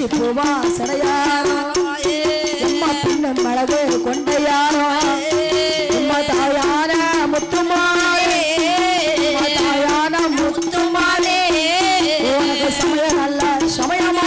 பிச்சி பூவா சடையாரோ அம்மா பின்ன மழகு கொண்டையாரோ அம்மா தாயான முத்துமாலே தாயான முத்துமாலே உனக்கு சமயம் நல்ல சமயமா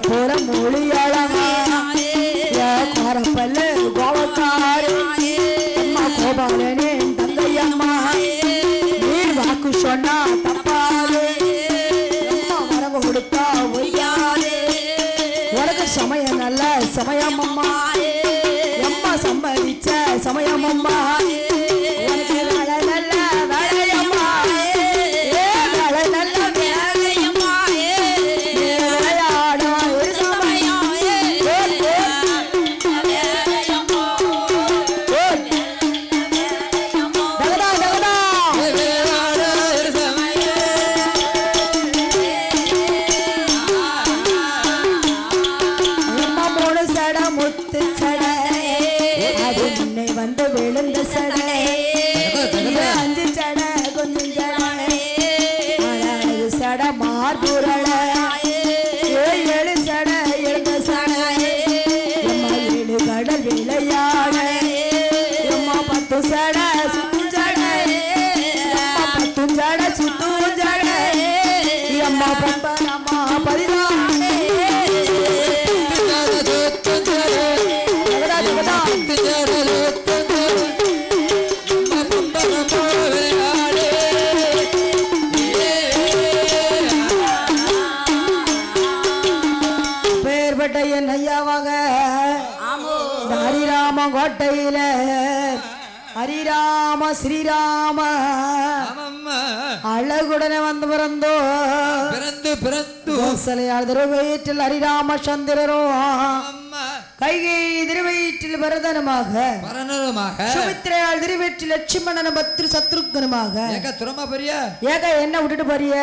போற மொழி அழகா காரப்பல்ல கோவக்காரு அம்மா கோபாலனே தங்கையம்மா நீர் வாக்கு சொன்னா தப்பாது அம்மா வரங்க கொடுத்தா ஒய்யாது உனக்கு சமயம் நல்ல சமயம் அம்மா அம்மா சம்மதிச்ச சமயம் அம்மா கோட்டையில ஹரிராம ஸ்ரீராம அழகுடனே வந்து பிறந்தோ திருவயிற்றில் ஹரிராம சந்திரரோ கைகை திருவயிற்றில் பரதனமாக சுமித்ரையால் திருவயிற்றில் லட்சுமணன பத்ரு சத்ருகனமாக ஏக என்ன விட்டுட்டு போறிய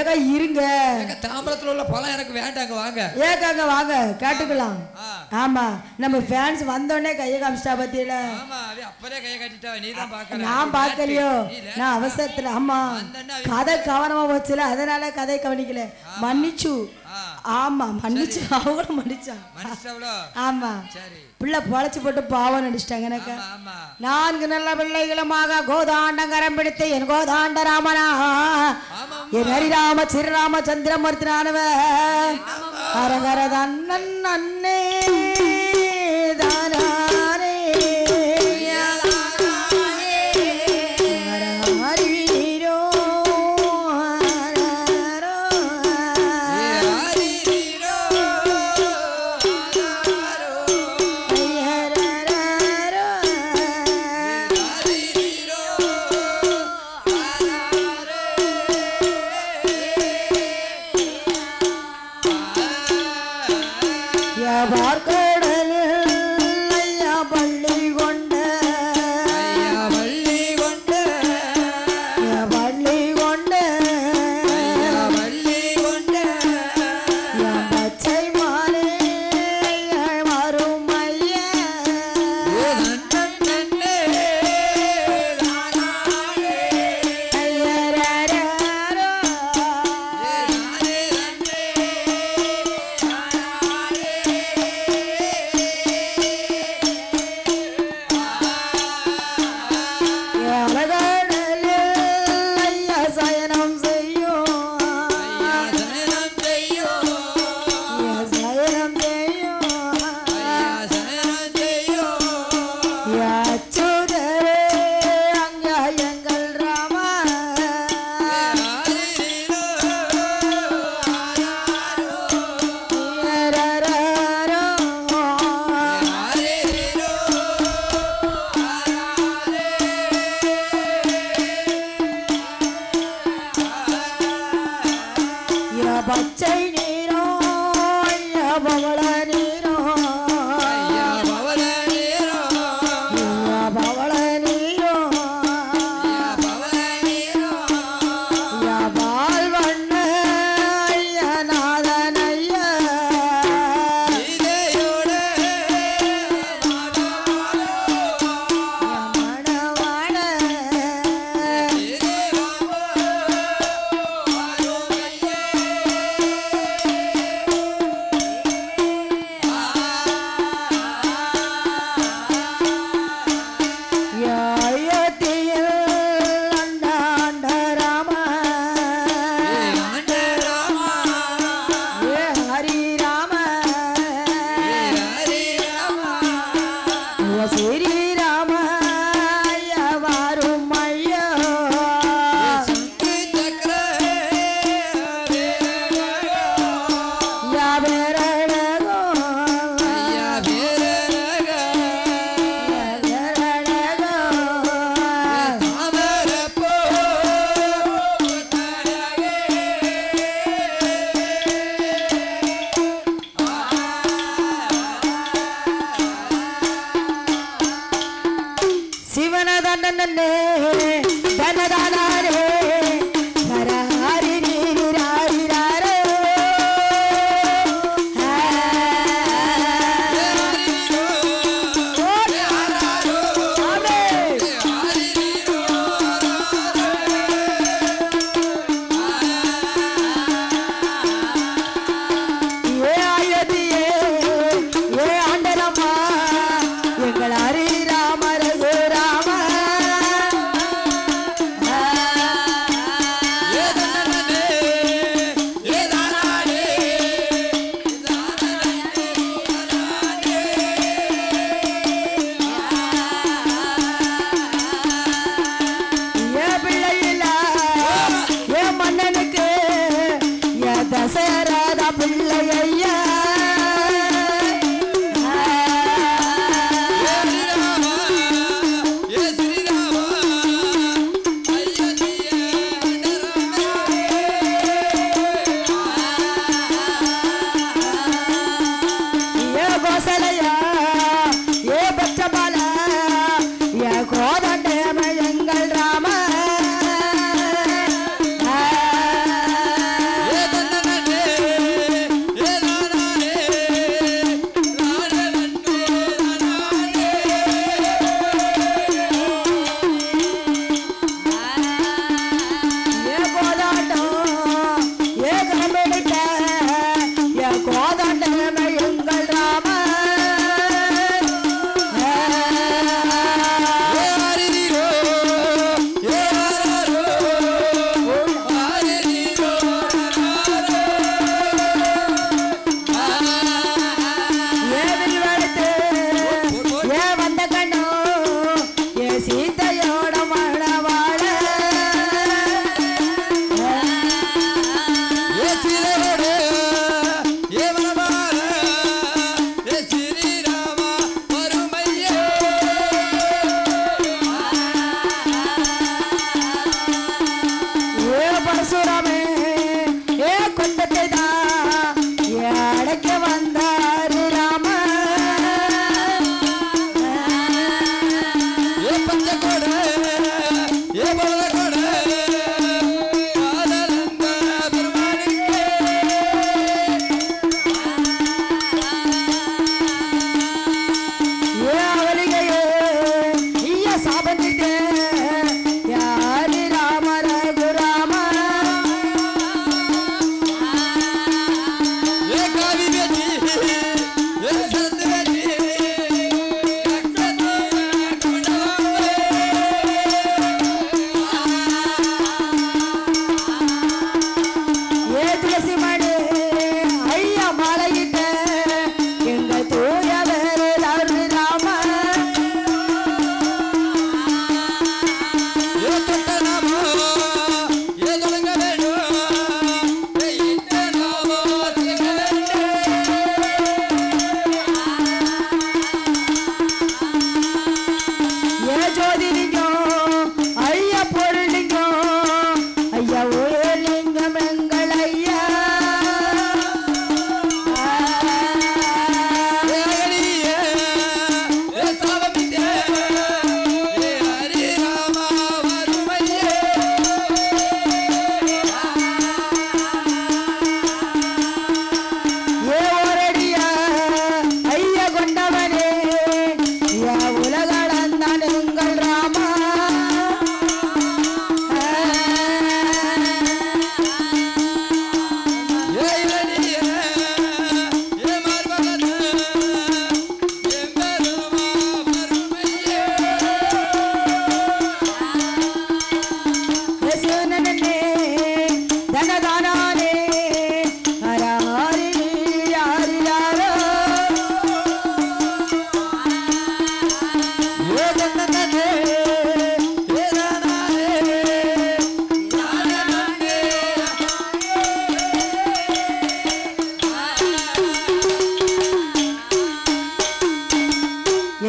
ஏக இருங்க தாம்பரத்துல உள்ள பழம் எனக்கு வேண்டாங்க வாங்க ஏகாங்க வாங்க கேட்டுக்கலாம் ஆமா நம்ம ஃபேன்ஸ் வந்தோடனே கையை காமிச்சிட்டா பத்தியில நான் பாக்கலையோ நான் அவசரத்துல ஆமா கதை கவனமா போச்சுல அதனால கதை கவனிக்கல மன்னிச்சு ஆமா மன்னிச்சு அவங்களும் மன்னிச்சான் ஆமா பிள்ளை பொழைச்சு போட்டு பாவம் நடிச்சிட்டாங்க எனக்கு 4 நல்ல பிள்ளைகளுமாக கோதாண்டங்கரம் பிடித்து என் கோதாண்ட ராமனா என் ஹரிராம சிறுராம சந்திரமூர்த்தினானவ அரகரத அண்ணன் அண்ணே தானே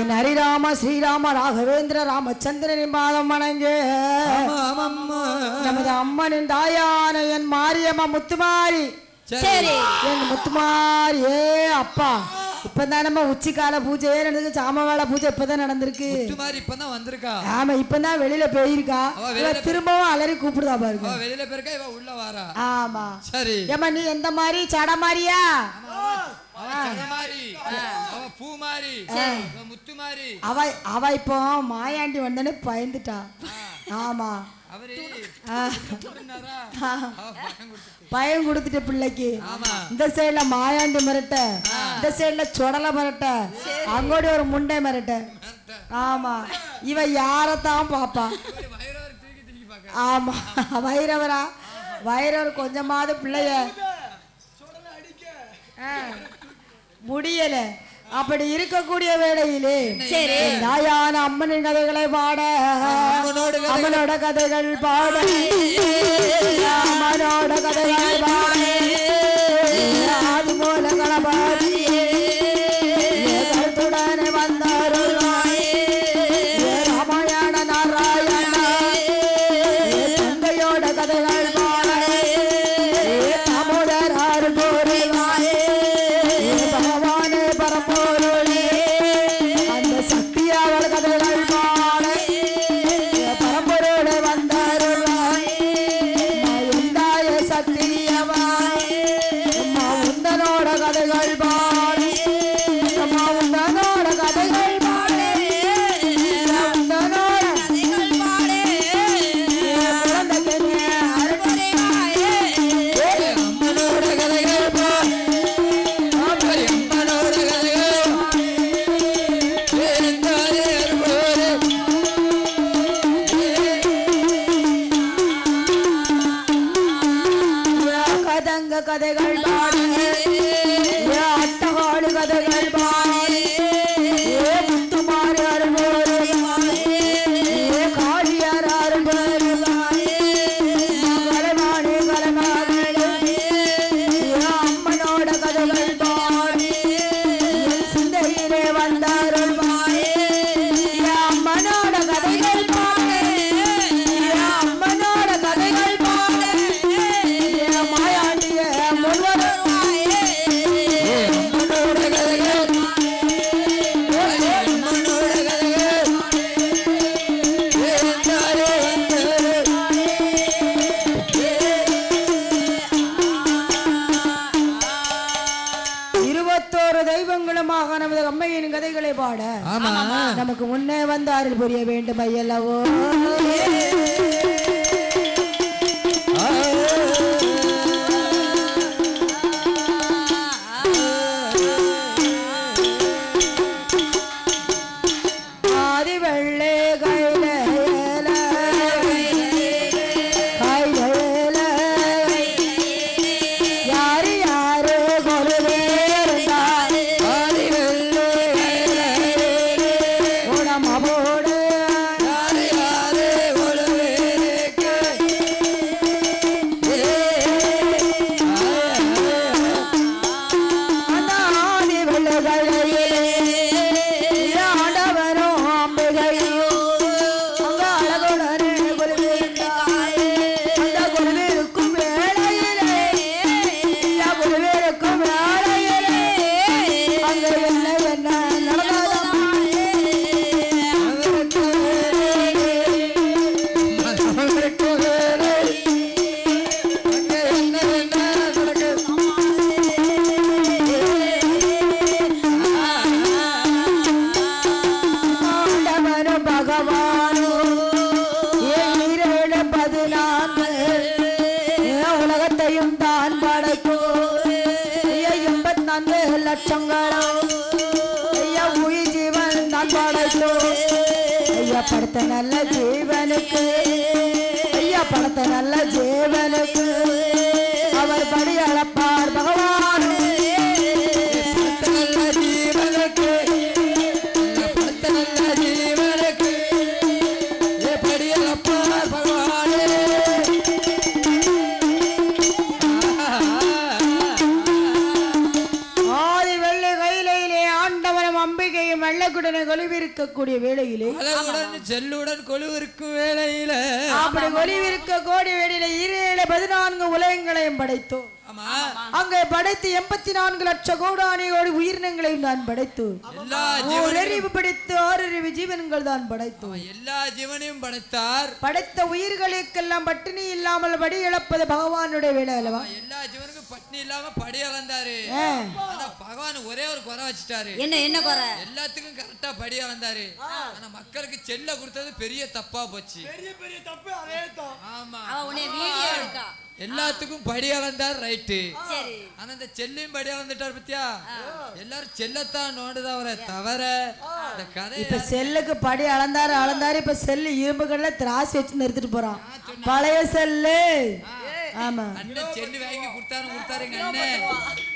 என் ஹரிராம ஸ்ரீராம ராகவேந்திர ராமச்சந்திரனின் பாதம் வணங்கு. நமது அம்மனின் தாயான என் மாரியம்மா முத்துமாரி. சரி என் முத்துமாரி. ஏ அப்பா இப்பதான் நம்ம உச்சிக்கால பூஜை நடந்திருக்கு. சாமவேள பூஜை இப்பதான் நடந்திருக்கு. இப்பதான் வந்திருக்கா. ஆமா இப்பதான் வெளியில போயிருக்கா. திரும்பவும் அலறி கூப்பிடுதா பாருங்க. வெளியில போயிருக்கா இவ உள்ள வாரா. ஆமா சரி. ஏமா நீ எந்த மாதிரி சட மாதிரியா? அவ இப்போ மாயாண்டி வந்தனே பயந்துட்டா. ஆமா பயம் கொடுத்துட்டு பிள்ளைக்கு. இந்த சைடுல மாயாண்டி மிரட்ட, இந்த சைடுல சொடலை மிரட்ட, அங்கோடி ஒரு முண்டை மிரட்ட. ஆமா இவ யாரத்தான் பாப்பா. ஆமா வைரவரா? வைரவர் கொஞ்சமாவது பிள்ளைய முடியல. அப்படி இருக்கக்கூடிய வேளையிலே தாயான அம்மனின் கதைகளை பாட, அம்மனோட கதைகள் பாட, அம்மனோட கதைகள் பாட, ஆதி மூல கணபதியே கருத்துடனே வந்தாருள்ளாய். ராமாயண நாராயணா தந்தையோட கதைகள் பாட, தாமோதர் ஆறுபோரிவாயே பகவானே பரம்பொருளே அந்த சக்தியாவள் கதைகள் பாட, பரம்பொருளே வந்தாருள்ளாய். எந்தாய சக்தியவாய் உந்தனோட கதைகள் பாட, உந்தனோட கதைகள் பாட, உந்தனோட கதைகள் பாட, குழந்தைக்கு அருள்புரிவாயே அம்மனோட கதைகள் பாட, அம்மனோட கதைகள் கதங்க கதைகள் பாடு, அட்டகாடு கதைகள் பாடு, முத்துமாரி அருள்போரு, காளியார் அருள்போரு, கலைமானி கலைமானி அம்மனோட கதைகள் பாடு, சிந்தையிலே வந்தாருள் பாடு, அம்மனோட கதைகள் பாடு, அம்மனோட கதைகள் பாடு, மாயாண்டிய முழுவதும் அம்மனோட கதைகள், அம்மனோட கதைகள் 21 தெய்வங்களுமாக நமது அம்மையின் கதைகளை பாட நமக்கு முன்னே வந்து அருள் புரிய வேண்டும் ஐயல்லவோ. ஆதி வெள்ளை கையில யாரு யாரு கொலுவேருந்தாரு, ஆதி வெள்ளை குணமோடு யாரு யாரு கொலுவேருக்கு ஆதி வெள்ளைகளிலே ஆண்டவரும் அம்பிகையும் அங்க அழகுடனே கொலுவேருந்தாரு. அந்த கொலுவேருக்கும் வேளையிலே கொலுவேருக்கும் வேளையிலே அங்க என்ன என்ன நடந்ததா ஆண்டவனும் பகவானும் 14 உலகத்தையும் தான் படைக்கும் 84 லட்சங்களும் உயிர் ஜீவன் தான் படைக்கும். ஐயா படுத்த நல்ல ஜீவனுக்கு, ஐயா படுத்த நல்ல ஜீவனுக்கு அவர் படி அளப்பார் பகவான். நல்ல ஜீவனுக்கு, படுத்த நல்ல ஜீவனுக்கு படி அளப்பார் பகவானே. ஆதி வெள்ளை கையிலே ஆண்டவனம் அம்பிகையும் அழகுடனே கொலுவிருக்கக்கூடிய வேளையிலே செல்லுடன் கொலுவிருக்கும் வேளையில அப்படி கொலுவிருக்க கூடிய வேளையில 14 உலகங்களையும் படைத்தோம். அங்கே படைத்து 84 லட்சம் கோடானியோடு உயிரினங்களையும் தான் படைத்து ஓரறிவு படைத்து 6 ஜீவன்கள் தான் படைத்தோம். எல்லா ஜீவனையும் படைத்தார். படைத்த உயிர்களுக்கெல்லாம் பட்டினி இல்லாமல் படி இழப்பது பகவானுடைய வேலை அல்லவா? எல்லா ஜீவனுக்கும் பட்டினி இல்லாம படி அளந்தாரு. ஆனா பகவான் ஒரே ஒரு குறை வச்சிட்டாரு. என்ன குறை? எல்லாத்துக்கும் கரெக்டா படி அளந்தாரு. ஆனா மக்களுக்கு செல்ல கொடுத்தது பெரிய தப்பா போச்சு. பெரிய தப்பு அதேதான். ஆமா அவனே வீடியோ எடுக்கா எல்லாத்துக்கும் படி அளந்தார். ரைட்டு. ஆனா இந்த செல்லையும் படி அளந்துட்டார். பத்தியா எல்லாரும் செல்லத்தான் நோண்டுதவரை தவிர இந்த கதை இப்ப செல்லுக்கு படி அளந்தாரு. இப்ப செல்லு இரும்பு கடல திராசி வச்சு நிறுத்திட்டு போறான். பழைய செல்லு. ஆமா அண்ணன் செல்லு வாங்கி கொடுத்தாருங்க அண்ணன்.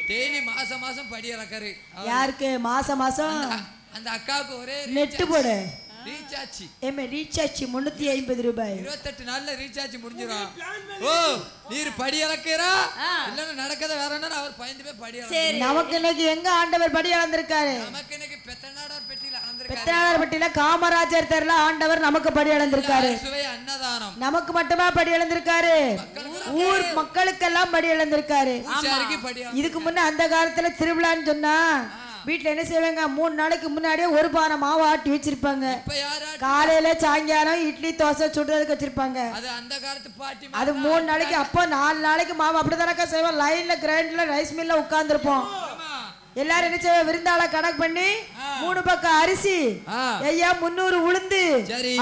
டெய்லி மாசம் படி அளக்காரு. யாருக்கு மாசம் அந்த அக்காவுக்கு ஒரே நெட்டு போடு ரீசார்ஜ். ரீசார்ஜ் 350 ரூபாய். 28 நாள்ல ரீசார்ஜ் முடிஞ்சிரும். ஓ நீர் படி அளக்கறா இல்லன்னா நடக்கத வேற என்ன அவர் பயந்து போய் படி அளக்கறாரு. நமக்கு இன்னைக்கு எங்க ஆண்டவர் படி அளந்திருக்காரு? நமக்கு இன்னைக்கு பெத்தநாடார் பெட்டில அளந்திருக்காரு. பெத்தநாடார் பெட்டில காமராஜர் தெருல ஆண்டவர் நமக்கு படி அளந்திருக்காரு. சுவை அன்னதானம் நமக்கு மட்டுமா படி அளந்திருக்காரு? ஊர் மக்களுக்கெல்லாம் படி அளந்திருக்காரு. இதுக்கு முன்ன அந்த காலத்துல திருவிழான்னு சொன்னா வீட்டுல என்ன செய்வாங்க? 3 நாளைக்கு முன்னாடியே ஒரு பானை மாவு ஆட்டி வச்சிருப்பாங்க. காலையில சாயங்காலம் இட்லி தோசை சுடுறதுக்கு வச்சிருப்பாங்க. அது 3 நாளைக்கு. அப்போ 4 நாளைக்கு மாவு அப்படிதானக்கா செய்வோம். லைன்ல கிரைண்டர்ல ரைஸ் மில்ல உட்கார்ந்துருப்போம். எல்லாரும் என்ன செய்வோம்? விருந்தாள கணக்கு பண்ணி 3 பக்கம் அரிசி ஐயா 300 உளுந்து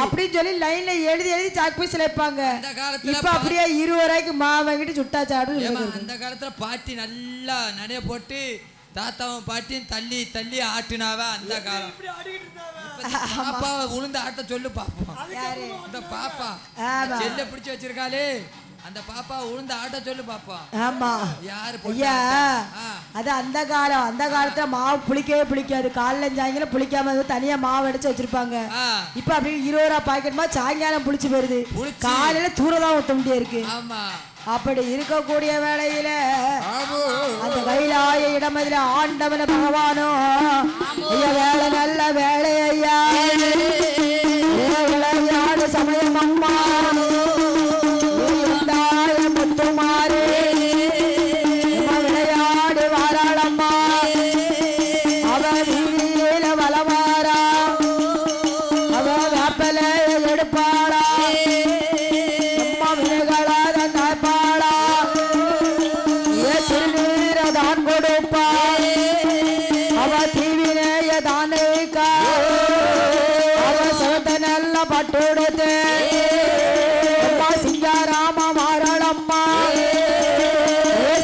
அப்படின்னு சொல்லி லைன்ல எழுதி சாக்கு பீஸ்ல வைப்பாங்க. இப்ப அப்படியே 20 ரூபாய்க்கு மாவு வாங்கிட்டு சுட்டா சாடு. அந்த காலத்துல பாட்டி நல்லா நனைய போட்டு தாத்தாவும் பாட்டியும் தள்ளி ஆட்டினாவ. அந்த காலம் பாப்பா உளுந்து ஆட்ட சொல்லு பாப்போம். இந்த பாப்பா செல்ல பிடிச்சு வச்சிருக்காளே அந்த பாப்பா உளுந்து ஆட்ட சொல்லு பாப்பா. ஆமா யாரு ஐயா அது அந்த காலத்துல மாவு புளிக்கவே புளிக்காது. காலைல சாயங்காலம் புளிக்காம தனியா மாவு அடிச்சு வச்சிருப்பாங்க. இப்ப அப்படி 20 ரூபாய் பாக்கெட் மாதிரி சாயங்காலம் புளிச்சு போயிருது. காலையில தூரதான் ஊத்த முடியா இருக்கு. அப்படி இருக்கக்கூடிய வேளையில அந்த கைலாய இடமதில ஆண்டவன பகவானோ ஐயா வேலை நல்ல வேலை ஐயா விளையாடு சமயம் அம்மா முத்துமாறு விளையாடு வாராளம்மா அவ வீதியில வளவாரா அவ வேப்பல எடுப்பாளா அம்மா விளைகளாத தாய்ப்பாளா திருநீரதான் கொடுப்பா அவ தீவினைய தானைக்கா அவ சவத்த நல்ல பட்டுடுத்து அம்மா சிங்காராம மாறாளம்மா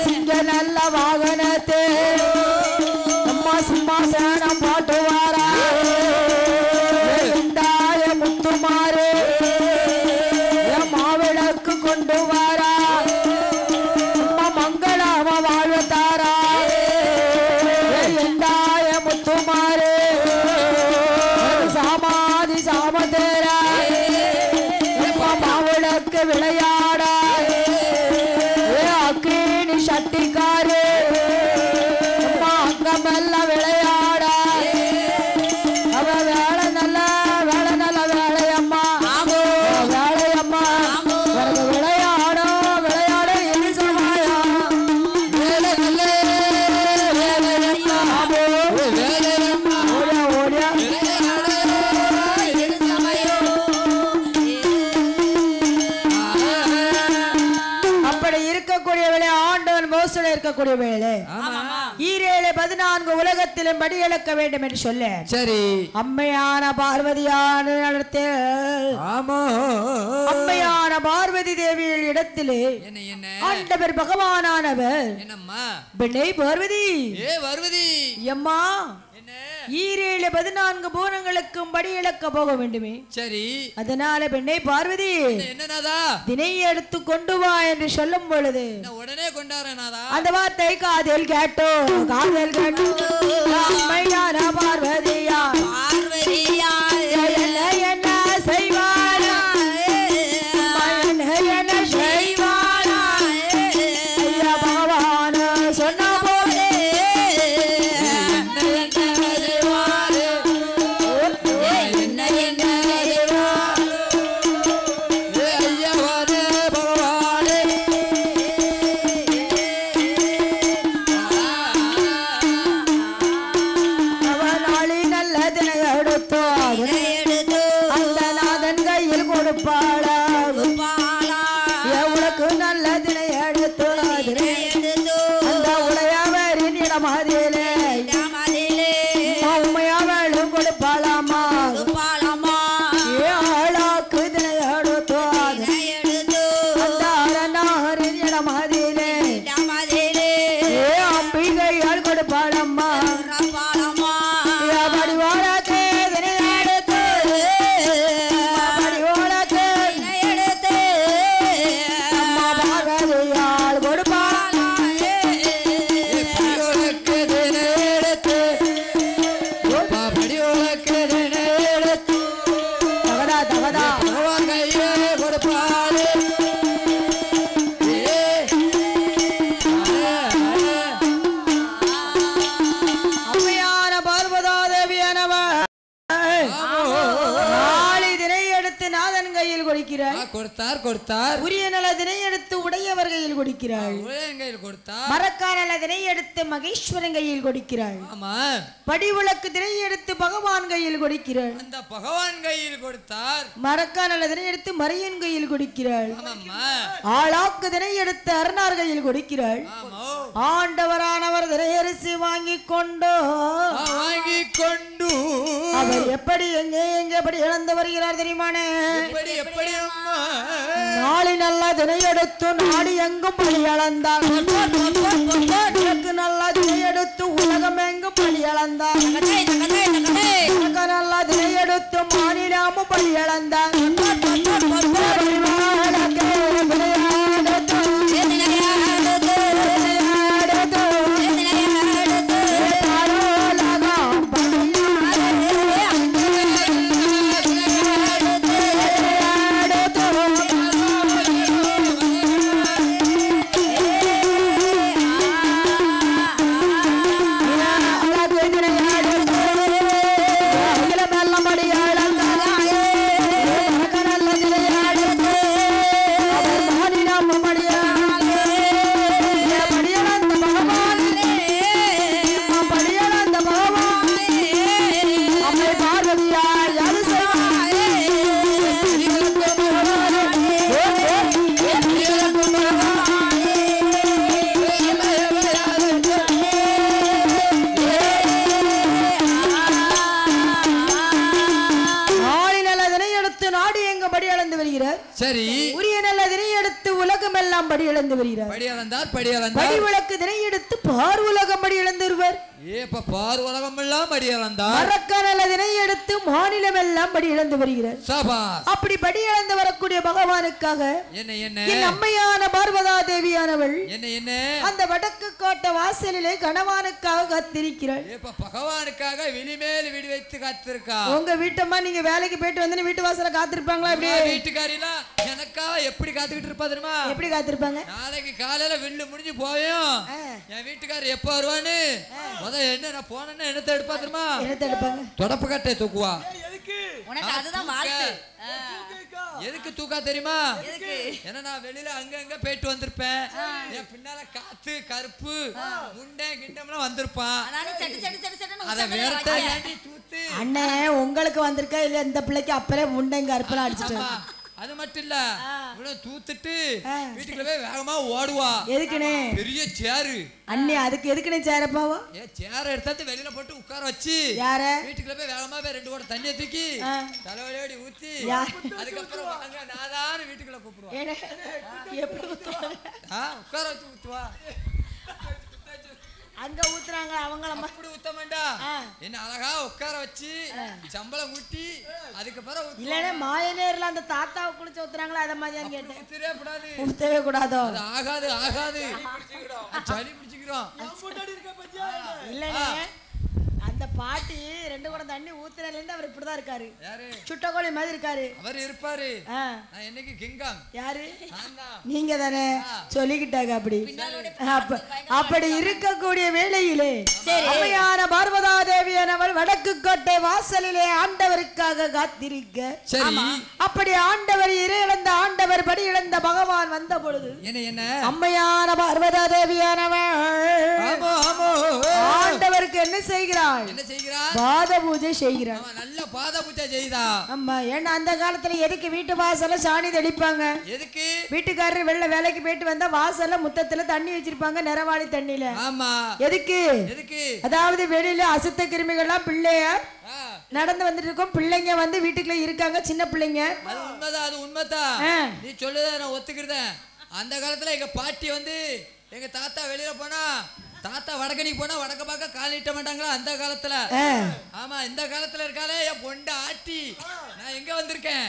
சிங்க நல்ல வாகனத்தே அம்மா சிம்மாசனம் பாட்டுவாரா முத்துமாறு மாவிளக்கு கொண்டு வாரா அம்மா மங்களாம வாழ்வத்தாரா எந்தாய முத்துமாறு சாமாதி சாமதேரா மாவிளக்கு விளையாடா அக்கினி சட்டிக்காரு அம்மா அங்கமெல்ல விளையாடா அவ வேலை நல்ல வேலையம்மா வேலையம்மா விளையாட எது சமாயா வேலை நல்ல வேலையம்மா ஓடியா அப்படி இருக்கக்கூடிய வேலை ஆண்டவன் மோசடி இருக்கக்கூடிய வேலை 14 உலகத்திலும் படி இழக்க வேண்டும் என்று சொல்ல சரி அம்மையான பார்வதியான அம்மையான பார்வதி தேவியின் இடத்திலே ஆண்டவர் பகவானானவர் பெண்ணை பார்வதி அம்மா 14 பூனங்களுக்கும் படி இழக்க போக வேண்டுமே. சரி அதனால பெண்ணை பார்வதி தினை எடுத்து கொண்டு வா என்று சொல்லும் பொழுது உடனே கொண்டாரனாதா அந்த வார்த்தை காதில் கேட்டோ அம்மையான பார்வதியா என்ன செய்வாரா என்ன செய்வாரா பகவான் சொன்ன போதே படிவோலக்கு தினை எடுத்து படிவோலக்கு தினை எடுத்து அம்மா பார்வதியால் கொடுப்பாள் படியோலக்கு தினை எடுத்து படியோலக்கு தினை எடுத்து தகதா தகதா பகவான் கையிலே கொடுப்பாள் அம்மையான பார்வதா தேவியானவள் நாளை தினை எடுத்து நாதன் கையில் கொடுக்கிறாள் கொடுத்தார் உரிய நல தினை எடுத்து உடையவர் கையில் கொடுக்கிறாள் கையில் கொடுத்தார் மரக்கா நல தினை எடுத்து மகேஸ்வரன் கையில் கொடுக்கிறாள் ஆமா படி விளக்கு தினை எடுத்து பகவான் கையில் கொடுக்கிறாள் அந்த பகவான் கையில் கொடுத்தார் மரக்கா நல தினை எடுத்து மரியன் கையில் கொடுக்கிறாள் ஆமாம்மா ஆளாக்கு தினை எடுத்து அருணார் கையில் கொடுக்கிறாள் ஆமா ஆண்டவரானவர் திரையரிசி வாங்கி கொண்டோ வாங்கி கொண்டு அவர் எப்படி எங்கே இழந்து வருகிறார் தெரியுமானே எப்படி அம்மா நாளை நல்ல தினை எடுத்து நாடு எங்கும் பலி அளந்தார் நல்ல தினை எடுத்து உலகம் எங்கும் பலி அளந்தார் நல்ல தினை எடுத்து மாநிலமும் பலி அளந்தார் சரி உரிய நல்ல தினை எடுத்து உலகம் எல்லாம் படி இழந்து வருகிறார் படி விளக்கு தினை எடுத்து பார் உலகம் படி இழந்துருவர் பார் உலகம் எல்லாம் படி இழந்தார் மரக்கா நல்ல தினை எடுத்து மாநிலம் எல்லாம் படி இழந்து வருகிறார் அப்படி படி இழந்து வரக்கூடிய பகவானுக்காக என் அம்மையான பார்வதா தேவியானவள் அந்த வடக்கு கோட்டை வாசலிலே கணவானுக்காக காத்திருக்கிறாள் பகவானுக்காக வெளிமேல் விடி வைத்து காத்திருக்கா உங்க வீட்டம்மா நீங்க வேலைக்கு போயிட்டு வந்து வீட்டு வாசல காத்திருப்பாங்களா இப்படி வீட்டுக்காரிலாம் எனக்கா எப்படி காத்துக்கிட்டு இருப்பா தெரியுமா எப்படி காத்திருப்பாங்க நாளைக்கு காலையில வில்லு முடிஞ்சு போயும் என் வீட்டுக்காரர் எப்ப வருவான்னு என்ன நான் போனேன்னா என்னத்தை எடுப்பா தெரியுமா என்னத்தை எடுப்பாங்க தொடப்பு கட்டை தூக்குவா எதுக்கு தூக்கா தெரியுமா ஏன்னா நான் வெளியில அங்க போயிட்டு வந்திருப்பேன் என் பின்னால காத்து கருப்பு முண்டை கிண்டம்லாம் வந்திருப்பான் அத வேறத்தை தூத்து அண்ணே உங்களுக்கு வந்திருக்கா இல்ல இந்த பிள்ளைக்கு அப்பவே முண்டை கருப்பெல்லாம் அடிச்சுட்டு அது மட்டும் இல்ல இவ்வளவு தூத்துட்டு வீட்டுக்குள்ள போய் வேகமா ஓடுவா எதுக்குனே பெரிய சேரு அண்ணே அதுக்கு எதுக்குனே சேரப்பாவா சேர எடுத்தாந்து வெளியில போட்டு உட்கார வச்சு யார வீட்டுக்குள்ள போய் வேகமா போய் 2 குடம் தண்ணியை தூக்கி தலைவலியோடி ஊத்தி அதுக்கப்புறம் வாங்க நாதான வீட்டுக்குள்ள கூப்பிடுவா உட்கார வச்சு ஊத்துவா அங்க ஊத்துறாங்க அவங்கள அப்படி ஊத்த மாட்டா என்ன அழகா உட்கார வச்சு சம்பளம் ஊட்டி அதுக்கப்புறம் இல்லனே மாயனேர்ல அந்த தாத்தாவை குளிச்சு ஊத்துறாங்களா அத மாதிரியான்னு கேட்டேன் ஊத்தவே கூடாது ஊத்தவே கூடாதோ அது ஆகாது சளி பிடிச்சிக்கிறோம் இல்லனே அந்த பாட்டி 2 குடம் தண்ணி ஊத்துறதுல இருந்து அவர் இப்படிதான் இருக்காரு சுட்டகோழி மாதிரி இருக்காரு அவர் இருப்பாரு நான் என்னைக்கு கிங்காங் யாரு நீங்க தானே சொல்லிக்கிட்டாங்க அப்படி இருக்கக்கூடிய வேளையிலே அம்மையான பார்வதா தேவியானவள் வடக்கு கோட்டை வாசலிலே ஆண்டவருக்காக காத்திருக்க அப்படி ஆண்டவர் இறையிழந்த ஆண்டவர் படி இழந்த பகவான் வந்த பொழுது அம்மையான பார்வதா தேவியானவள் ஆண்டவருக்கு என்ன செய்கிறார் பாத பூஜை செய்கிறார் நல்ல பாத பூஜை செய்தா ஆமா ஏன்னா அந்த காலத்துல எதுக்கு வீட்டு வாசல்ல சாணி தெளிப்பாங்க எதுக்கு வீட்டுக்காரர் வெள்ள வேலைக்கு போயிட்டு வந்தா வாசல்ல முத்தத்துல தண்ணி வச்சிருப்பாங்க நிறவாளி தண்ணியில ஆமா எதுக்கு அதாவது வெளியில அசுத்த கிருமிகள்லாம் பிள்ளைய நடந்து வந்துட்டு இருக்கோம் பிள்ளைங்க வந்து வீட்டுக்குள்ள இருக்காங்க சின்ன பிள்ளைங்க அது உண்மைதான் நீ சொல்லுத நான் ஒத்துக்கிறேன் அந்த காலத்துல எங்க பாட்டி வந்து எங்க தாத்தா வெளியில போனா தாத்தா வடக்கணிக்கு போனா வடக்க பார்க்க கால் நீட்ட மாட்டாங்களா அந்த காலத்துல? ஆமா, இந்த காலத்துல இருக்காளே என் பொண்ட ஆட்டி. நான் எங்க வந்திருக்கேன்?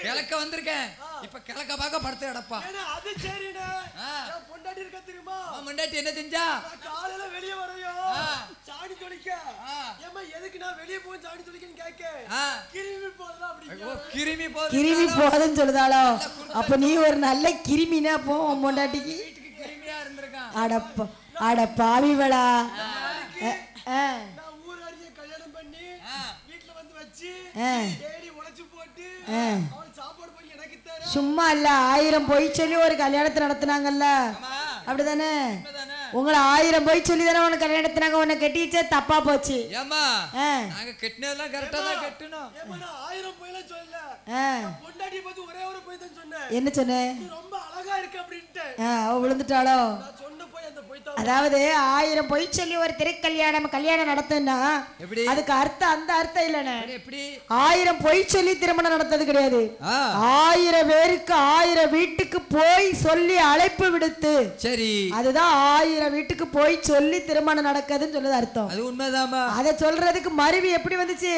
கிழக்க வந்திருக்கேன். இப்ப கிழக்க பார்க்க படுத்து கிடப்பா. அது சரிடா. நான் பொண்டாட்டி இருக்க தெரியுமா? பொண்டாட்டி என்ன செஞ்சா? காலையில வெளிய வரையோ சாணி தொளிக்க. ஏமா எதுக்கு நான் வெளிய போய் சாணி தொளிக்கன்னு கேக்க. கிருமி போறதா அப்படி. ஓ கிருமி போறது. கிருமி போறதுன்னு சொல்லுதாளோ? அப்ப நீ ஒரு நல்ல கிருமினா போ உன் பொண்டாட்டிக்கு. வீட்டுக்கு கிருமியா இருந்திருக்கான். அட பாவிவளா. நான் ஊர் அறிய கல்யாணம் பண்ணி வீட்ல வந்து வச்சு தேடி உழைச்சு போட்டு அவன் சாப்பாடு பண்ணி எனக்கு தர. சும்மா இல்ல 1000 பொய் சொல்லி ஒரு கல்யாணத்தை நடத்துனாங்கல்ல, அப்படிதானே? உங்களை 1000 பொய் சொல்லி தானே உனக்கு கல்யாணம் நடத்துனாங்க. உன்னை கட்டிச்சே தப்பா போச்சு. ஏமா நாங்க கட்டினதெல்லாம் கரெக்டா தான் கட்டணும். ஏமா நான் 1000 பொய்லாம் சொல்லல. பொண்டாட்டியை பார்த்து ஒரே ஒரு பொய் தான் சொன்னேன். என்ன சொன்னே? ரொம்ப அழகா இருக்கு அப்படின்ட்டு. அவ விழுந்துட்டாளோ? நான் சொன்ன பொய் அந்த பொய் தான். அதாவது 1000 பொய் சொல்லி ஒரு கல்யாணம் நடத்துனா அதுக்கு அர்த்தம் அந்த அர்த்தம் இல்லனே. எப்படி? 1000 பொய் சொல்லி திருமணம் நடத்தது கிடையாது. 1000 பேருக்கு 1000 வீட்டுக்கு போய் சொல்லி அழைப்பு விடுத்து, சரி, அதுதான் 1000 வீட்டுக்கு போய் சொல்லி திருமணம் நடக்குதுன்னு சொல்லுது அர்த்தம். அது உண்மைதாமா. அத சொல்றதுக்கு மருவி எப்படி வந்துச்சு?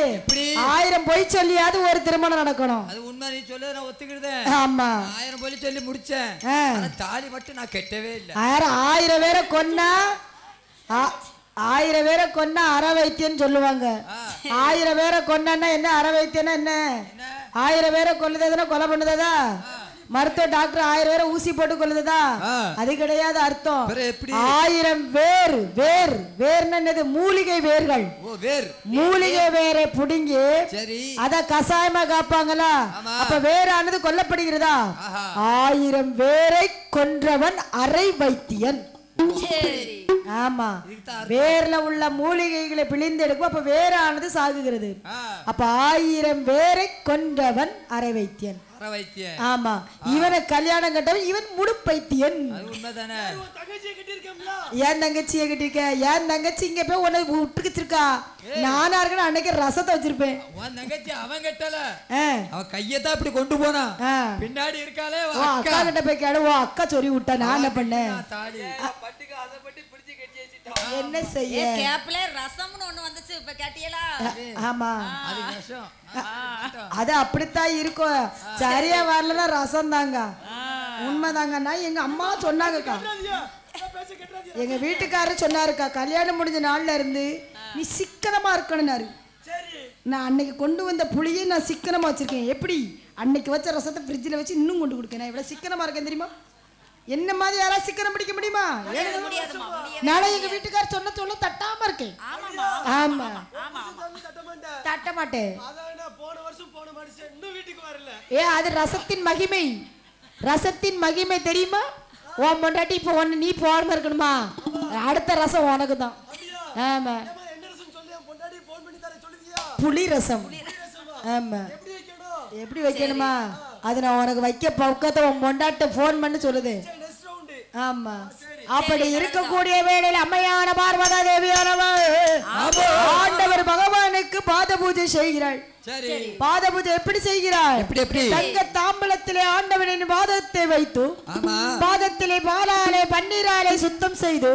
1000 பொய் சொல்லியாவது ஒரு திருமணம் நடக்கணும். அது உண்மை. நீ சொல்ல நான் ஒத்துக்கிடுதேன். ஆமா, 1000 பொய் சொல்லி முடிச்சேன். ஆனா தாலி மட்டும் நான் கட்டவே இல்ல. 1000 பேரை கொன்னா 1000 பேரை கொன்னா அற வைத்தியன்னு சொல்லுவாங்க. 1000 பேரை கொன்னா என்ன அற வைத்தியன்னா என்ன? 1000 பேரை கொல்லுதா கொலை பண்ணுதா? மருத்துவ டாக்டர் 1000 பேரை ஊசி போட்டு கொல்லுதா? அது கிடையாது அர்த்தம். 1000 வேர் வேர் வேர்னா என்னது? மூலிகை வேர்கள். மூலிகை வேரை புடுங்கி அத கசாயமா காப்பாங்களா? அப்ப வேறானது கொல்லப்படுகிறதா? 1000 வேரை கொன்றவன் அரை வைத்தியன். ஆமா, வேர்ல உள்ள மூலிகைகளை பிழிந்து எடுக்கும். அப்ப வேறானது சாகுகிறது. அப்ப 1000 வேரை கொன்றவன் அரை வைத்தியன். ஆமா, இவனை கல்யாணம் கட்டவன் இவன் முழு பைத்தியன். ஏன் தங்கச்சியை கட்டிருக்க? ஏன் தங்கச்சி இங்க போய் உன்னை விட்டுக்கிச்சிருக்கா? நானா இருக்கணும் அன்னைக்கு ரசத்தை வச்சிருப்பேன். அவன் கட்டல, அவன் கையத்தான் இப்படி கொண்டு போனா. பின்னாடி இருக்காளே அக்கா கிட்ட போய் கேடுவா. அக்கா சொல்லி விட்டா. நான் என்ன பண்ணேன்? என்ன செய்ய? கேப்ல ரசம்னு ஒண்ணு வந்துச்சு, இப்ப கேட்டியலா? ஆமா, அது அப்படித்தான் இருக்கும். சரியா வரலன்னா ரசம் தாங்க. உண்மைதாங்க. நான் எங்க அம்மா சொன்னாங்கக்கா, எங்க வீட்டுக்காரர் சொன்னாருக்கா, கல்யாணம் முடிஞ்ச நாள்ல இருந்து நீ சிக்கனமா இருக்கணும்னாரு. நான் அன்னைக்கு கொண்டு வந்த புளியை நான் சிக்கனமா வச்சிருக்கேன். எப்படி? அன்னைக்கு வச்ச ரசத்தை ஃப்ரிட்ஜில் வச்சு இன்னும் கொண்டு கொடுக்கேன். நான் இவ்வளவு சிக்கனமா இருக்கேன் தெரியுமா? என்ன மாதிரி யாராவது சிக்கனம் பிடிக்க முடியுமா? நாளை எங்க வீட்டுக்காரர் சொன்ன சொல்ல தட்டாம இருக்கேன். ஆமா, தட்ட மாட்டேன். அது ரசத்தின் மகிமை. ரசத்தின் மகிமை தெரியுமா? உன் பொண்டாட்டி இப்ப ஒண்ணு நீ போடாம இருக்கணுமா? அடுத்த ரசம் உனக்கு தான். ஆமா, புளி ரசம். ஆமா, எப்படி வைக்கணுமா? அது நான் உனக்கு வைக்க பக்கத்தை உன் பொண்டாட்ட போன் பண்ணி சொல்லுது. ஆமா, அப்படி இருக்கக்கூடிய வேளையில் அம்மையான பார்வதா தேவியானவள் ஆண்டவர் பகவானுக்கு பாத பூஜை செய்கிறாள். பாத பூஜை எப்படி செய்கிறாள்? தங்க தாம்பலத்திலே ஆண்டவனின் பாதத்தை வைத்து பாதத்திலே பாலாலே பன்னீராலே சுத்தம் செய்து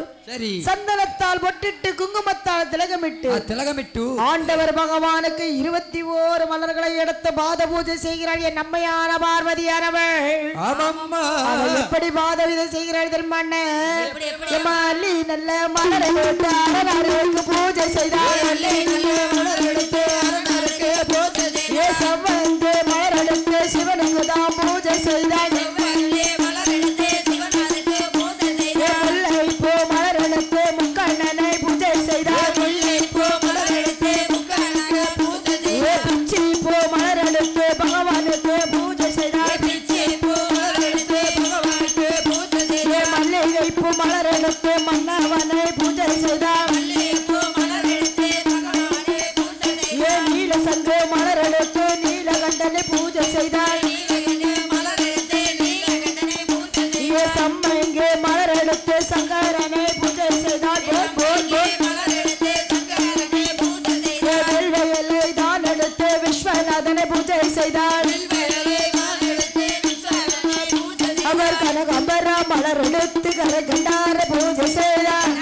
சந்தனத்தால் பொட்டிட்டு குங்குமத்தால் திலகமிட்டு ஆண்டவர் பகவானுக்கு 21 மலர்களை எடுத்து பாத பூஜை செய்கிறாள் என் அம்மையான பார்வதியானவள். எப்படி பாத பூஜை செய்கிறாள் தெரியுமா? நல்ல மலரை பூஜை செய்தாள். செவ்வந்து மலரெடுத்து சிவனுக்கு தான் பூஜை செய்தாள். முல்லை பூ மலரெடுத்து முக்கண்ணனை பூஜை செய்தாள். பிச்சி பூ மலரெடுத்து பகவானுக்கு பூஜை செய்தாள். மல்லிகை பூ மலரெடுத்து மன்னவனை பூஜை செய்தாள். நீல சங்கு மலரெடுத்து நீலகண்டனை பூஜை செய்தாள். சம்மங்கே மலரெடுத்து சங்கரனை பூஜை செய்தாள். வெள்ளையலை தான் எடுத்து விஸ்வநாதனை பூஜை செய்தாள். அவர் கனகம்பர மலர் எடுத்து கரகண்டார பூஜை செய்தார்.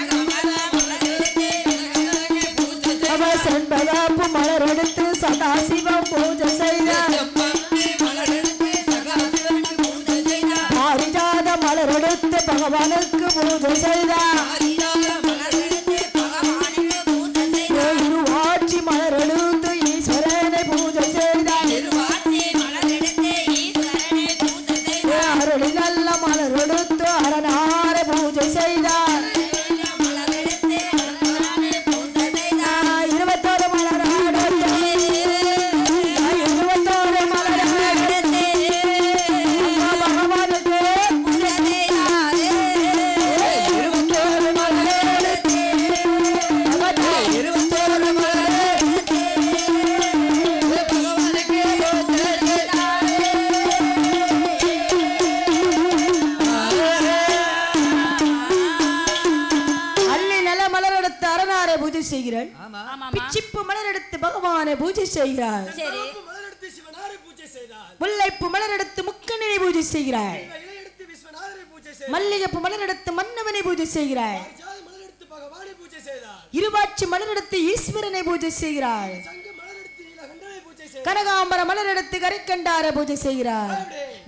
பூஜை செய்கிறாள். சரி. மலரெடுத்து சிவனாரை பூஜை செய்தாள். முல்லைப்பூ மலர் எடுத்து முக்கண்ணனை பூஜை செய்கிறாள். இலை எடுத்து விஸ்வநாதரை பூஜை செய்தாள். மல்லிகைப்பூ மலர் எடுத்து மன்னவனை பூஜை செய்கிறாள். பாரிஜாத மலரெடுத்து பகவானை பூஜை செய்தாள். இருவாட்சி மலர் எடுத்து ஈஸ்வரனை பூஜை செய்கிறாள். சங்கு மலரெடுத்து நீலகண்டனை பூஜை செய்தாள். கனகாம்பர மலர் எடுத்து கரைக்கண்டாரை பூஜை செய்கிறாள்.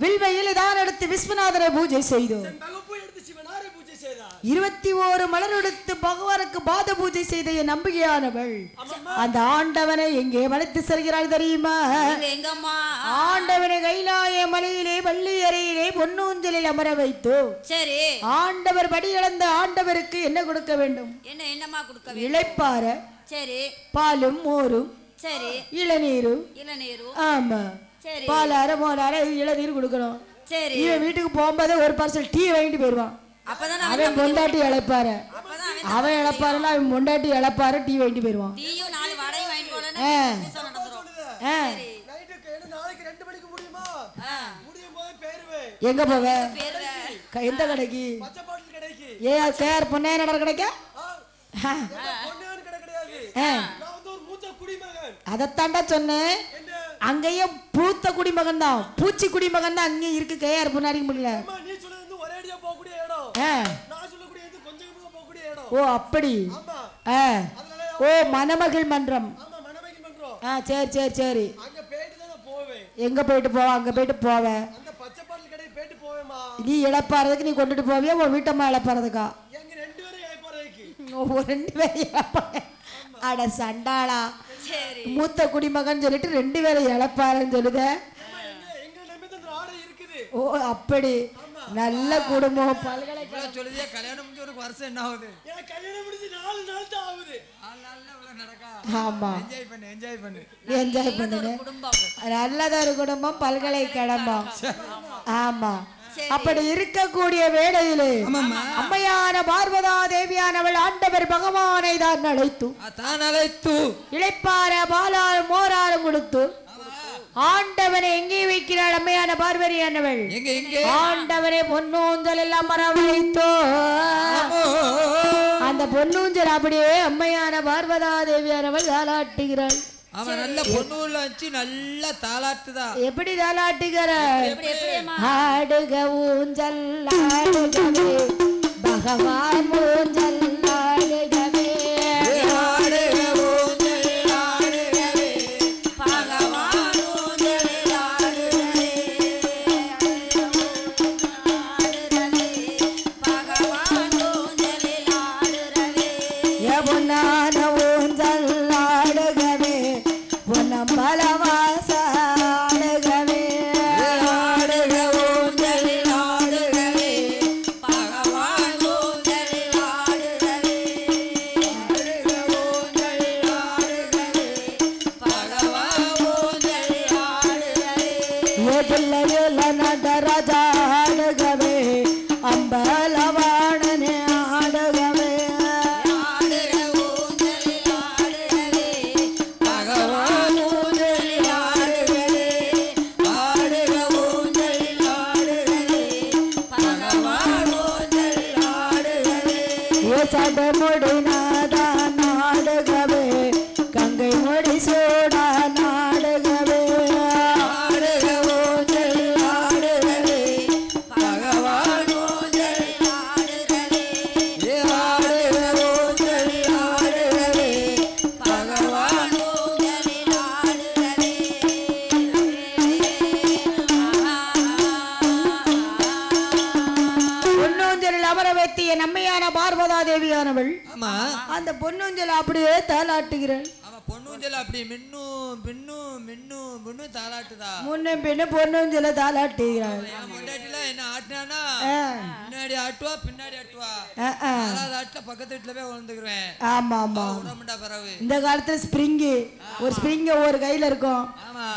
வில்வ இலைதான் எடுத்து விஸ்வநாதரை பூஜை செய்தோம். செம்பகப்பூ எடுத்து சிவனாரை பூஜை செய்தாள். 21 மலர் எடுத்து பகவானுக்கு பாத பூஜை செய்த என் நம்பிக்கையானவள் அந்த ஆண்டவனை எங்கே வளைத்து செல்கிறாள் தெரியுமா? எங்கம்மா? ஆண்டவனை கைலாய மலையிலே வள்ளி அறையிலே பொன்னூஞ்சலில் அமர வைத்தோ. சரி. ஆண்டவர் படி இழந்த ஆண்டவருக்கு என்ன கொடுக்க வேண்டும்? என்னம்மா கொடுக்க வேண்டும்? இளைப்பாற. சரி. பாலும் மோரும். சரி. இளநீரும். ஆமா. சரி. பாலார மோரார இளநீர் கொடுக்கணும். சரி. இவன் வீட்டுக்கு போகும்போது ஒரு பார்சல் டீ வாங்கிட்டு போயிடுவான். அவன் பொண்டாட்டி இழப்பார. அவன் இழப்பாருல அவன் பொண்டாட்டி இழப்பாரு டீ வாங்கிட்டு போயிடுவான். எங்க போவ? எந்த கடைக்கு? ஏ கேர் பொண்ணே நட கிடைக்க அதத்தாண்டா சொன்னேன். அங்கேயும் பூத்த குடிமகன் தான், பூச்சி குடிமகன் தான் அங்கேயும் இருக்கு. கேஆர் பொன்னாடி முடியல. ஓ அப்படி. ஓ மணமகள் மன்றம். சரி சரி சரி. எங்க போயிட்டு போவ? அங்க போயிட்டு போவ. நீ இழப்பாறதுக்கு நீ கொண்டுட்டு போவியா உன் வீட்டம்மா இழப்பாறதுக்கா? ரெண்டு பேரும். அட சண்டாளா, மூத்த குடிமகன் சொல்லிட்டு 2 பேரை இழப்பாருன்னு சொல்லுத. ஓ அப்படி. நல்ல குடும்பம். பல்கலைக்கழகம் சொல்லுதே. கல்யாணம் முடிஞ்சு ஒரு வருஷம் என்ன ஆகுது? கல்யாணம் முடிஞ்சு 4 நாள் தான் ஆகுது. 4 நாள்ல இவ்வளவு நடக்கா? ஆமா. என்ஜாய் பண்ணு. நல்லதா ஒரு குடும்பம் பல்கலைக்கழகம். ஆமா. அப்படி இருக்கக்கூடிய வேளையிலே அம்மையான பார்வதா தேவியானவள் ஆண்டவர் பகவானை தான் அழைத்து இளைப்பார பாலால் மோராலும் கொடுத்து ஆண்டவனை எங்கே வைக்கிறாள் அம்மையான பார்வதியானவள்? ஆண்டவனை பொன்னூஞ்சல் எல்லாம் மர வைத்தோ. அந்த பொன்னூஞ்சல் அப்படியே அம்மையான பார்வதா தேவியானவள் தாளாட்டுகிறாள். அவன் நல்ல பொன்னூர்ல வச்சு நல்லா தாளாட்டுதா. எப்படி தாளாட்டுகிறாள்? ஆடுக ஊஞ்சல் ஆடுகவே பகவான் ஊஞ்சல் ஆடுகவே. ஆடுக ஊஞ்சல் ஆடுகவே பகவான் ஊஞ்சல் ஆடுகவே. பகவான் ஊஞ்சல் ஆடுகவே. பொன்னான ஊஞ்சல் ஆடுகவே பொன்னம்பலவாச ஆடுகவே. ஆடுக ஊஞ்சல் ஆடுகவே பகவான் ஊஞ்சல் ஆடுகவே. ஆடுக ஊஞ்சல் ஆடுகவே பகவான் ஊஞ்சல் ஆடுகவே. எதில்ல நடராஜ ஆடுகவே அம்பலவாணனே ஆடுகவே. சடமுடி நாதா நாடுகவே கங்கை முடி சோடா நாடுகவே. ஆடுக ஊஞ்சல் ஆடுகவே பகவான் ஊஞ்சல் ஆடுகவே. ஆடுக ஊஞ்சல் ஆடுகவே பகவான் ஊஞ்சல் ஆடுகவே. பொன்னூஞ்சலில் அமர வைத்து என் அம்மையான பார்வதா தேவியானவள் அந்த பொன்னூஞ்சல் அப்படியே தாளாட்டுகிறாள். பொன்னூஞ்சல் அப்படி மின்னு பின்னு மின்னு பின்னு தாளாட்டுதா. முன்ன பின்ன பொன்னூஞ்சல தாளாட்டுகிறாள். என்ன ஆட்டினானா முன்னாடி ஆட்டுவா பின்னாடி ஆட்டுவா. ஆட்டுல பக்கத்து வீட்டுல போய் விழுந்துக்கிறேன். ஆமா ஆமா. இந்த காலத்துல ஸ்பிரிங்கு ஒரு ஸ்பிரிங்க ஒரு கையில இருக்கும்.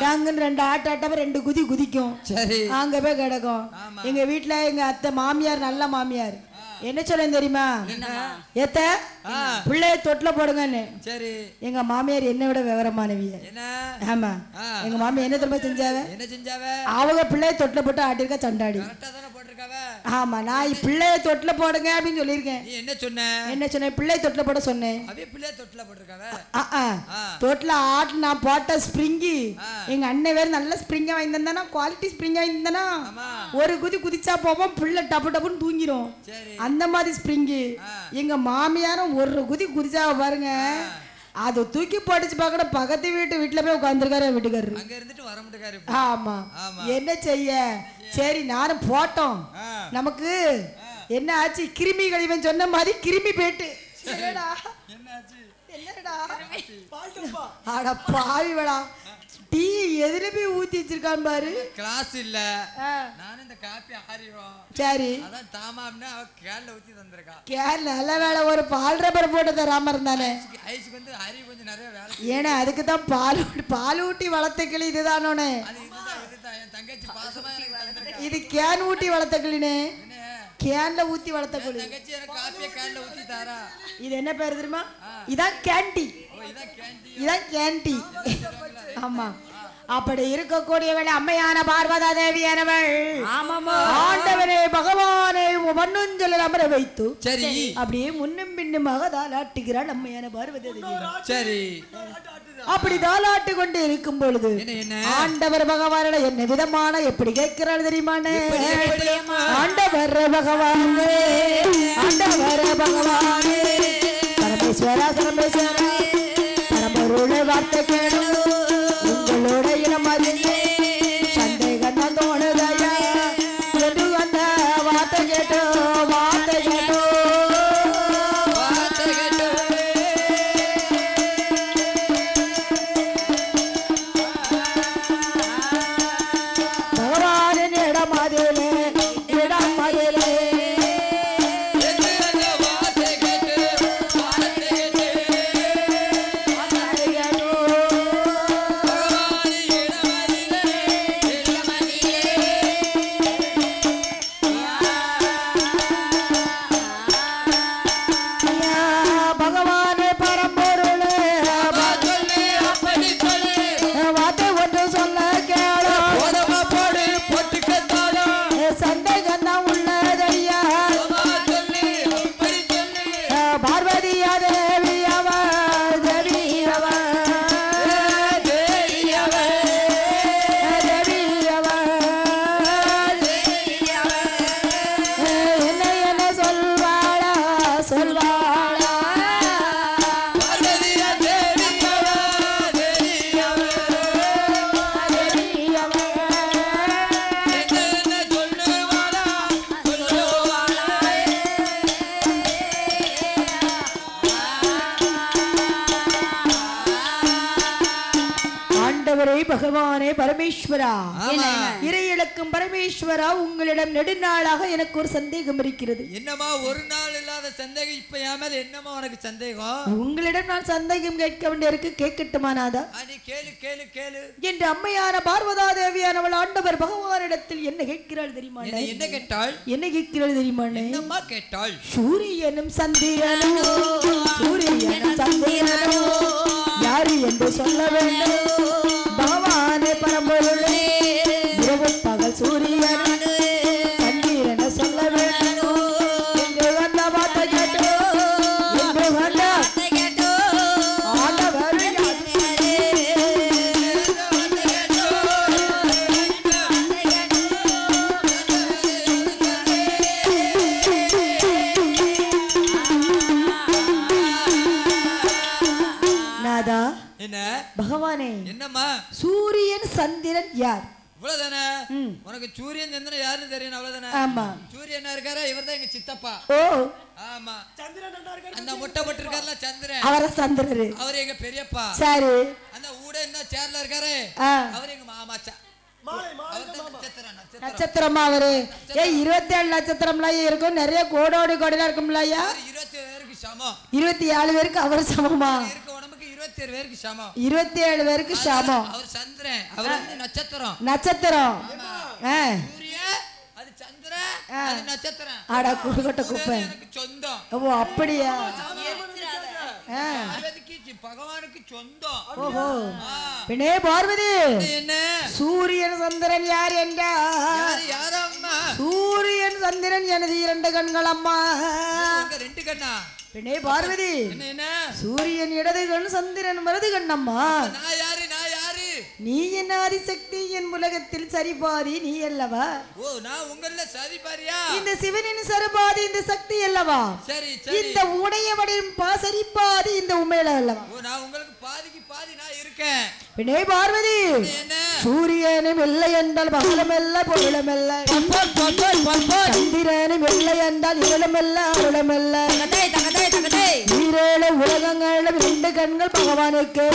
டாங்குன்னு 2 ஆட்டாட்டப்ப 2 குதி குதிக்கும். சரி அங்க போய் கிடக்கும். எங்க வீட்டுல எங்க அத்தை மாமியார் நல்ல மாமியார் என்ன சொல்ல தெரியுமா? ஏத்த பிள்ளைய தொட்டில போடுங்கன்னு. சரி எங்க மாமியார் என்ன விட விவரமானவிய. ஆமா எங்க மாமியார் என்ன தெரியுமா செஞ்சாவ? அவங்க பிள்ளைய தொட்டில போட்டு ஆட்டிருக்கா சண்டாடி. போட்டிருக்காவ. ஆமா நான் பிள்ளைய தொட்டில போடுங்க அப்படின்னு சொல்லியிருக்கேன். நீ என்ன சொன்ன? என்ன சொன்னேன்? பிள்ளை தொட்டில போட சொன்னேன். அவே பிள்ளைய தொட்டில போட்டிருக்காவ. தொட்டில ஆட்டு நான் போட்ட ஸ்ப்ரிங்கி எங்க அண்ணன் வேற நல்ல ஸ்ப்ரிங்கா வாங்கி தந்தானா, குவாலிட்டி ஸ்ப்ரிங்கா வாங்கி தந்தானா, ஒரு குதி குதிச்சா போவோம் பிள்ளை டப்பு டப்புன்னு தூங்கிடும். அந்த மாதிரி ஸ்ப்ரிங்கி எங்க மாமியாரும் ஒரு குதி குதிச்சா பாருங்க, அது தூக்கி போட்டுச்சு பாக்கட பக்கத்து வீட்டுல போய் உட்காந்துருக்காரு வீட்டுக்காரரு. அங்க இருந்துட்டு வர மாட்டேங்காரு. ஆமா என்ன செய்ய, சரி நானும் போட்டோம். நமக்கு என்ன ஆச்சு, கிருமி கழிவன் சொன்ன மாதிரி கிருமி போயிட்டு. என்னடா அட பாவிவடா, டீ எதுல போய் ஊத்தி வச்சிருக்கான் பாரு. கிளாஸ் இல்ல, நானும் இந்த காப்பி ஆறிரோம். சரி அதான் தாமாம்னா அவ கேன்ல ஊத்தி தந்திருக்கா. கேன் நல்ல வேளை ஒரு பால் ரப்பர் போட்டு தராம இருந்தானே. ஐஸ்க்கு வந்து அரி கொஞ்சம் நிறைய வேலை. ஏன்னா அதுக்கு தான் பால் ஊட்டி வளர்த்த கிளி இதுதானோனே. இதுதான் என் தங்கச்சி பாசமா எனக்கு தந்திருக்கா. இது கேன் ஊட்டி வளர்த்த கிளினே, கேன்ல ஊத்தி வளர்த்த கிளி. தங்கச்சி எனக்கு காப்பியை கேன்ல ஊத்தி தாரா. இது என்ன பேர் தெரியுமா? இதான் கேண்டி. இதான் கேண்டி. ஆமா அப்படி இருக்கக்கூடியவள் அம்மையான பார்வதா தேவியானவள். ஆண்டவரே பகவானே மண்ணுஞ்சொல்ல அமர வைத்து சரி அப்படியே முன்னும் பின்னுமாக தாளாட்டுகிறாள் அம்மையான பார்வதா தேவி. சரி அப்படி தாளாட்டு கொண்டு இருக்கும் பொழுது ஆண்டவர் பகவான என்ன விதமான எப்படி கேட்கிறாள் தெரியுமானே? ஆண்டவர் பகவானே, ஆண்டவர் பகவானே, பரமேஸ்வரா சரமேஸ்வரா பரம்பொருளை வார்த்தை கேளும் உங்களோட இனமதியே சந்தேகம் தான் தோணுதையா என்று வந்த வார்த்தை கேட்டோ வார்த்தை கேட்டோ வார்த்தை கேட்டோ. பகவானின் இடமதிலே இடமதிலே பகவானே பரமேஸ்வரா, இறையிலக்கும் பரமேஸ்வரா, உங்களிடம் நெடுநாளாக எனக்கு ஒரு சந்தேகம் இருக்கிறது. என்னமா ஒரு நாள் இல்லாத சந்தேகம் இப்ப ஏமல் என்னமா உனக்கு சந்தேகம்? உங்களிடம் நான் சந்தேகம் கேட்க வேண்டியிருக்கு, கேட்கட்டுமா நாதா? கேளு கேளு கேளு என்று அம்மையான பார்வதா தேவியானவள் ஆண்டவர் பகவானிடத்தில் என்ன கேட்கிறாள் தெரியுமா? என்ன கேட்டாள்? என்ன கேட்கிறாள் தெரியுமா? என்னமா கேட்டாள்? சூரியனும் சந்திரனோ சூரியனும் சந்திரனோ யாரு என்று சொல்ல வேண்டும். பகவானே பரம்பொருளே இரவு பகல் சூரியன் சந்திரனை சொல்ல வேண்டும் என்று வந்த வார்த்தை கேட்டோ என்று வந்த கேட்டோ ஆண்டவர் நாதா. என்ன பகவானே? என்னம்மா? சூரியன் சந்திரன் யார்? இவ்வளவுதானே? உனக்கு சூரியன் சந்திரன் யாருன்னு தெரியும் அவ்வளவுதானே? ஆமா. சூரியன் இருக்காரா, இவர்தான் எங்க சித்தப்பா. ஓ ஆமா. சந்திரன் என்ன இருக்காரு? அந்த முட்டை போட்டு இருக்காருல சந்திரன், அவர சந்திரரு, அவர் எங்க பெரியப்பா. சரி. அந்த ஊட என்ன சேர்ல இருக்காரு, அவர் எங்க மாமாச்சா. நட்சத்திரமா அவரு? 27 நட்சத்திரம்லாம் இருக்கும், நிறைய கோடோடி கோடிலாம் இருக்கும்ல ஐயா. 27 பேருக்கு சமம். 27 பேருக்கு அவர் சமமா? 27 பேருக்கு சமம். 27 பேருக்கு சமம். அவர் சந்திரன், அவர் வந்து நட்சத்திரம். நட்சத்திரம். சூரியன் அது சந்திரன், அது நட்சத்திரம். அட குடுகட்ட குப்பை. எனக்கு சொந்தம். ஓ அப்படியா? பார்வதிக்கு பகவானுக்கு சொந்தம். ஓஹோ பின்னே பார்வதி என்ன சூரியன் சந்திரன் யார் என்றா யாரம்மா? சூரியன் சந்திரன் எனது 2 கண்கள் அம்மா. 2 கண்ணா? பின்னே பார்வதி என்ன சூரியன் இடது கண் சந்திரன் வலது கண் அம்மா. நான் யாரு நீ என் ஆதிசக்தி என் உலகத்தில் சரிபாதி நீ அல்லவா? ஓ நான் உங்கள சரிபாரியா? இந்த சிவனின் சரிபாதி இந்த சக்தி அல்லவா? சரி சரி. இந்த உடையவனின் சரிபாதி இந்த உண்மையில அல்லவா? ஓ நான் உங்களுக்கு பாதிக்கு பாதி நான் இருக்கேன். பின்னே பார்வதி சூரியனும் இல்லை என்றால் பகலும் இல்லை பொருளும் இல்லை, சந்திரனும் இல்லை என்றால் இருளும் இல்லை அருளும் இல்லை. ஈரேழு உலகங்களும் 2 கண்கள் பகவானுக்கு.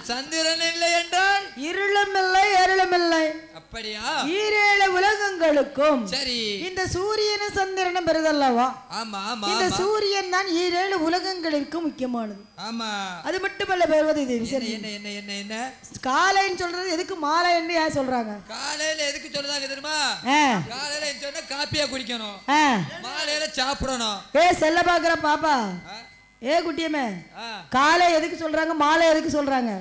சந்திரன் இல்லை என்றால் இருளும் இல்லை அருளும் இல்லை. அப்படியா? ஈரேழு உலகங்களுக்கும் சரி இந்த சூரியனும் சந்திரனும் பெறுதல்லவா? ஆமா ஆமா. இந்த சூரியன் தான் ஈரேழு உலகங்களுக்கு முக்கியமானது. ஆமா. அது மட்டுமல்ல பெறுவது இது விசேஷம். என்ன என்ன என்ன என்ன காலைன்னு சொல்றது எதுக்கு மாலை என்று யார் சொல்றாங்க? காலையில எதுக்கு சொல்றாங்க தெரியுமா? காலையில சொன்னா காப்பியா குடிக்கணும், மாலையில சாப்பிடணும். செல்ல பாக்குற பாப்பா, குட்டியம்மே, காலை எதுக்கு சொல்றாங்க மாலை எதுக்கு சொல்றாங்க?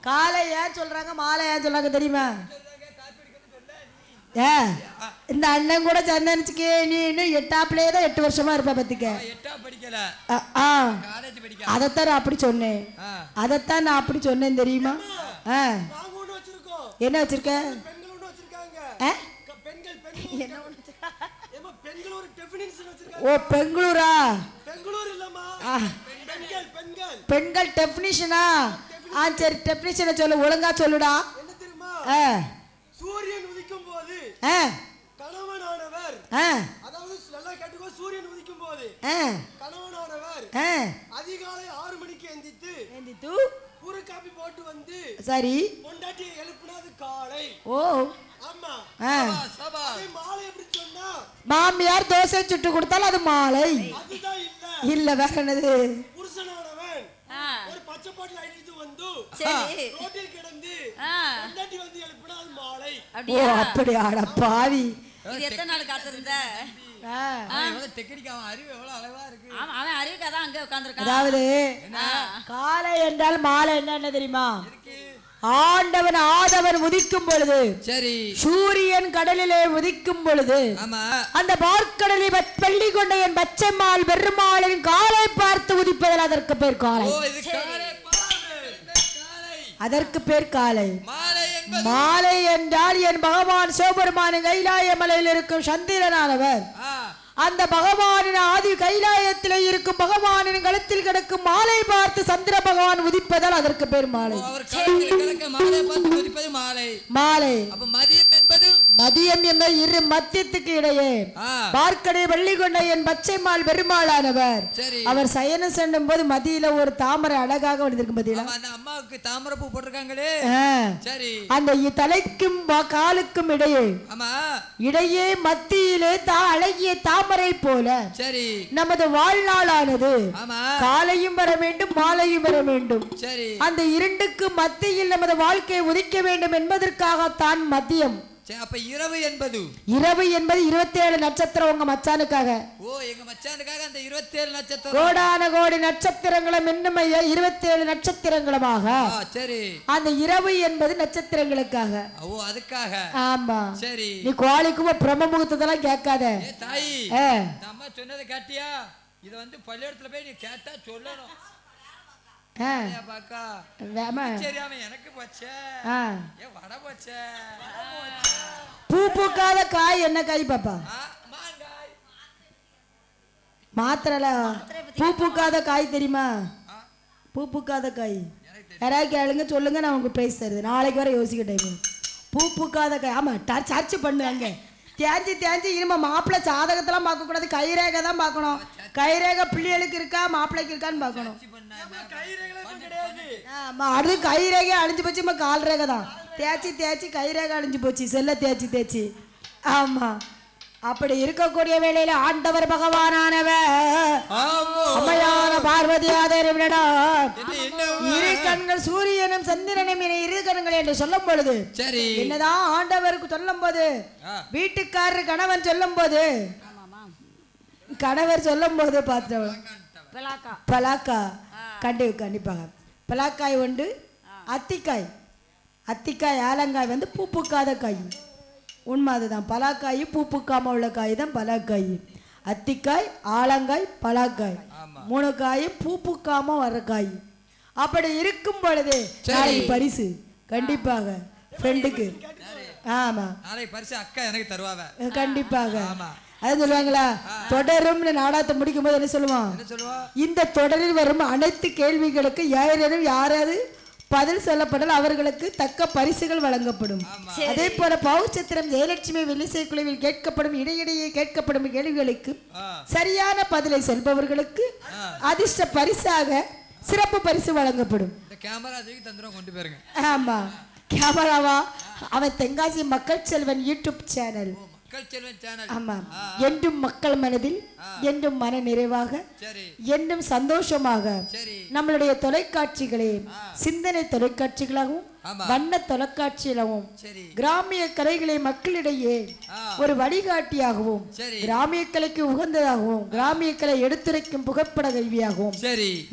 காலை ஏன் சொல்றாங்க மாலை ஏன் சொல்றாங்க தெரியுமா? இந்த அண்ணன் கூட சந்தனிச்சுக்கே நீ இன்னும் 8ஆப்லயே தான் 8 வருஷமா இருப்ப பத்திக்க. அதத்தான் நான் அப்படி சொன்னேன், அதத்தான் நான் அப்படி சொன்னேன் தெரியுமா? என்ன வச்சிருக்க? ஓ பெங்களூரா? பெண்கள் டெஃபினிஷனா? சரி டெஃபினிஷனை சொல்லு, ஒழுங்கா சொல்லுடா. சூரியன் உதிக்கும் போது கணவனானவர், அதாவது நல்லா கேட்டுக்கோ, சூரியன் உதிக்கும் போது கணவனானவர் அதிகாலை 6 மணிக்கு எந்தித்து ஒரு காபி போட்டு வந்து சரி பொண்டாட்டியை எழுப்புனது காலை. ஓ ஆமா. மாலை எப்படி சொன்னா? மாமியார் தோசை சுட்டு கொடுத்தால் அது மாலை. அதுதான் இல்ல வேற என்னது? புருஷனானவன் ஒரு பச்சை பாட்டில் அடித்து வந்து சரி ரோட்டில் கிடந்து பொண்டாட்டி வந்து எழுப்புனா அது மாலை. ஓ அப்படி ஆட பாவி. இது எத்தனை நாள் காத்திருந்த? அதாவது காலை என்றால் மாலை என்ன தெரியுமா? ஆண்டவன் ஆதவன் உதிக்கும் பொழுது, சரி சூரியன் கடலிலே உதிக்கும் பொழுது, அந்த பார்க்கடலில் பள்ளி கொண்ட என் பச்சைமால் பெருமாளின் காலை பார்த்து உதிப்பதில் அதற்கு பேர் காலை. அதற்கு பேர் காலை. மாலை என்றால் என் பகவான் சிவபெருமானின் கைலாய மலையில் இருக்கும் சந்திரனானவர், அந்த பகவானின் ஆதி கைலாயத்தில் இருக்கும் பகவானின் கழுத்தில் கிடக்கும் மாலை பார்த்து சந்திர பகவான் உதிப்பதால் அதற்கு பேர் மாலை. மாலை. மதியம் என்பது இரு மத்தியத்துக்கு இடையே பார்க்கடை வள்ளி கொண்ட என் பச்சைமால் பெருமாளானவர் அவர் சயனம் செல்லும் போது மதியில ஒரு தாமரை அழகாக வந்திருக்கும். மதியில அம்மாவுக்கு தாமரை பூ போட்டிருக்காங்களே, அந்த தலைக்கும் காலுக்கும் இடையே இடையே மத்தியிலே அழகிய தாமரை போல சரி நமது வாழ்நாளானது காலையும் வர வேண்டும் மாலையும் வர வேண்டும். அந்த இரண்டுக்கு மத்தியில் நமது வாழ்க்கையை உதிக்க வேண்டும் என்பதற்காகத்தான் மதியம் அப்ப இரவு என்பது 27 நட்சத்திரம் உங்க மச்சானுக்காக. ஓ எங்க மச்சானுக்காக அந்த 27 நட்சத்திரம். கோடான கோடி நட்சத்திரங்களும் இன்னும் 27 நட்சத்திரங்களுமாக. சரி. அந்த இரவு என்பது நட்சத்திரங்களுக்காக. ஓ அதுக்காக. ஆமா. சரி. நீ கோழிக்குமா பிரம்ம முகூர்த்தத்தெல்லாம் கேட்காத. ஏ தாயி. நம்ம சொன்னதை கேட்டியா? இத வந்து பள்ளியிடத்துல போய் நீ கேட்டா சொல்லணும். பாக்கா. சரி அவன் எனக்கு போச்சே. ஏ வட போச்சே. பூ பூக்காத காய் என்ன காய் பாப்பா? மாங்காய். மாத்திரல பூ பூக்காத காய் தெரியுமா? பூ பூக்காத காய் யாராவது கேளுங்க சொல்லுங்க, நான் உங்களுக்கு பிரைஸ் தருது. நாளைக்கு வர யோசிக்க டைம். பூ பூக்காத காய். ஆமா சர்ச் பண்ணுவாங்க. தேஞ்சி இனிமே மாப்பிள்ளை ஜாதகத்தெல்லாம் பார்க்க கூடாது, கைரேகை தான் பார்க்கணும். கைரேகை பிள்ளைகளுக்கு இருக்கா மாப்பிள்ளைக்கு இருக்கான்னு பார்க்கணும். ஆமா அது கைரேகை அழிஞ்சு போச்சு. கால் ரேகை தான் தேய்ச்சி கைரேகை அழிஞ்சு போச்சு. செல்ல தேய்ச்சி. ஆமா அப்படி இருக்கக்கூடிய வேளையில ஆண்டவர் பகவானானவர் அம்மையான பார்வதியாதேவிடம் இரு கண்கள் சூரியனும் சந்திரனும் இரு கண்கள் என்று சொல்லும் பொழுது என்னதான் ஆண்டவருக்கு சொல்லும் போது வீட்டுக்காரர் கணவன் சொல்லும் போது பார்த்தவன் பலாக்கா கண்டிப்பாக பலாக்காய் உண்டு. அத்திக்காய் ஆலங்காய் வந்து பூ பூக்காத காய். உண்மை அதுதான். பலாக்காய் பூ பூக்காம உள்ள காய் தான் பலாக்காய். அத்திக்காய் ஆலங்காய் பலாக்காய் 3 காயும் பூ பூக்காம வர்ற காய். அப்படி இருக்கும் பொழுது நாளைக்கு பரிசு கண்டிப்பாக ஃப்ரெண்டுக்கு. ஆமா நாளைக்கு பரிசு அக்கா எனக்கு தருவாங்க கண்டிப்பாக. அது சொல்லுவாங்களா தொடரும் நாடகத்தை முடிக்கும் போது என்ன சொல்லுவான்? இந்த தொடரில் வரும் அனைத்து கேள்விகளுக்கு யாராவது பதில் சொல்லப்படால் அவர்களுக்கு தக்க பரிசுகள் வழங்கப்படும். அதே போல பௌச்சத்திரம் ஜெயலட்சுமி வெள்ளிசை குழுவில் கேட்கப்படும் இடையிடையே கேட்கப்படும் கேள்விகளுக்கு சரியான பதிலை சொல்பவர்களுக்கு அதிர்ஷ்ட பரிசாக சிறப்பு பரிசு வழங்கப்படும். ஆமா கேமராவா அவன் தென்காசி மக்கள் செல்வன் யூடியூப் சேனல். ஆமா என்றும் மக்கள் மனதில் என்றும் மன நிறைவாக என்றும் சந்தோஷமாக நம்மளுடைய தொலைக்காட்சிகளே சிந்தனை தொலைக்காட்சிகளாகவும் வண்ண தொலைக்காட்சியாகவும் கிராமிய கலைகளை மக்களிடையே ஒரு வழிகாட்டியாகவும் கிராமிய கலைக்கு உகந்ததாகவும் கிராமிய கலை எடுத்துரைக்கும் புகைப்பட கருவியாகவும்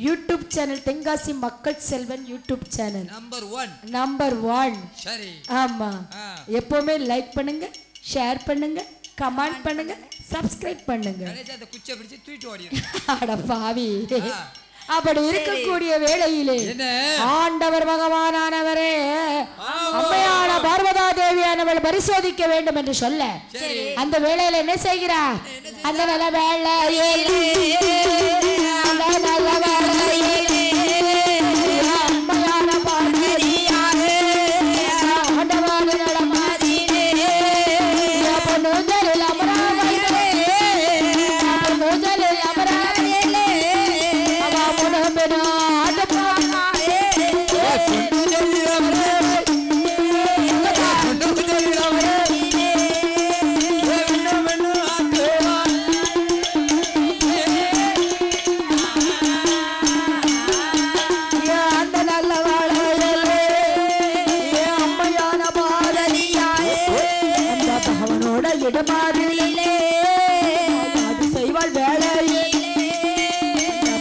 யூடியூப் சேனல் தென்காசி மக்கள் செல்வன் யூடியூப் சேனல் நம்பர் 1. ஆமா எப்பவுமே லைக் பண்ணுங்க, ஷேர் பண்ணுங்க, கமெண்ட் பண்ணுங்க, சப்ஸ்கிரைப் பண்ணுங்க. அட பாவி. அப்படி இருக்கக்கூடிய வேளையிலே ஆண்டவர் பகவானானவரே அம்மையான பார்வதா தேவியானவள் பரிசோதிக்க வேண்டும் என்று சொல்ல அந்த வேளையில என்ன செய்கிறார்? அந்த நல்ல வேளையிலே அம்மையான பார்வதியாரே ஆண்டவான இடமாதிரிலே அது செய்வாள் வேளையிலே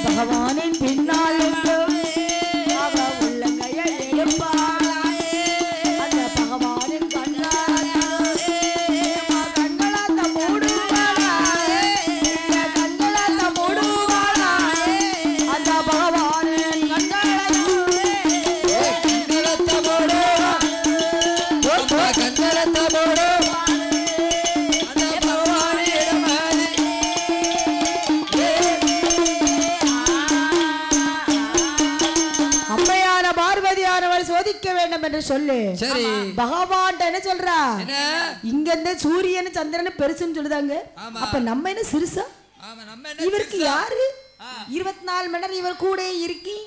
பகவானின் பின்னால் அவ உள்ளங்கையை எடுப்பாள். அந்த பகவானின் கண்களாத்த மூடுவாளா அந்த பகவானின் கண்களத்த மூடு சோதிக்க வேண்டும் என்று சொல்லு. பகவான் என்ன சொல்றா? இங்க இருந்து சூரியன் சந்திரன் பெருசுன்னு சொல்லுதாங்க. அப்ப நம்ம என்ன சிறுசா? இவருக்கு யாரு 24 மணி நேரம் இவர் கூட இருக்கி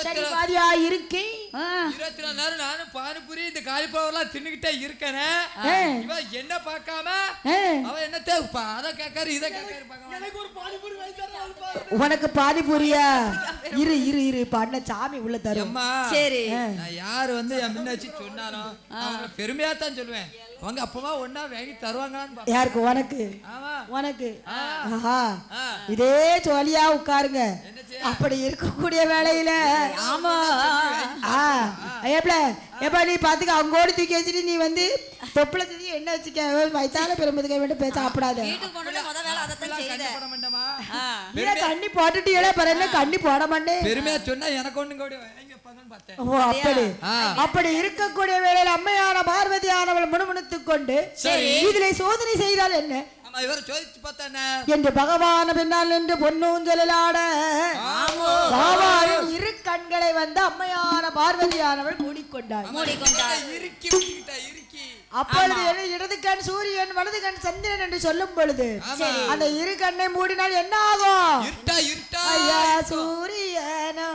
சரிபாதியா இருக்கேன். 24 நேரம் நானும் பானிபூரி இந்த காலிஃபிளவர்லாம் தின்னுகிட்டே இருக்கேனே. இவன் என்ன பார்க்காம அவன் என்னத்தை அதை கேட்காரு இதை கேட்காரு. எனக்கு ஒரு பானிபூரி வைத்தாரு. உனக்கு பானிபூரியா? இரு இரு இரு பண்ண சாமி உள்ள தரும். சரி நான் யாரு வந்து என் முன்ன வச்சு சொன்னாலும் அவங்க பெருமையா தான் சொல்லுவேன். அவங்க அப்பமா ஒன்னா வாங்கி தருவாங்களான்னு. யாருக்கு? உனக்கு. உனக்கு. இதே ஜோலியா உட்காருங்க. அப்படி இருக்கக்கூடிய வேலையில ஆமா எப்ப நீ பாத்துக்க அங்கோடி தூக்கி வச்சுட்டு நீ வந்து தொப்புல தூக்கி என்ன வச்சுக்க வயசான பெருமதுக்க வேண்டிய பேச சாப்பிடாத. கண்ணி போட்டுட்டீங்களே பரவாயில்ல கண்ணி போட மாட்டேன். பெருமையா சொன்னா எனக்கு ஒண்ணு அப்படி இருக்கக்கூடிய வேளையில் அம்மையான பார்வதியானவள் முணுமுணுத்துக் கொண்டு இதிலே சோதனை செய்தால் என்ன என்று பகவான பின்னால் நின்று பொன்னூஞ்சலாட இரு கண்களை வந்து அம்மையான பார்வதியானவள் மூடிக்கொண்டாள். அப்பொழுது இடது கண் சூரியன் வலது கண் சந்திரன் என்று சொல்லும் பொழுது அந்த இரு கண்ணை மூடினால் என்ன ஆகும்? ஐயா சூரியனோ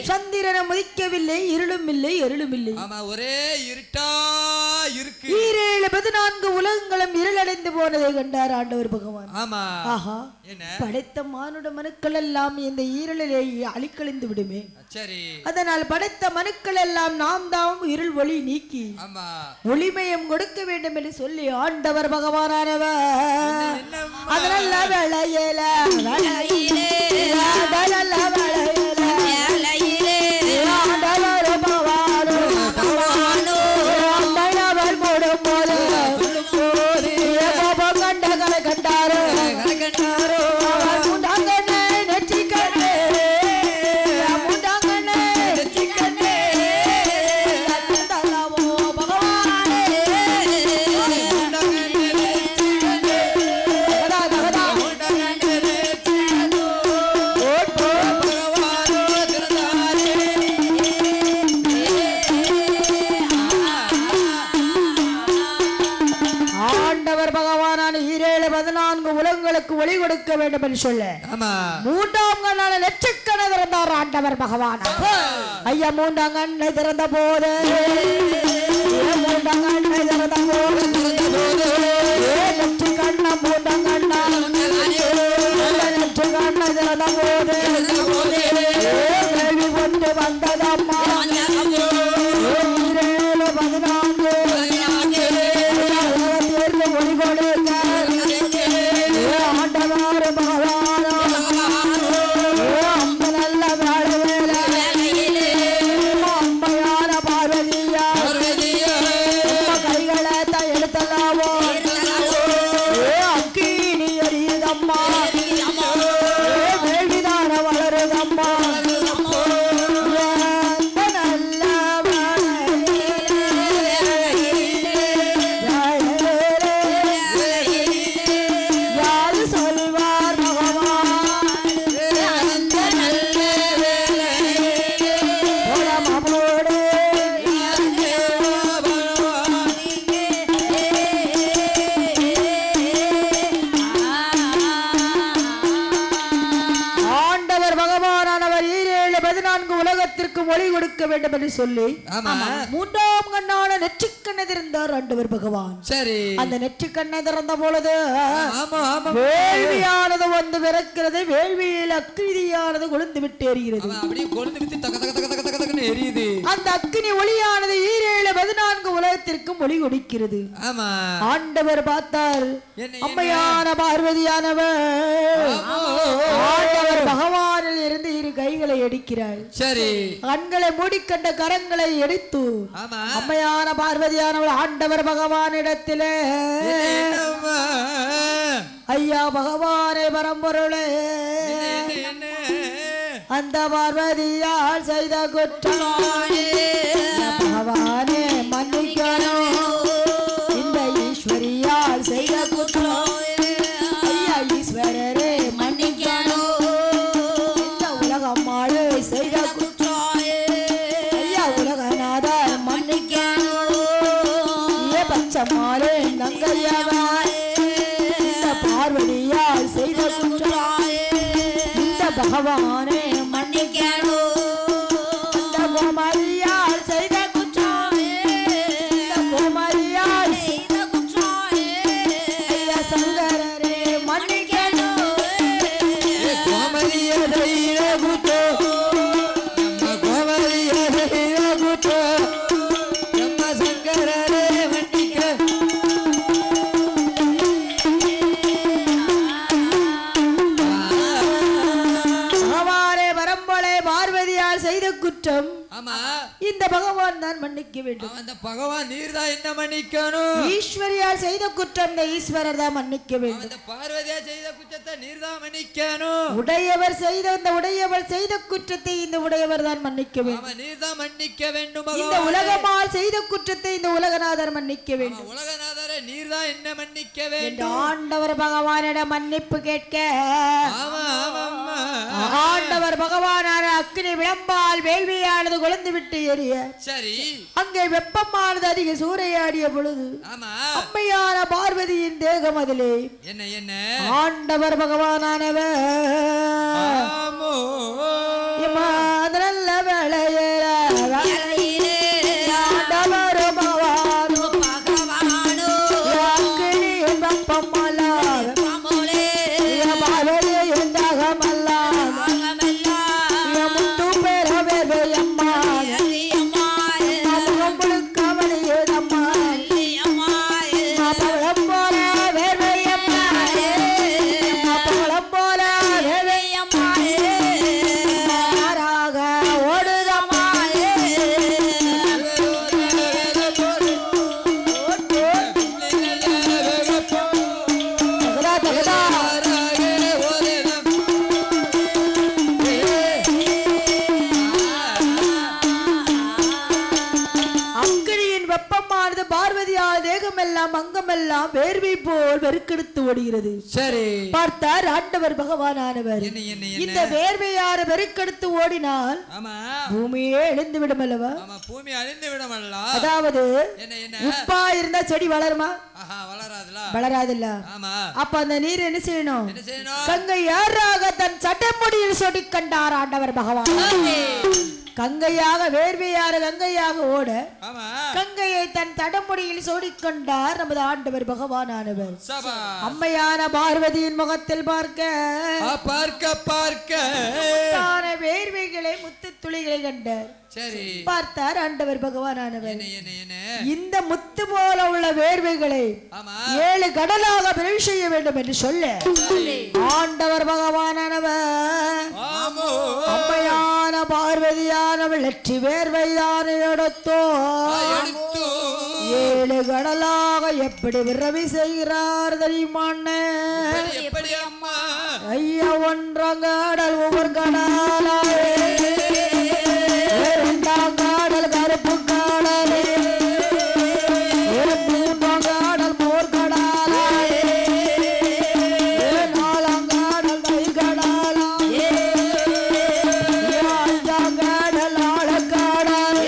சந்திரனை முதிக்கவில்லை இருளும் இல்லை எருளும் இல்லை. ஒரே இருட்டா இருக்கு. 14 உலகங்களும் இருளடைந்து போனதை கண்டார் ஆண்டவர் பகவான். ஆஹா படைத்த மானுட மனுக்கள் எல்லாம் இந்த ஈரலிலே அழிக்கழிந்து விடுமே. அதனால் படைத்த மனுக்கள் எல்லாம் நாம் தான் இருள் ஒளி நீக்கி ஒளிமயம் கொடுக்க வேண்டும் என்று சொல்லி ஆண்டவர் பகவானானவர் அதனால வேளையில ஒளி கொடுக்க வேண்டும் என்று சொல்ல 3ஆம் கண்ணால லட்சக்கண திறந்தார் ஆண்டவர் பகவான். ஐயா 3ஆம் கண்ணை திறந்த போது 3ஆம் கண்ணை திறந்த போது லட்ச கண்ண 3ஆம் கண்ணா லட்ச கண்ணை திறந்த போது கேள்வி கொண்டு வந்ததம்மா 14 ஒளி கொடுக்க வேள்விதான வளருதம்மா உலகத்திற்கு ஒளி கொடுக்க வேண்டும் என்று சொல்லி மூன்றாம் கண்ணான நெற்றிக்கண்ணை திறந்தார் ஆண்டவர் பகவான். சரி, அந்த நெற்றிக்கண்ணை திறந்த பொழுது வேள்வியானது வந்து பிறக்கிறது. வேள்வியில் அக்கினியானது கொழுந்து விட்டு எரிகிறது. அந்த அக்கினி ஒளியானது 14 உலகத்திற்கும் ஒளி கொடுக்கிறது. ஆண்டவர் பார்த்தார், அம்மையான பார்வதியானவர் ஆண்டவர் பகவானில் இருந்து 2 கைகளை எடுக்கிறார். சரி, கண்களை மூடிக்கண்ட கரங்களை எடுத்து அம்மையான பார்வதியானவர் ஆண்டவர் பகவானிடத்திலே, ஐயா பகவானே பரம்பொருளே, அந்த பார்வதியால் செய்த குற்றம் பகவானே மன்னிக்கணும். இந்த ஈஸ்வரியால் செய்த குற்றம் ஐயா ஈஸ்வரரே மன்னிக்கணும். இந்த உலகம்மாளு செய்த குற்றம் ஐயா உலகநாதர் மன்னிக்கணும். ஏ பச்சம்மாளே நங்கையவன் இந்த பார்வதியால் செய்த குற்றம் இந்த பகவானே மன்னிக்கணும். இந்த கோமரியால் செய்த குற்றம் இந்த கோமரியால் செய்த குற்றம் ஐயா சங்கரரே மன்னிக்கணும். கோமரியே செய்த குற்றம் நம்ம கோமரியே செய்த குற்றம் நம்ம சங்கரரே மன்னிக்கணும். செய்த குற்றம் இந்த பகவான் தான் மன்னிக்க வேண்டும். அந்த பகவான் நீர் தான் என்ன மன்னிக்கணும். ஈஸ்வரியால் செய்த குற்றம் இந்த ஈஸ்வரர் தான் மன்னிக்க வேண்டும். அந்த பார்வதியா செய்த குற்றத்தை நீர் தான் மன்னிக்கணும். உடையவர் செய்த இந்த உடையவர் செய்த குற்றத்தை இந்த உடையவர் தான் மன்னிக்க வேண்டும். நீர் தான் மன்னிக்க வேண்டும். இந்த உலகமால் செய்த குற்றத்தை இந்த உலகநாதர் மன்னிக்க வேண்டும். உலகநாதரை நீர் தான் என்ன மன்னிக்க வேண்டும். ஆண்டவர் பகவானிடம் மன்னிப்பு கேட்க ஆண்டவர் பகவானான அக்கினி விளம்பால் வேள்வியானது கொழுந்து விட்டு எரிய, சரி, அங்கே வெப்பமானது அதிக சூறையாடிய பொழுது அம்மையான பார்வதியின் தேகம் அதிலே என்ன என்ன ஆண்டவர் பகவானானவர் நல்ல வேளையில ஆண்டவர் பகவானும் அக்கினியின் வெப்பமல்லாத பார்வதியின் தேகமல்லாத அங்கமெல்லாம் வேர்வை போல் வெறுக்கெடுத்து ஓடுகிறது. சரி, பார்த்தார் ஆண்டவர் பகவானானவர் இந்த வேர்வையாறு வெறுக்கெடுத்து ஓடினால் பூமியே அழிந்து விடும் அல்லவா. பூமி அழிந்து விடும் அல்ல. அதாவது உப்பா இருந்தா செடி வளருமா? வளராதுல்ல. அப்ப அந்த நீர் என்ன செய்யணும்? கங்கை யாராக தன் சட்டமுடியில் சொடி கண்டார் ஆண்டவர் பகவான். கங்கையாக வேர்வையாறு கங்கையாக ஓட கங்கையை தன் தடமுடியில் சோடிக்கொண்டார் நமது ஆண்டவர் பகவானானவர். அம்மையான பார்வதியின் முகத்தில் பார்க்க பார்க்க பார்க்க வேர்வைகளை முத்து துளிகளை கண்டார். சரி, பார்த்தார் ஆண்டவர் பகவானானவர் இந்த முத்து போல உள்ள வேர்வைகளை 7 கடலாக பிரிவு செய்ய வேண்டும் என்று சொல்ல ஆண்டவர் பகவானானவர் அம்மையான பார்வதியானவள் லட்சி வேர்வைதானே எடுத்தோ 7 கடலாக எப்படி விரவி செய்கிறார் தெரியுமாண்ணே? ஐயா ஒன்றாம் கடல் ஒவ்வொரு கடலாக காடல் கருப்பு காடலே மூன்றாம் காடல் போர் கடாலா 4ஆம் காடல் கை கடாலா 5ஆம் காடல் ஆழக்காடல்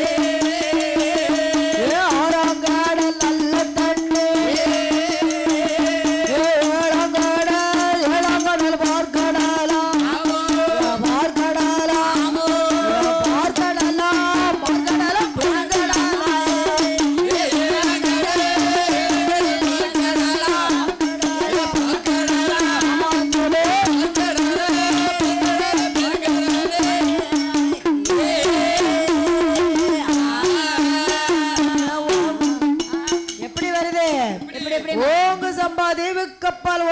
6ஆம் காடல் நல்ல தண்ணி 7ஆம் கடல் பார்க்கடாலா பார்க்கடாலா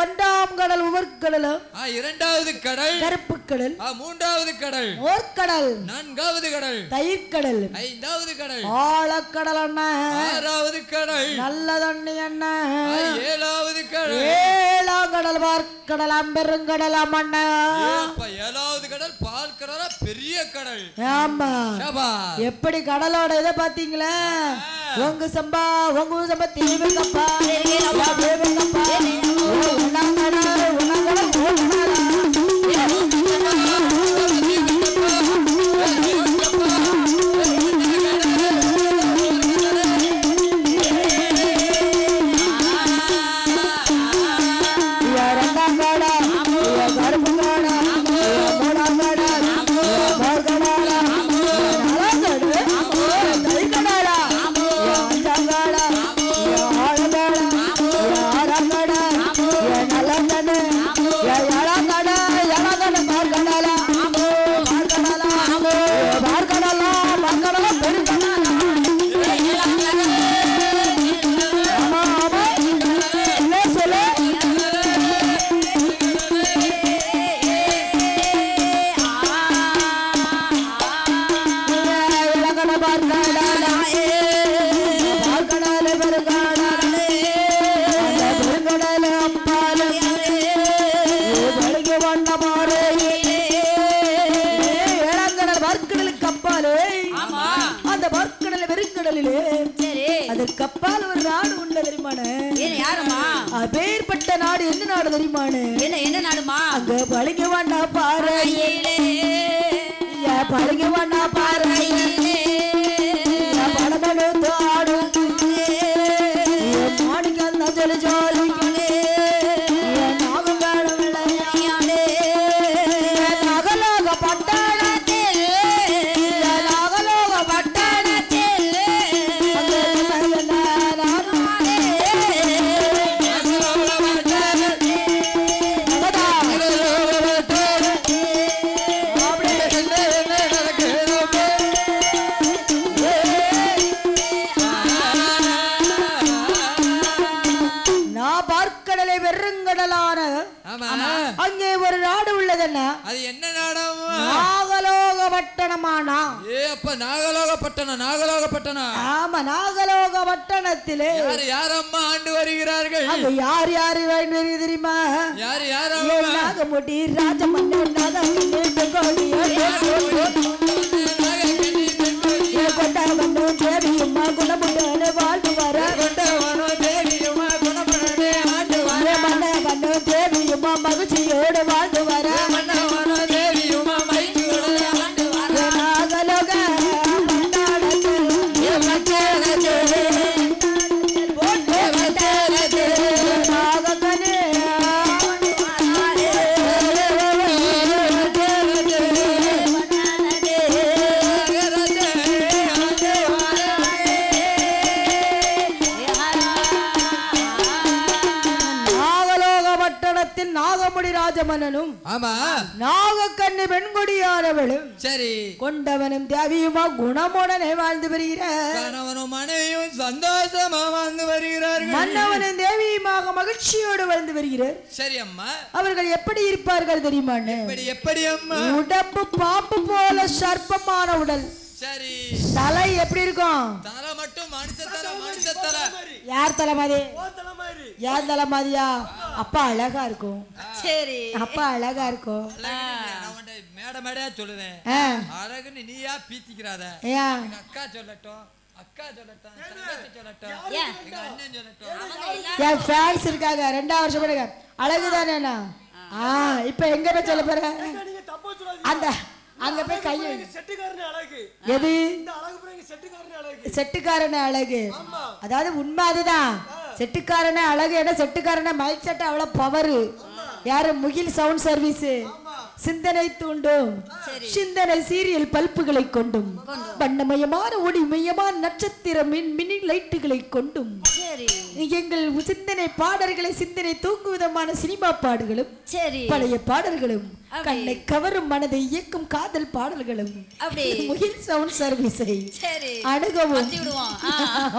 ஒன்றாம் கடல் உவர்கடலும் இரண்டாவது கடல் கருப்பு கடல் மூன்றாவது கடல் ஓர்கடல் நான்காவது கடல் தயிர்கடல் ஐந்தாவது கடல் ஆழக்கடல் அண்ணா ஆறாவது கடல் நல்ல தண்ணி அண்ணா ஏழாவது கடல் ஏழாம் கடல் பார்க்கடல் அம்பெருங்கடல் அம்மண்ணா ஏழாவது கடல் பால் கடலா பெரிய கடல் ஆமா எப்படி கடலோட இதை பாத்தீங்களா உங்க சம்பா தேவகப்பா தேவகப்பா கப்பால் ஒரு நாடு உள்ள தெரியுமானே அப்பேற்பட்ட நாடு என்ன நாடு தெரியுமானே என்ன நாடுமா அங்க பழக வேண்டா பாரு பழக வேண்டா பாரு படமெடுத்து ஆடும் மாணிக்கம் ஜொலி ஜோலி அங்கே ஒரு நாடு உள்ளதுன்னா அது என்ன நாடாம் நாகலோகப்பட்டணமானா அப்ப நாகலோகப்பட்டணம் ஆமா நாகலோகப்பட்டணத்திலே யார் அம்மா ஆண்டு வருகிறார்கள் அங்க யார் வாழ்ந்து வருகிறது தெரியுமா யார் நாகமுடி ராஜமன்னன் கொண்டவனோ தேவியம்மா குணமுடனே வாழ்ந்து வர தேவியுமா மகிழ்ச்சியோடு வாழ்ந்து வர தேவியுமா நாகலோக நாகமுடி ராஜமன்னனும் நாகக்கண்ணி பெண்கொடியானவளும் சரி கொண்டவனும் தேவியுமா குணமுடனே வாழ்ந்து வருகிறார் கணவனும் மனைவியும் சந்தோஷமா வாழ்ந்து வருகிறார்கள் மன்னவனும் தேவியுமாக மகிழ்ச்சியோடு வாழ்ந்து வருகிறார் சரி அம்மா அவர்கள் எப்படி இருப்பார்கள் தெரியுமா எப்படி அம்மா உடம்பு பாம்பு போல சர்ப்பமான உடல் சரி தலை எப்படி இருக்கும் தலை மட்டும் மனுஷ தலை யார் தலை மாதிரி யார் தலை மாதிரியா அப்பா அழகா இருக்கும் சரி அப்பா அழகா இருக்கும் மேடையா சொல்லுவேன் அழகுன்னு நீயா பீத்திக்கிறாத அக்கா சொல்லட்டும் என் ஃபேன்ஸ் இருக்காங்க 2 வருஷம் படுங்க அழகுதானே இப்ப எங்க போய் சொல்ல போற அந்த அங்க போய் கை செட்டுக்காரனே அழகு எது இந்த அழகு பிறகு செட்டுக்காரனே அழகு செட்டுக்காரனே அழகு அதாவது உண்மை அதுதான் செட்டுக்காரனே அழகு ஏன்னா செட்டுக்காரனே மைக் செட் அவ்வளவு பவர் யாரு முகில் சவுண்ட் சர்வீஸ் சிந்தனை தூண்டும் சிந்தனை சீரியல் பல்புகளை கொண்டும் வண்ணமயமான ஒளிமயமான நட்சத்திர மினி லைட்டுகளை கொண்டும் எங்கள் சிந்தனை பாடல்களை சிந்தனை தூங்கும் விதமான சினிமா பாடல்களும் பழைய பாடல்களும் கண்ணை கவரும் மனதை இயக்கும் காதல் பாடல்களும் முகில் சவுண்ட் சர்வீஸை அணுகவும்.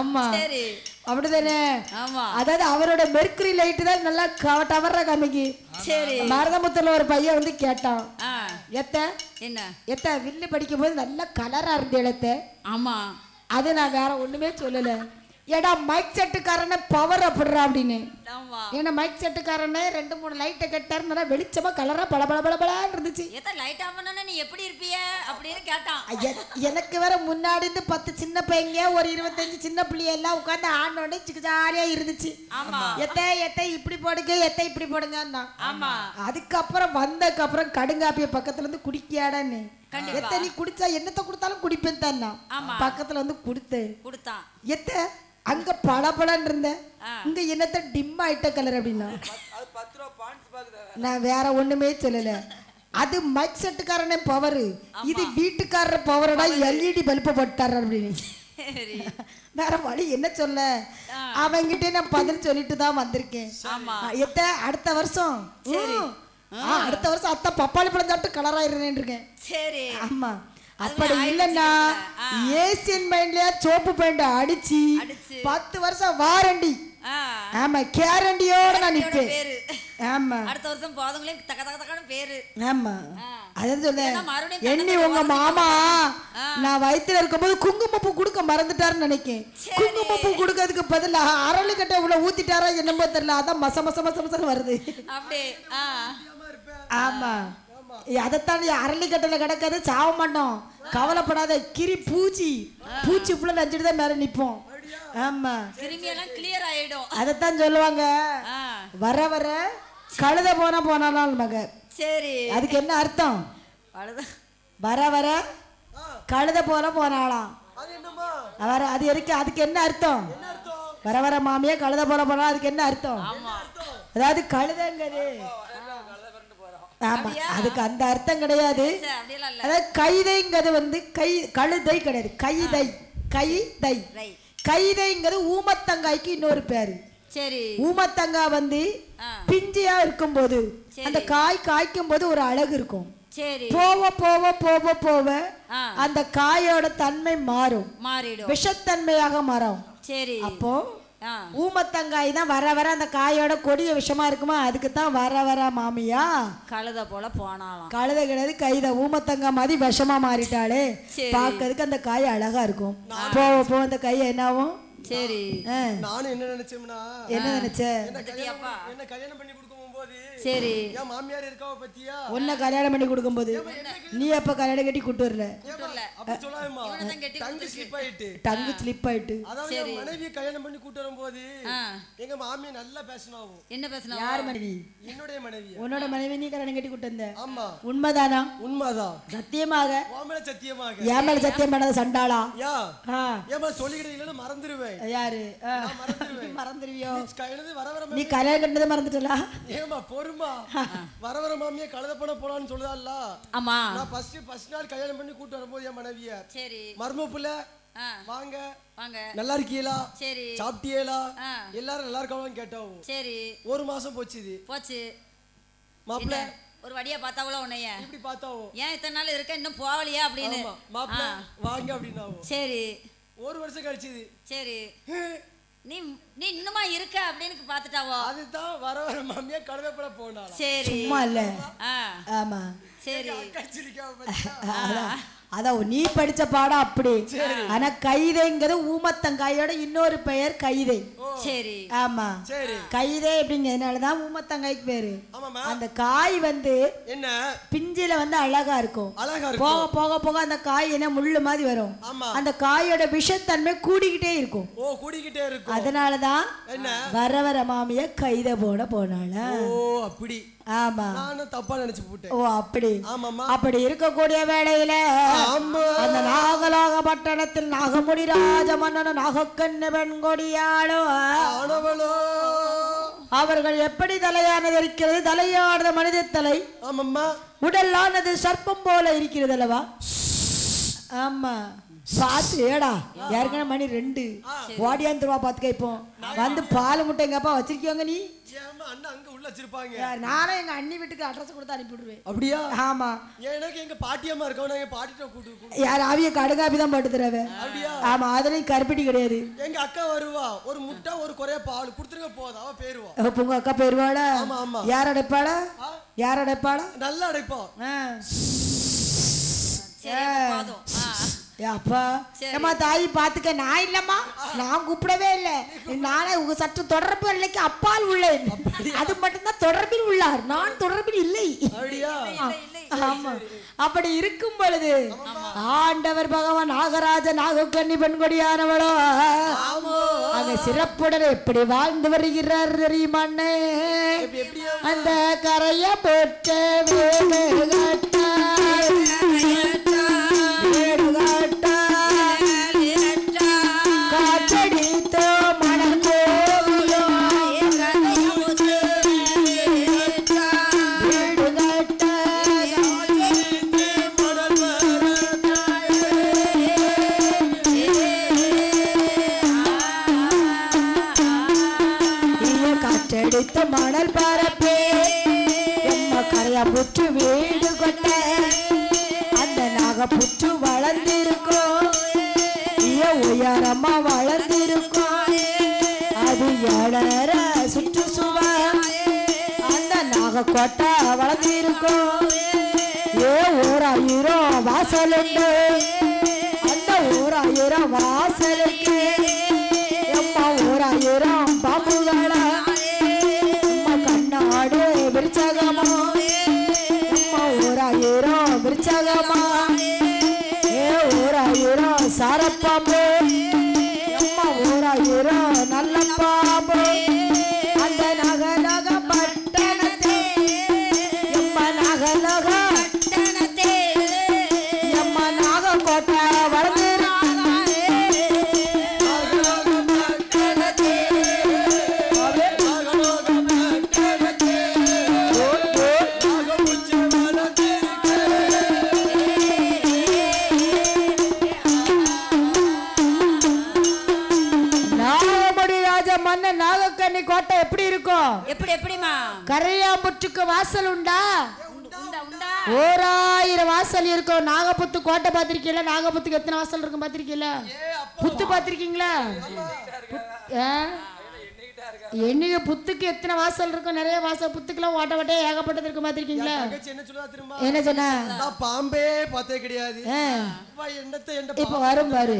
ஆமா அப்படிதானே. அதாவது அவரோட மெர்க்குரி லைட் தான் நல்லா டவர்ற காமிக்கு. சரி மருதமுத்துல ஒரு பையன் வந்து கேட்டான், எத்த வில்லு படிக்கும் போது நல்லா கலரா இருந்து எழுத்த. ஆமா அது நான் வேற ஒண்ணுமே சொல்லல. ஏடா மைக் செட்டுக்காரன பவர் அப்படிறா அப்படின்னு. ஏன்னா மைக் செட்டுக்காரனே 2-3 லைட்டை கட்டாரு, நல்லா வெளிச்சமா கலரா பல பல பல பலான்னு இருந்துச்சு. லைட் ஆஃப் பண்ணா நீ எப்படி இருப்பிய அப்படின்னு கேட்டான். எனக்கு வேற முன்னாடி இருந்து 10 சின்ன பையங்க ஒரு 25 சின்ன பிள்ளைய எல்லாம் உட்காந்து ஆண்டோட ஜாலியா இருந்துச்சு. எத்த இப்படி போடுங்க, எத்த இப்படி போடுங்க. அதுக்கப்புறம் வந்ததுக்கு அப்புறம் கடுங்காப்பிய பக்கத்துல இருந்து குடிக்கியாடான்னு. எத்த நீ குடிச்சா என்னத்த கொடுத்தாலும் குடிப்பேன் தான். பக்கத்துல வந்து கொடுத்தான். எத்த அங்க பளபளன்னு இருந்த, இங்க என்னத்த டிம் ஆயிட்ட கலர் அப்படின்னா. நான் வேற ஒண்ணுமே சொல்லல. அது மைக் செட்டுக்காரனே பவரு, இது வீட்டுக்காரர் பவரடா. எல்இடி பல்ப போட்டாரு அப்படின்னு. வேற வழி என்ன சொல்ல. அவங்கிட்டே நான் பதில் சொல்லிட்டு தான் வந்திருக்கேன். எத்த அடுத்த வருஷம் அடுத்த வருஷம் அத்தை பப்பாளி பழம் சாப்பிட்டு கலராயிருந்தேன் இருக்கேன். சரி ஆமா அப்படி இல்லன்னா ஏசியன் மைண்ட்லயா சோப்பு பெயிண்ட் அடிச்சு 10 வருஷம் வாரண்டி. ஆமா கேரண்டியோட நான் நிப்பேன். ஆமா அடுத்த வருஷம் போதங்களே தக தக தகன்னு பேரு. ஆமா அதான் சொல்றேன். எண்ணி உங்க மாமா நான் வயித்துல இருக்கும்போது குங்குமப்பூ கொடுக்க மறந்துட்டாருன்னு நினைக்கேன். குங்குமப்பூ கொடுக்கறதுக்கு பதிலா அரளி கட்டை இவ்வளவு ஊத்திட்டாரா என்னமோ தெரியல. அதான் மச மச மச மசன்னு வருது அப்படியே. ஆமா அதைத்தான் அரளிக்கட்டையில கிடக்காது, சாவ மாட்டோம், கவலைப்படாத. கிரி பூச்சி புள்ள நஞ்சிட்டு தான் மேல நிப்போம். ஆமா கிளியர் ஆயிடும். அதைத்தான் சொல்லுவாங்க, வர வர கழுத போனாலும் மக. சரி அதுக்கு என்ன அர்த்தம்? வர வர கழுத போனாலாம் அது இருக்கு. அதுக்கு என்ன அர்த்தம்? வர வர மாமியா கழுத போனா அதுக்கு என்ன அர்த்தம்? அதாவது கழுதங்கிறது ஆமா அதுக்கு அந்த அர்த்தம் கிடையாது. அதாவது கைதைங்கிறது வந்து கழுதை கிடையாது, கைதைங்கிறது ஊமத்தங்காய்க்கு இன்னொரு பேரு. சரி ஊமத்தங்கா வந்து பிஞ்சியா இருக்கும் போது அந்த காய்க்கும் போது ஒரு அழகு இருக்கும். சரி போவ போவ போவ போவ அந்த காயோட தன்மை மாறிடும், விஷத்தன்மையாக மாறும். சரி அப்போ ஊமத்தங்காய் தான் வர வர அந்த காயோட கொடிய விஷமா இருக்குமா, அதுக்கு தான் வர வர மாமியா கழுத போல போனாலும். கழுத கிடையாது கைத. ஊமத்தங்காய் மாதிரி விஷமா மாறிட்டாலே பாக்கிறதுக்கு அந்த காய் அழகா இருக்கும். போவ அந்த கையை என்னாவும். சரி நானும் என்ன நினைச்சேன்னா, என்ன நினைச்ச? என்ன கல்யாணம் பண்ணி கொடுக்கும் போது சரி என் மாமியார் இருக்காவ பத்தியா, உன்னை கல்யாணம் பண்ணி கொடுக்கும் போது நீ அப்ப கல்யாணம் கட்டி கூட்டு வரல. அப்படி சொல்லாமா, டங்கு ஸ்லிப் ஆயிட்டு. அதாவது மனைவியை கல்யாணம் பண்ணி கூட்டு வரும்போது எங்க மாமியா நல்லா பேசினாவும். என்ன பேசினா? யார் மனைவி? என்னுடைய மனைவி. உன்னோட மனைவி நீ கல்யாணம் கட்டி கூட்டு வந்த? ஆமா உண்மைதானா? உண்மைதான். சத்தியமாக? ஓமல சத்தியமாக. என் மேல சத்தியம் பண்ணாத சண்டாளா? ஏமா சொல்லிக்கிட்டு இல்லைன்னு மறந்துடுவேன். யாரு? மறந்துடுவியோ? நீ கல்யாணம் கட்டதை மறந்துட்டா? ஏமா பொறுமா, வர வர மாமியா கழுத போலான்னு சொல்லுதால. ஆமா நான் ஃபர்ஸ்ட் நாள் கல்யாணம் பண்ணி கூட்டு வரும்போது என் மனைவிய சரி மர்ம புள்ள வாங்க நல்லா இருக்கீங்களா, சரி சாப்பிட்டீங்களா, எல்லாரும் நல்லா இருக்காங்கன்னு கேட்டோம். சரி ஒரு மாசம் போச்சு மாப்பிள்ள ஒரு வடியா பார்த்தாவளோ உன்னைய இப்படி பார்த்தாவோ, ஏன் இத்தனை நாள் இருக்க இன்னும் போகலையா அப்படின்னு. மாப்பிள்ள வாங்க அப்படின்னாவோ. சரி ஒரு வருஷம் கழிச்சுது. சரி நீ இன்னுமா இருக்க அப்படின்னு பாத்துட்டாவோ. அதுதான் வர வர மாமியா கழுதப்பட போனா. சரி சும்மா இல்ல. ஆமா சரி அதான் நீ படிச்ச பாடம் அப்படி. ஆனா கைதைங்கிறது ஊமத்தங்காயோட இன்னொரு பெயர் கைதை. சரி ஆமா கைதை அப்படிங்கிறதுனாலதான் ஊமத்தங்காய்க்கு பேரு. அந்த காய் வந்து என்ன பிஞ்சில வந்து அழகா இருக்கும். போக போக போக அந்த காய் என்ன முள்ளு மாதிரி வரும். அந்த காயோட விஷத்தன்மை கூடிக்கிட்டே இருக்கும். அதனாலதான் வர வர மாமிய கைதை போனால. அப்படி ஆமா நானும் தப்பா நினைச்சு போட்டேன். ஓ அப்படி. அப்படி இருக்கக்கூடிய வேளையில அந்த நாகலாக பட்டணத்தில் நாகமுடி ராஜ மன்னன் நாகக்கண்ண பெண்கொடியாளோ அவர்கள் எப்படி தலையானது இருக்கிறது, தலையானது மனித தலை, உடலானது சர்ப்பம் போல இருக்கிறது அல்லவா? ஆமா பாத்து ஏடா ஏற்கனவே மணி 2 ஓடியாந்துருவா பாத்துக்க இப்போ வந்து பால் முட்டை எங்க அப்பா வச்சிருக்கியோங்க நீ அண்ணா அங்க உள்ள வச்சிருப்பாங்க. நானே எங்க அண்ணி வீட்டுக்கு அட்ரஸ் கொடுத்து அனுப்பி விடுவேன். அப்படியா? ஆமா. எனக்கு எங்க பாட்டியம்மா இருக்கவங்க எங்க பாட்டிட்ட கூட்டு யார் அவிய கடுகாப்பி தான் போட்டு தரவ. அப்படியா? ஆமா அதுலயும் கருப்பட்டி கிடையாது. எங்க அக்கா வருவா ஒரு முட்டை ஒரு குறைய பால் குடுத்துருங்க போதும் அவ பேருவா. உங்க அக்கா பேருவாடா? ஆமா ஆமா. யார் அடைப்பாடா? யார் அடைப்பாடா? நல்லா அடைப்பா. அப்பா ஏமா தாயி பாத்துக்க நான் இல்லம்மா நான் கூப்பிடவே இல்லை நானே உங்க சற்று தொடர்பு இல்லைக்கு அப்பால் உள்ளேன் அது மட்டும்தான் தொடர்பில் உள்ளார் நான் தொடர்பில் இல்லை ஆமா அப்படி இருக்கும் பொழுது ஆண்டவர் பகவான் நாகராஜ நாகக்கன்னி பெண்கொடியானவளோ அங்க சிறப்புடன் எப்படி வாழ்ந்து வருகிறார் தெரியுமாண்ணே அந்த கரைய போட்ட மணல் பரப்பே கரையா புற்று வீடு கொட்ட அந்த நாக புற்று வளர்ந்திருக்கும் உயரமா வளர்ந்திருக்கும் அது எழற சுற்றுச்சுவர் அந்த நாக கொட்டை வளர்ந்திருக்கும் ஓராயிரம் வாசல் உண்டு அந்த ஓராயிரம் வாசலுக்கு ஓராயிரம் பாம்புகளா கண்ணாடு விருச்சகமா ஓராயிரம் விருச்சகமா ஓராயிரம் சாரப்பாம்பு ஓராயிரம் நல்ல பாம்பு அந்த நகலக பட்டணத்தே நகலக பட்டணத்தே நாக கோட்டை வளர்ந்து கோட்டை எப்படி இருக்கும் எப்படிமா கரையாம்புற்றுக்கு வாசல் உண்டா ஓராயிரம் வாசல் இருக்கும் நாகப்புத்து கோட்டை பாத்திருக்கீங்களா நாகப்புத்துக்கு எத்தனை வாசல் இருக்கும் பாத்திருக்கீங்களா புத்து பாத்திருக்கீங்களா என்னைக்கு புத்துக்கு எத்தனை வாசல் இருக்கும் நிறைய வாசல் புத்துக்குலாம் ஓட்ட ஓட்டே ஏகப்பட்டது இருக்கு பாத்திருக்கீங்களா என்ன சொன்னா பாம்பே பார்த்தே கிடையாது இப்ப வரும் பாரு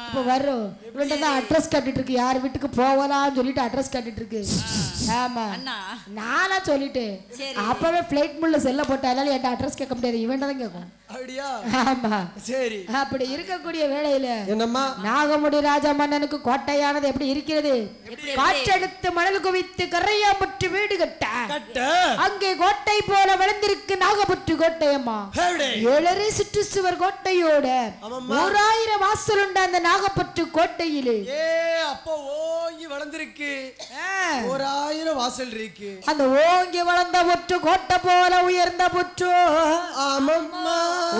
இப்ப வரும் இவன்தான் அட்ரஸ் கட்டிட்டு இருக்கு யார் வீட்டுக்கு போகலாம்னு சொல்லிட்டு அட்ரஸ் கட்டிட்டு இருக்கு ஆமா நானா சொல்லிட்டேன் அப்பவே பிளைட் முள்ள செல்ல போட்டு அதனால என்கிட்ட அட்ரஸ் கேட்க முடியாது இவன் தான் கேட்கும் ஆமா சரி அப்படி இருக்கக்கூடிய வேளையில என்னம்மா நாகமுடி ராஜா மன்னனுக்கு கோட்டையானது எப்படி இருக்கிறது காற்றெடுத்து மணல் குவித்து கரையாம்புற்று வீடு கட்ட அங்கே கோட்டை போல வளர்ந்திருக்கு நாகப்புற்று கோட்டையம்மா ஏழரை சுற்றுச்சுவர் கோட்டையோட ஓராயிரம் வாசல் உண்டு அந்த நாகப்புற்று கோட்டையிலே அப்போ ஓங்கி வளர்ந்திருக்கு ஓராயிரம் வாசல் இருக்கு அந்த ஓங்கி வளர்ந்த புற்று கோட்டை போல உயர்ந்த புற்று ஆமாம்மா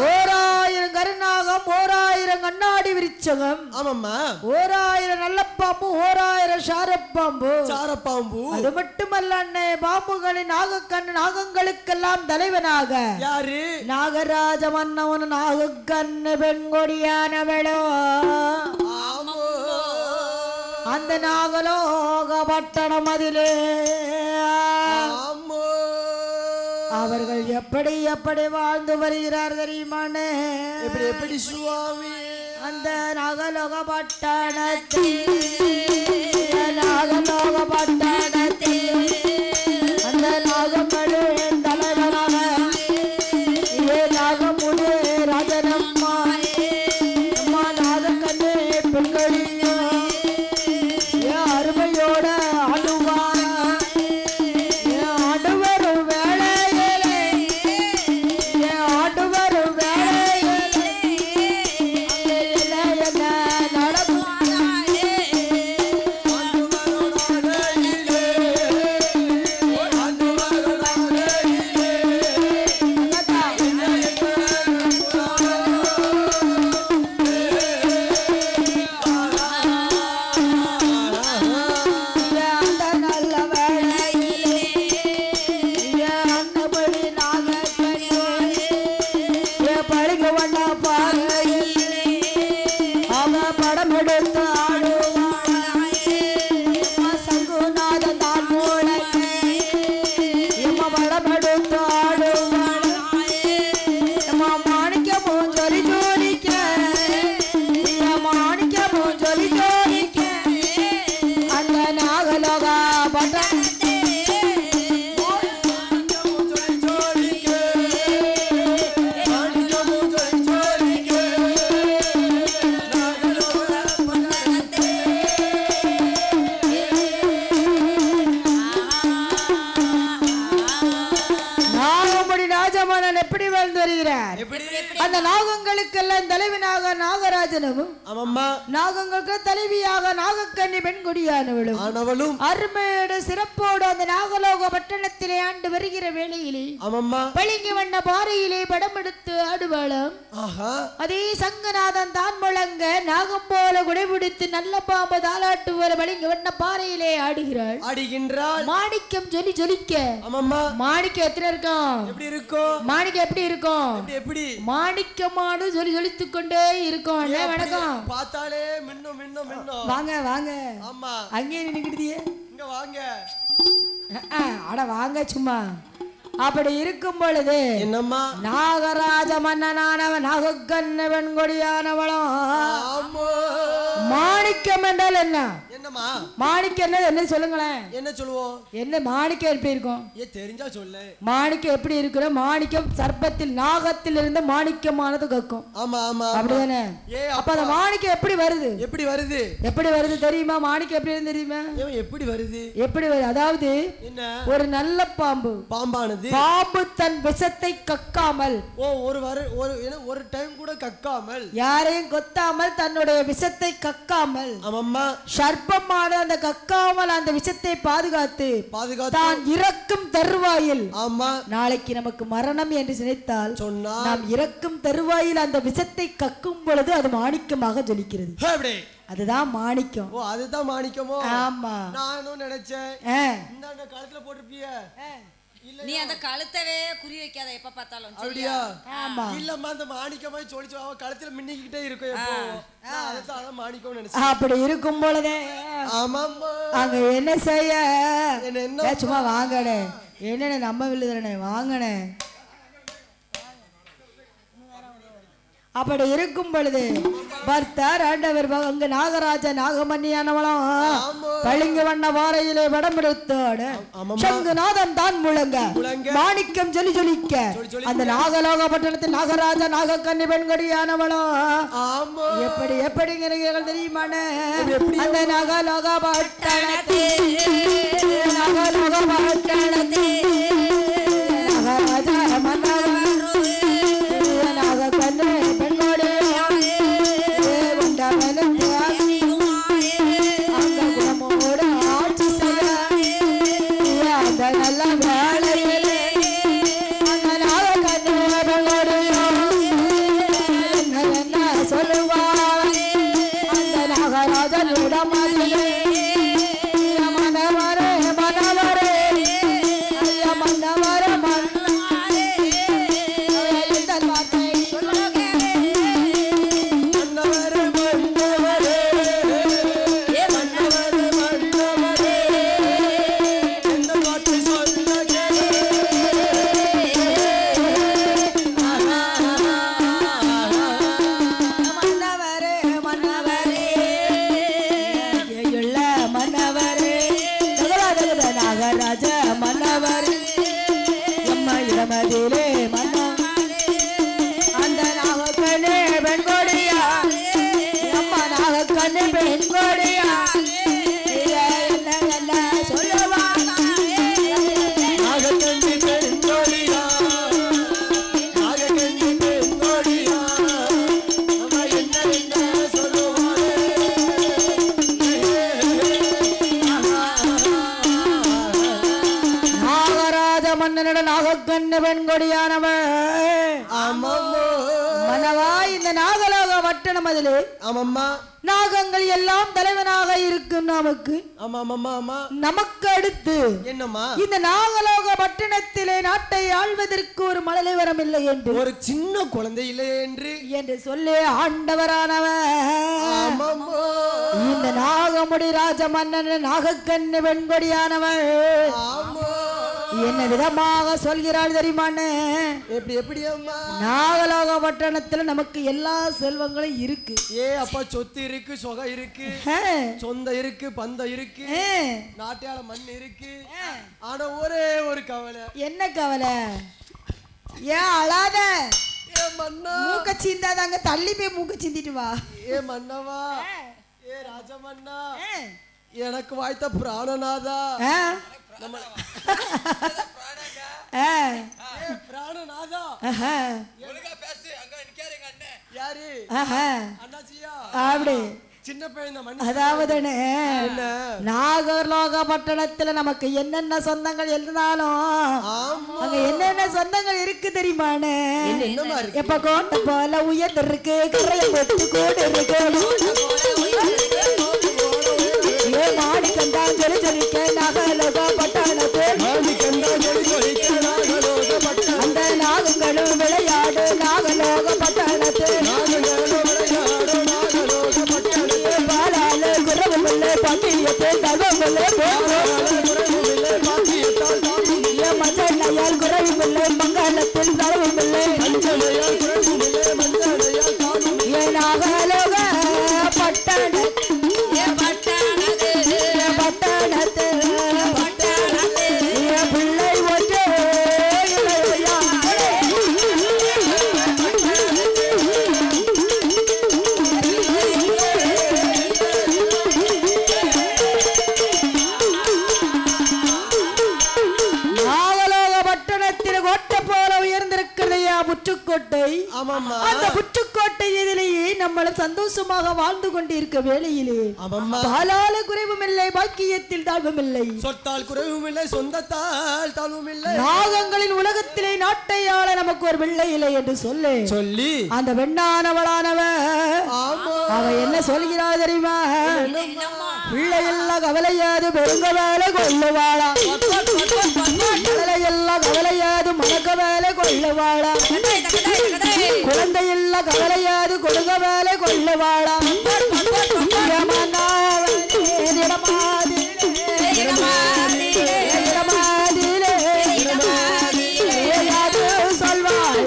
ஓராயிரம் கருநாகம் ஓராயிரம் கண்ணாடி விருச்சகம் ஆமாம்மா ஓராயிரம் நல்ல பாம்பு ஓராயிரம் சாரப்பாம்பு அது மட்டுமல்ல அண்ணே பாம்புகளின் நாகக்கண்ணு நாகங்களுக்கெல்லாம் தலைவனாக யாரு நாகராஜ மன்னவன் நாகக்கண்ணு பெண்கொடியானவளோ அந்த நாகலோக பட்டணம் அதிலே அவர்கள் எப்படி எப்படி வாழ்ந்து வருகிறார் தெரியுமானே எப்படி சுவாமி அந்த நாகலோக பட்டணத்தில் நாகலோக பட்டணத்தில் அந்த நாகங்களின் தலைவனாக நாகமுடி ராஜனம்மா அம்மா நாகக்கண்ணே பெண்களியோ அருமையோட ஆடுவார் ஆடுவரும் வேளையிலே ஆடுவரும் வேளையிலே என்ன நடக்கும் அந்த நாகங்களுக்கெல்லாம் தலைவனாக நாகராஜனும் ஆமாம்மா நாகங்களுக்கு தலைவியாக நாகக்கன்னி பெண்கொடியானவளும் அருமையோட சிறப்போடு அந்த நாகலோக பட்டணத்திலே ஆண்டு வருகிற வேளையிலே ஆமாம்மா பளிங்கு வண்ண பாறையிலே படம் எடுத்து ஆடுவாளாம். அதே சங்கநாதன் தான் முழங்க நாகம் போல குடைபிடித்து நல்ல பாம்பு தாலாட்டு போல பளிங்கு வண்ண பாறையிலே ஆடுகின்றாள். மாணிக்கம் ஜொலி ஜொலிக்க. மாணிக்கம் எத்தனை இருக்கும்? எப்படி இருக்கும்? மாணிக்கம் எப்படி இருக்கும்? எப்படி மாணிக்கமானு ஜொலி ஜொலித்து கொண்டே இருக்கும். வணக்கம். பார்த்தாலே மின்னும் மின்னும் மின்னும். வாங்க வாங்க. ஆமா அங்கே நின்னுக்கிட்டியே. இங்க வாங்க. அட வாங்க சும்மா. அப்படி இருக்கும் பொழுது என்னம்மா நாகராஜ மன்னனானவன் நாகக்கண்ண வெண்கொடியானவளும் மாணிக்கம் என்றால் என்ன? என்னம்மா மாணிக்கம் என்ன சொல்லுங்களேன். என்ன சொல்லுவோம்? என்ன மாணிக்கம் எப்படி இருக்கும்? தெரிஞ்சா சொல்லு. மாணிக்கம் எப்படி இருக்கிற? மாணிக்கம் சர்ப்பத்தில் நாகத்தில் இருந்து மாணிக்கமானது கக்கும். ஆமா ஆமா அப்படிதானே? அப்ப அந்த மாணிக்கம் எப்படி வருது? எப்படி வருது? எப்படி வருது தெரியுமா? மாணிக்கம் எப்படி வருது தெரியுமா? எப்படி வருது? எப்படி வருது? அதாவது என்ன ஒரு நல்ல பாம்பானது பாம்பு தன் விஷத்தை கக்காமல் ஒரு டைம் கூட கக்காமல் யாரையும் கொத்தாமல் தன்னுடைய விஷத்தை கக்காமல் சர்ப்பமான அந்த கக்காமல் அந்த விஷத்தை பாதுகாத்து தான் இறக்கும் தருவாயில் நாளைக்கு நமக்கு மரணம் என்று நினைத்தால் நாம் இறக்கும் தருவாயில் அந்த விஷத்தை கக்கும் பொழுது அது மாணிக்கமாக ஜொலிக்கிறது. அதுதான் மாணிக்கம். அதுதான் மாணிக்கமோ? ஆமா நானும் நினைச்சேன் இந்த கழுத்துல போட்டிருப்பிய. நீ அந்த கழுத்தவே குறி வைக்காத எப்ப பார்த்தாலும். அப்படியா? ஆமா. இல்லம்மா அந்த மாணிக்கமாய் சொல்லிச்சு அவ கழுத்துல மின்னிக்கிட்டே இருக்கும் எப்போ. அதான் மாணிக்கம் நினைச்சேன். அப்படி இருக்கும் பொழுதே ஆமாம்மா அங்க என்ன செய்ய? என்ன சும்மா வாங்கடே. என்னன்னு நம்ம வில்லுதானே வாங்கனே. அப்படி இருக்கும் பொழுது பர்த்தர் ஆண்டவர் அங்க நாகராஜ நாகமன்னியானவளும் பளிங்கு வண்ண வாரையிலே வடம் எடுத்தாடு சங்குநாதன் தான் முழங்க மாணிக்கம் ஜொலி ஜொலிக்க அந்த நாகலோக பட்டணத்தில் நாகராஜ நாகக்கன்னி பெண்கொடியானவளும் எப்படி எப்படிங்கிறீர்கள் தெரியுமானே? அந்த நாகலோக பட்டணத்தில் நாகராஜ மன்னவன் நாகக்கன்னி நாகங்கள் எல்லாம் தலைவனாக இருக்கும் நமக்கு அடுத்து என்னம்மா இந்த நாகலோக பட்டணத்திலே நாட்டை ஆள்வதற்கு ஒரு மழலைவரம் இல்லை என்று ஒரு சின்ன குழந்தை இல்லை என்று சொல்லி ஆண்டவரானவர் இந்த நாகமுடி ராஜ மன்னன் நாகக்கன்னி பெண்கொடியானவர் என்ன விதமாக சொல்கிறாள் தெரியுமானே? எப்படி அம்மா? நாகலோக பட்டணத்துல நமக்கு எல்லா செல்வங்களும் இருக்கு. அப்பா சொத்து இருக்கு, சொகம் இருக்கு, சொந்த இருக்கு, பந்தம் இருக்கு, நாட்டியால மண் இருக்கு. ஆனா ஒரே ஒரு கவலை. என்ன கவலை? ஏன் அழாத? மூக்க சிந்தாதாங்க தள்ளி போய் மூக்க சிந்திட்டு வா. மன்னவா, ராஜமன்னா, எனக்கு வாய்த்த பிராணநாதா பிராணநாதா ஒழுங்கா பேசு. அங்க நிக்காருங்க அண்ணன். யாரு? அண்ணாச்சியா? அப்படி சின்ன பையன். அதாவது நாகர்லோகப்பட்டணத்துல நமக்கு என்னென்ன சொந்தங்கள் இருந்தாலும் அங்க என்னென்ன சொந்தங்கள் இருக்கு தெரியுமானே? எப்ப கோட்டை போல உயர்ந்து இருக்கு, கரையை போட்டு கூடு இருக்கு, மாடி கண்டா ஜொலி ஜொலிக்க நாகர்லோகப்பட்டணத்து அந்த நாகங்களும் விளையாடு நாகர்லோகப்பட்டணத்து பாக்கியத்தில் தகவலே மஞ்சள் குறைவில்லை மங்களத்தில் தரவில்லை நாகலோக பிள்ளை ஒற்றே புற்றுக்கோட்டை. அந்த புற்றுக்கோட்டை இதிலேயே நம்மள சந்தோஷமாக வாழ்ந்து கொண்டிருக்க வேளையிலே பாலால குறைவும் இல்லை, பாக்கியத்தில் தாழ்வும் இல்லை, சொத்தால் குறைவும் இல்லை, சொந்தத்தால் தாழ்வும் இல்லை. நாகங்களின் உலகத்திலே நாட்டையாள நமக்கு ஒரு பிள்ளை இல்லை என்று சொல்லி அந்த வெண்ணானவளானவ அவ என்ன சொல்கிறாள் தெரியுமா? பிள்ளை எல்லாம் கவலையாது பெருங்க வேலை கொள்ளுவாளா, எல்லாம் கவலையாது மணக்க வேலை கொள்ளுவாளா, குழந்தை எல்லாம் கவலையாது கொடுங்க வேலை கொள்ளுவாளா, சொல்வாள்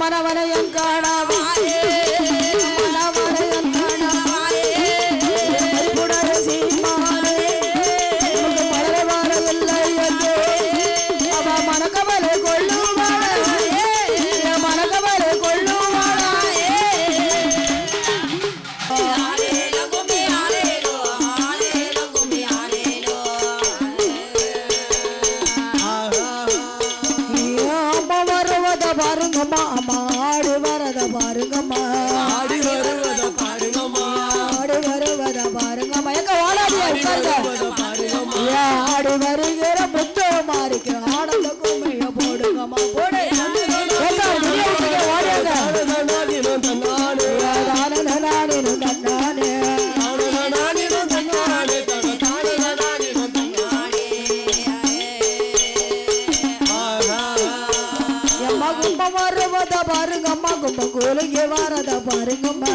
மனவனையும் காணாம ஆடி வருகிற முத்தமாரிக்கு ஆனந்த கும்மைய போடுங்கம்மா போடு எம்மா கும்பம் வருவத பாருங்கம்மா, கும்பம் கூலுங்க வாரத பாருங்கம்மா,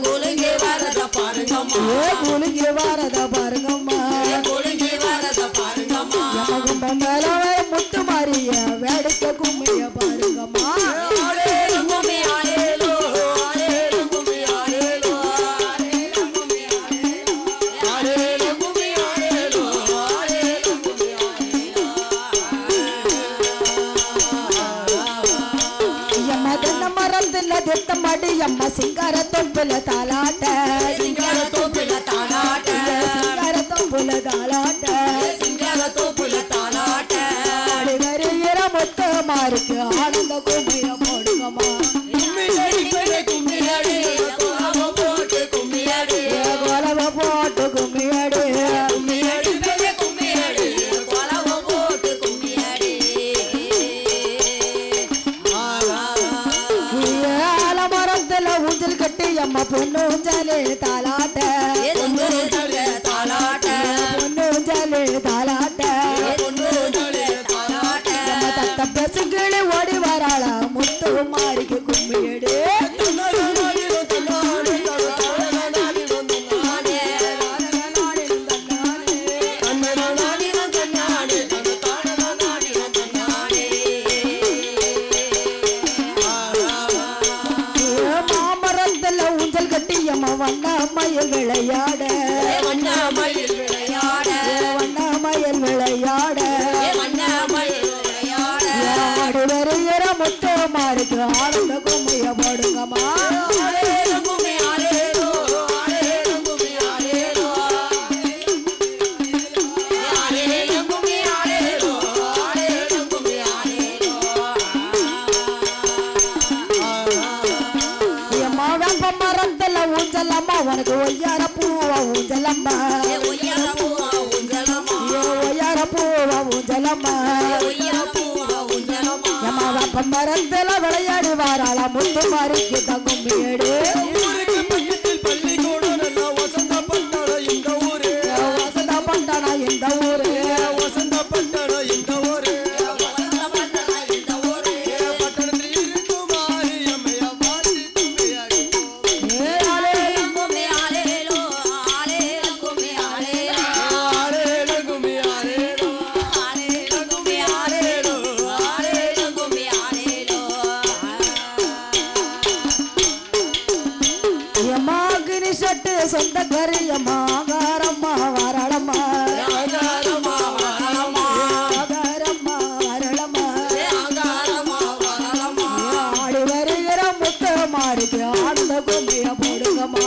கூலுங்க வாரத பாருங்கம்மா, கூலுங்க வாரத பாருங்கம்மா, கும்பம் மேலவே முத்து மாறிய வேடிக்க கும்மைய பாருங்கம்மா. எம்மா தென்ன மரத்துல திட்டமாடி எம்மா சிங்கார தொப்புல தாலாட்ட, சிங்கார தொப்புல தாலாட்ட, சிங்கார தொப்புல தாலாட்ட, சிங்கார தொப்புல தாலாட்ட, ஆடி வருகிற முத்தமாரிக்கு ஆனந்த கும்மைய போடுங்கம்மா, கும்மியடி கும்மியடி கோலவ போட்டு கும்மியடி, கோலவ போட்டு கும்மியடி, கும்மியடி கும்மியடி கோலவ போட்டு கும்மியடி. ஆலமரத்துல ஊஞ்சல் கட்டி அம்மா பொண்ணு ஊஞ்சலே தாலாட்ட, பொண்ணு ஊஞ்சலே தாலாட்ட, பொண்ணு ஊஞ்சலே தாலாட்ட, பொண்ணு ஊஞ்சலே தாலாட்ட, தத்த பசுங்களே ஓடி வராளா முத்து மாரிக்கு கும்மியடி. மாமரத்துல ஊஞ்சல் கட்டி அம்மா வண்ணமயில் விளையாட, வண்ணமயில் விளையாட, வண்ணமயில் விளையாட, வண்ணமயில் விளையாட, ஆடி வர ஊஞ்சலம்மா எம்மா வேப்ப மரத்துல விளையாடி வாராளா முத்து மாறிக்கு தங்கும் வீடு சொந்த கரியம்மா ஆகாரம்மா வரளம்மா ஆடி வருகிற முத்த மாறிக்கு ஆடுத கும்பிய போடுங்கம்மா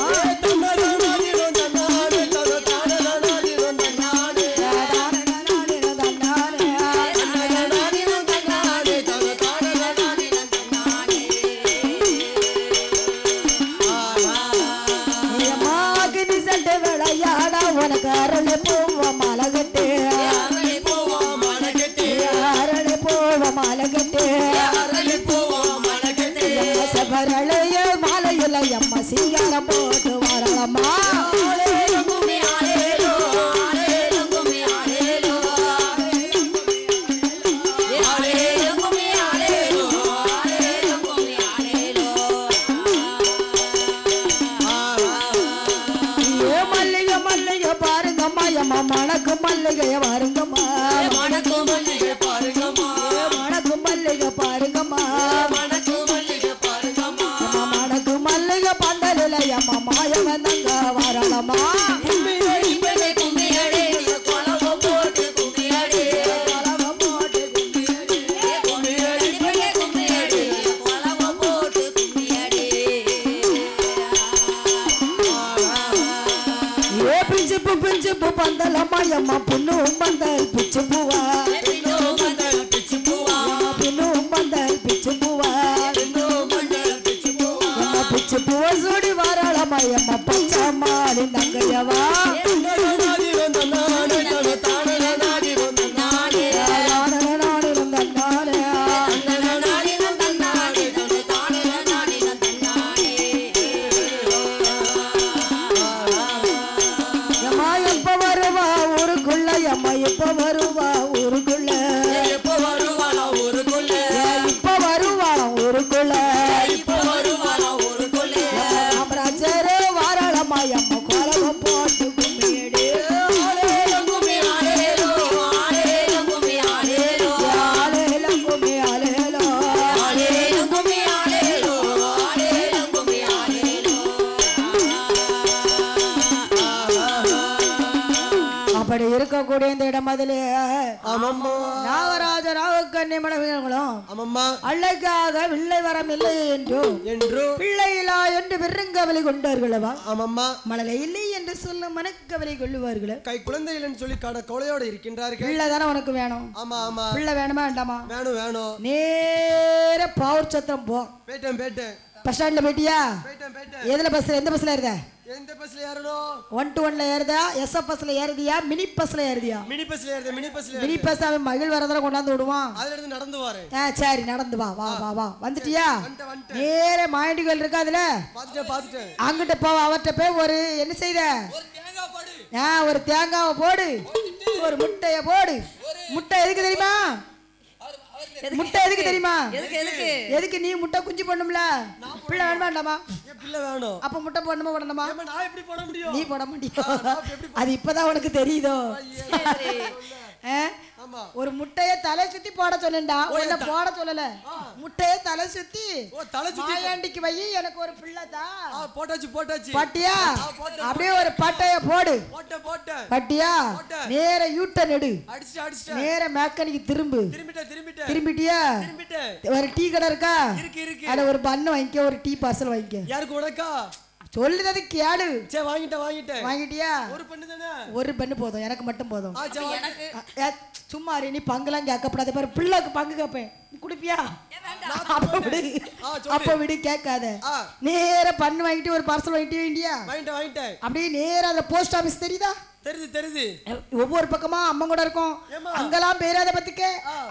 அரளை போவ மலகட்டே அரளை போவ மலகட்டே சபரளைய மாலையில எம்மா சிங்காரம் போட்டு வரலம்மா மணக்கு மல்லிகைய பாருங்கம்மா மணக்கு மல்லிகை பாருங்கம்மா மணக்கு மல்லிகை பாருங்கம்மா மணக்கு மல்லிகை பாருங்கம்மா மணக்கு மல்லிகை பந்தலில அம்மா மாய வந்தங்க வரலம்மா கும்மியடி கும்மியடி கொலவ போட்டு கும்மியடி கொலவ போட்டு கும்மியடி கும்மியடி கும்மியடி கொலவ போட்டு கும்மியடி ஏ பிஞ்சு பந்தலம்மா எம்மா புண்ணு பந்தல் பிச்சு பூவா பின்னு பந்தல் பிச்சு பூவா எம்மா பிச்சு பூவ சூடி வாராளம்மா எம்மா பச்சம்மாடி தங்கையவா எப்ப வருவா ஊருக்குள்ள எப்ப வருவாளா ஊருக்குள்ள இப்ப வருவாளா ஊருக்குள்ள இப்ப வருவாளா ஊருக்குள்ள ராமராஜரே வாராளம்மா அம்மா கோலவ போட்டு கும்மியடி கும்மி ஆலேலோ ஆலேலோ கும்மி ஆலேலோ ஆலேலோ கும்மி ஆலேலோ ஆலேலோ கும்மி ஆலேலோ ஆலேலோ கும்மி ஆலேலோ அப்படி இருக்கக்கூடிய இந்த இடம் அதிலே நாகராஜ ராவுக்கண்ணி மனைவிகளும் அள்ளைக்காக வில்லை வரம் இல்லை என்று பிள்ளையிலா என்று பெருங்கவலை கொண்டார்களவா மழலை இல்லை என்று சொல்ல மனக்கவலை கொள்ளுவார்கள் கை குழந்தைகள் என்று சொல்லி கவலையோடு இருக்கின்றார்கள் பிள்ளை தானே உனக்கு வேணும் ஆமா ஆமா பிள்ளை வேணுமா வேண்டாமா வேணும் வேணும் நேர பவர் சத்திரம் போ பேட்டேன் பஸ் ஸ்டாண்ட்ல போயிட்டியா எதுல பஸ்ல எந்த பஸ்ல ஏறுத எந்த பஸ்ல ஏறணும் 1 to 1ல ஏறுதா எஸ்எஃப் பஸ்ல ஏறுதியா மினி பஸ்ல ஏறுதியா மினி பஸ்ல ஏறுதே மினி பஸ் அவன் மகிழ் வரதற கொண்டாந்து விடுவான் அதுல இருந்து நடந்து வரேன் சரி நடந்து வா வா வா வா வந்துட்டியா நேர மாயண்டிகள் இருக்கு அதுல பாத்துட்டேன் அங்கிட்ட போ அவர்ட்ட போய் ஒரு என்ன செய்த ஒரு தேங்காய் போடு ஒரு தேங்காவை போடு ஒரு முட்டைய போடு முட்டை எதுக்கு தெரியுமா முட்டை எதுக்கு தெரியுமா எதுக்கு நீ முட்டை குஞ்சு போடணும்ல பிள்ளை வேணுமா வேண்டாமா பிள்ளை வேணும் அப்ப முட்டை போடணுமா போடணுமா நான் எப்படி போட முடியும் நீ போட முடியும் அது இப்பதான் உனக்கு தெரியுதோ ஒரு முட்டையை தலை சுத்தி போட சொல்லண்டா உன்ன போட சொல்லல முட்டையை தலை சுத்தி மாயாண்டிக்கு வை எனக்கு ஒரு பிள்ளை தான் போட்டாச்சு பட்டியா அப்படியே ஒரு பட்டைய போடு பட்டியா நேர யூட்டன் எடு நேர மேக்கனிக்கு திரும்பிட்டியா ஒரு டீ கடை இருக்கா அட ஒரு பண்ணு வாங்கிக்க ஒரு டீ பார்சல் வாங்கிக்க யாருக்கு உனக்கா சொல்லுறது கேளு சரி வாங்கிட்டியா ஒரு பண்ணு போதும் எனக்கு மட்டும் போதும் சும்மா நீ பங்குலாம் கேட்கப்படாத பாரு பிள்ளைக்கு பங்கு கேட்பேன் குடிப்பியா அப்ப விடு கேட்காத நேர பண்ணு வாங்கிட்டு ஒரு பார்சல் வாங்கிட்டு வேண்டியா வாங்கிட்டேன் அப்படியே நேர அந்த போஸ்ட் ஆபீஸ் தெரியுதா தெரியுது ஒவ்வொரு பக்கமா அம்மா கூட இருக்கும். அங்கெல்லாம் பேராத பத்திக்க.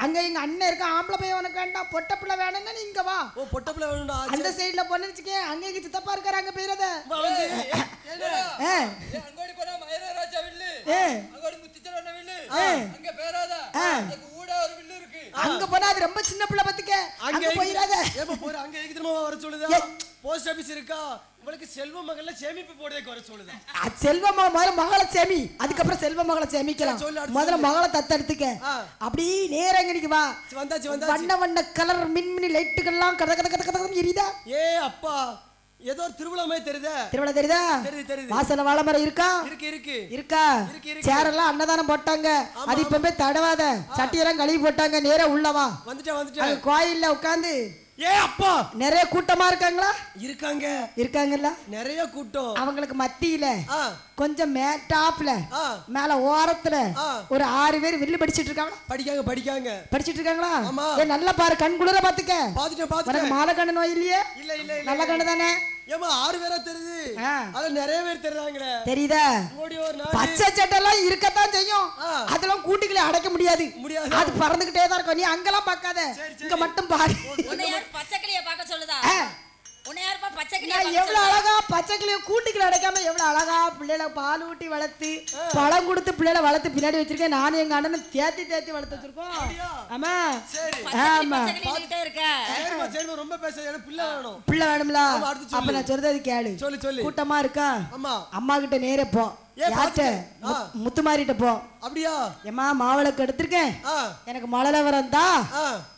அங்க எங்க அண்ணன் இருக்க ஆம்பளை பையன் உனக்கு வேண்டாம் பொட்ட பிள்ளை வேணும்னா நீ இங்க வா. ஓ பொட்ட பிள்ளை வேணும்டா. அந்த சைடுல பொண்ணுச்சுக்கே அங்க எங்க சித்தப்பா இருக்காரு அங்க பேராத. அங்கோடி போனா மயிலராஜா வில்லு. அங்கோடி முத்திச்சரண்ண வில்லு. அங்க பேராத. அங்க ஊடா ஒரு வில்லு இருக்கு. அங்க போனா அது ரொம்ப சின்ன பிள்ளை பத்திக்க. அங்க போயிராத. ஏப்பா போற அங்க எங்க திரும்ப வர சொல்லுதா? போஸ்ட் ஆபீஸ் இருக்கா? உங்களுக்கு செல்வ மகள்ல சேமிப்பு போடுறதுக்கு வர சொல்லுதா? செல்வ முதல்ல மகளை சேமி, அதுக்கப்புறம் செல்வ மகளை சேமிக்கலாம். முதல்ல மகளை தத்தெடுத்துக்க. அப்படி நேரா இங்க வா. வந்தாச்சு வண்ண வண்ண கலர் மின்மினி லைட்டுகள்லாம் கத கத கத கத எரியுதா? ஏ அப்பா ஏதோ திருவிழா மாதிரி தெரியுதா? திருவிழா தெரியுதா? தெரியுது. வாசல்ல வாழைமரம் இருக்கா? இருக்கா. சேரெல்லாம் அன்னதானம் போட்டாங்க. அது இப்ப போய் தடவாத. சட்டியெல்லாம் கழுவி போட்டாங்க. நேரா உள்ள வா. வந்துட்டேன். கோயில்ல உட்கார்ந்து ஏ அப்பா நிறைய கூட்டமா இருக்காங்களா? இருக்காங்கல்ல நிறைய கூட்டம். அவங்களுக்கு மத்தியில கொஞ்சம் டாப்ல மேல ஓரத்துல ஒரு 6 பேர் வில்லு படிச்சிட்டு இருக்காங்க. படிச்சிட்டு இருக்காங்களா? ஏ நல்லா பாரு, கண் குளிர பாத்துக்க. பாத்துட்டேன். மாலை கண்ணு நோய் இல்லையே? இல்ல நல்ல கண்ணு தானே. ஏமா 6 பேரா தெரியுது. அது நிறைய பேர் தெரியுதாங்களே. தெரியுதா? பச்சை சட்டெல்லாம் இருக்கத்தான் செய்யும். அதெல்லாம் கூட்டிகளே அடைக்க முடியாது. அது பறந்துகிட்டே தான் இருக்கும். நீ அங்கெல்லாம் பார்க்காத, இங்க மட்டும் பாரு. உன்னை யார் பச்சைக்கிளிய பார்க்க சொல்லுதா? உன்னை யார் பச்சைக்கிளிய பார்க்க? எவ்வளவு அழகா பச்சைக்கிளிய கூட்டிகள அடைக்காம எவ்வளவு அழகா பிள்ளைகளை பால் ஊட்டி வளர்த்து பழம் கொடுத்து பிள்ளைகளை வளர்த்து பின்னாடி வச்சிருக்கேன். நானும் எங்க அண்ணனும் தேத்தி வளர்த்து வச்சிருக்கோம். ஆமா ஆமா ரொம்ப பேச பிள்ளை வேணும். பிள்ளை வேணும்ல? அப்ப நான் சொல்றது கேளு. சொல்லு. கூட்டமா இருக்கா? அம்மா கிட்ட நேரே போ. முத்துமாரிட்ட போ. அப்படியா? ஏமா மாவளக்கு எடுத்திருக்கேன். எனக்கு மழை வரந்தா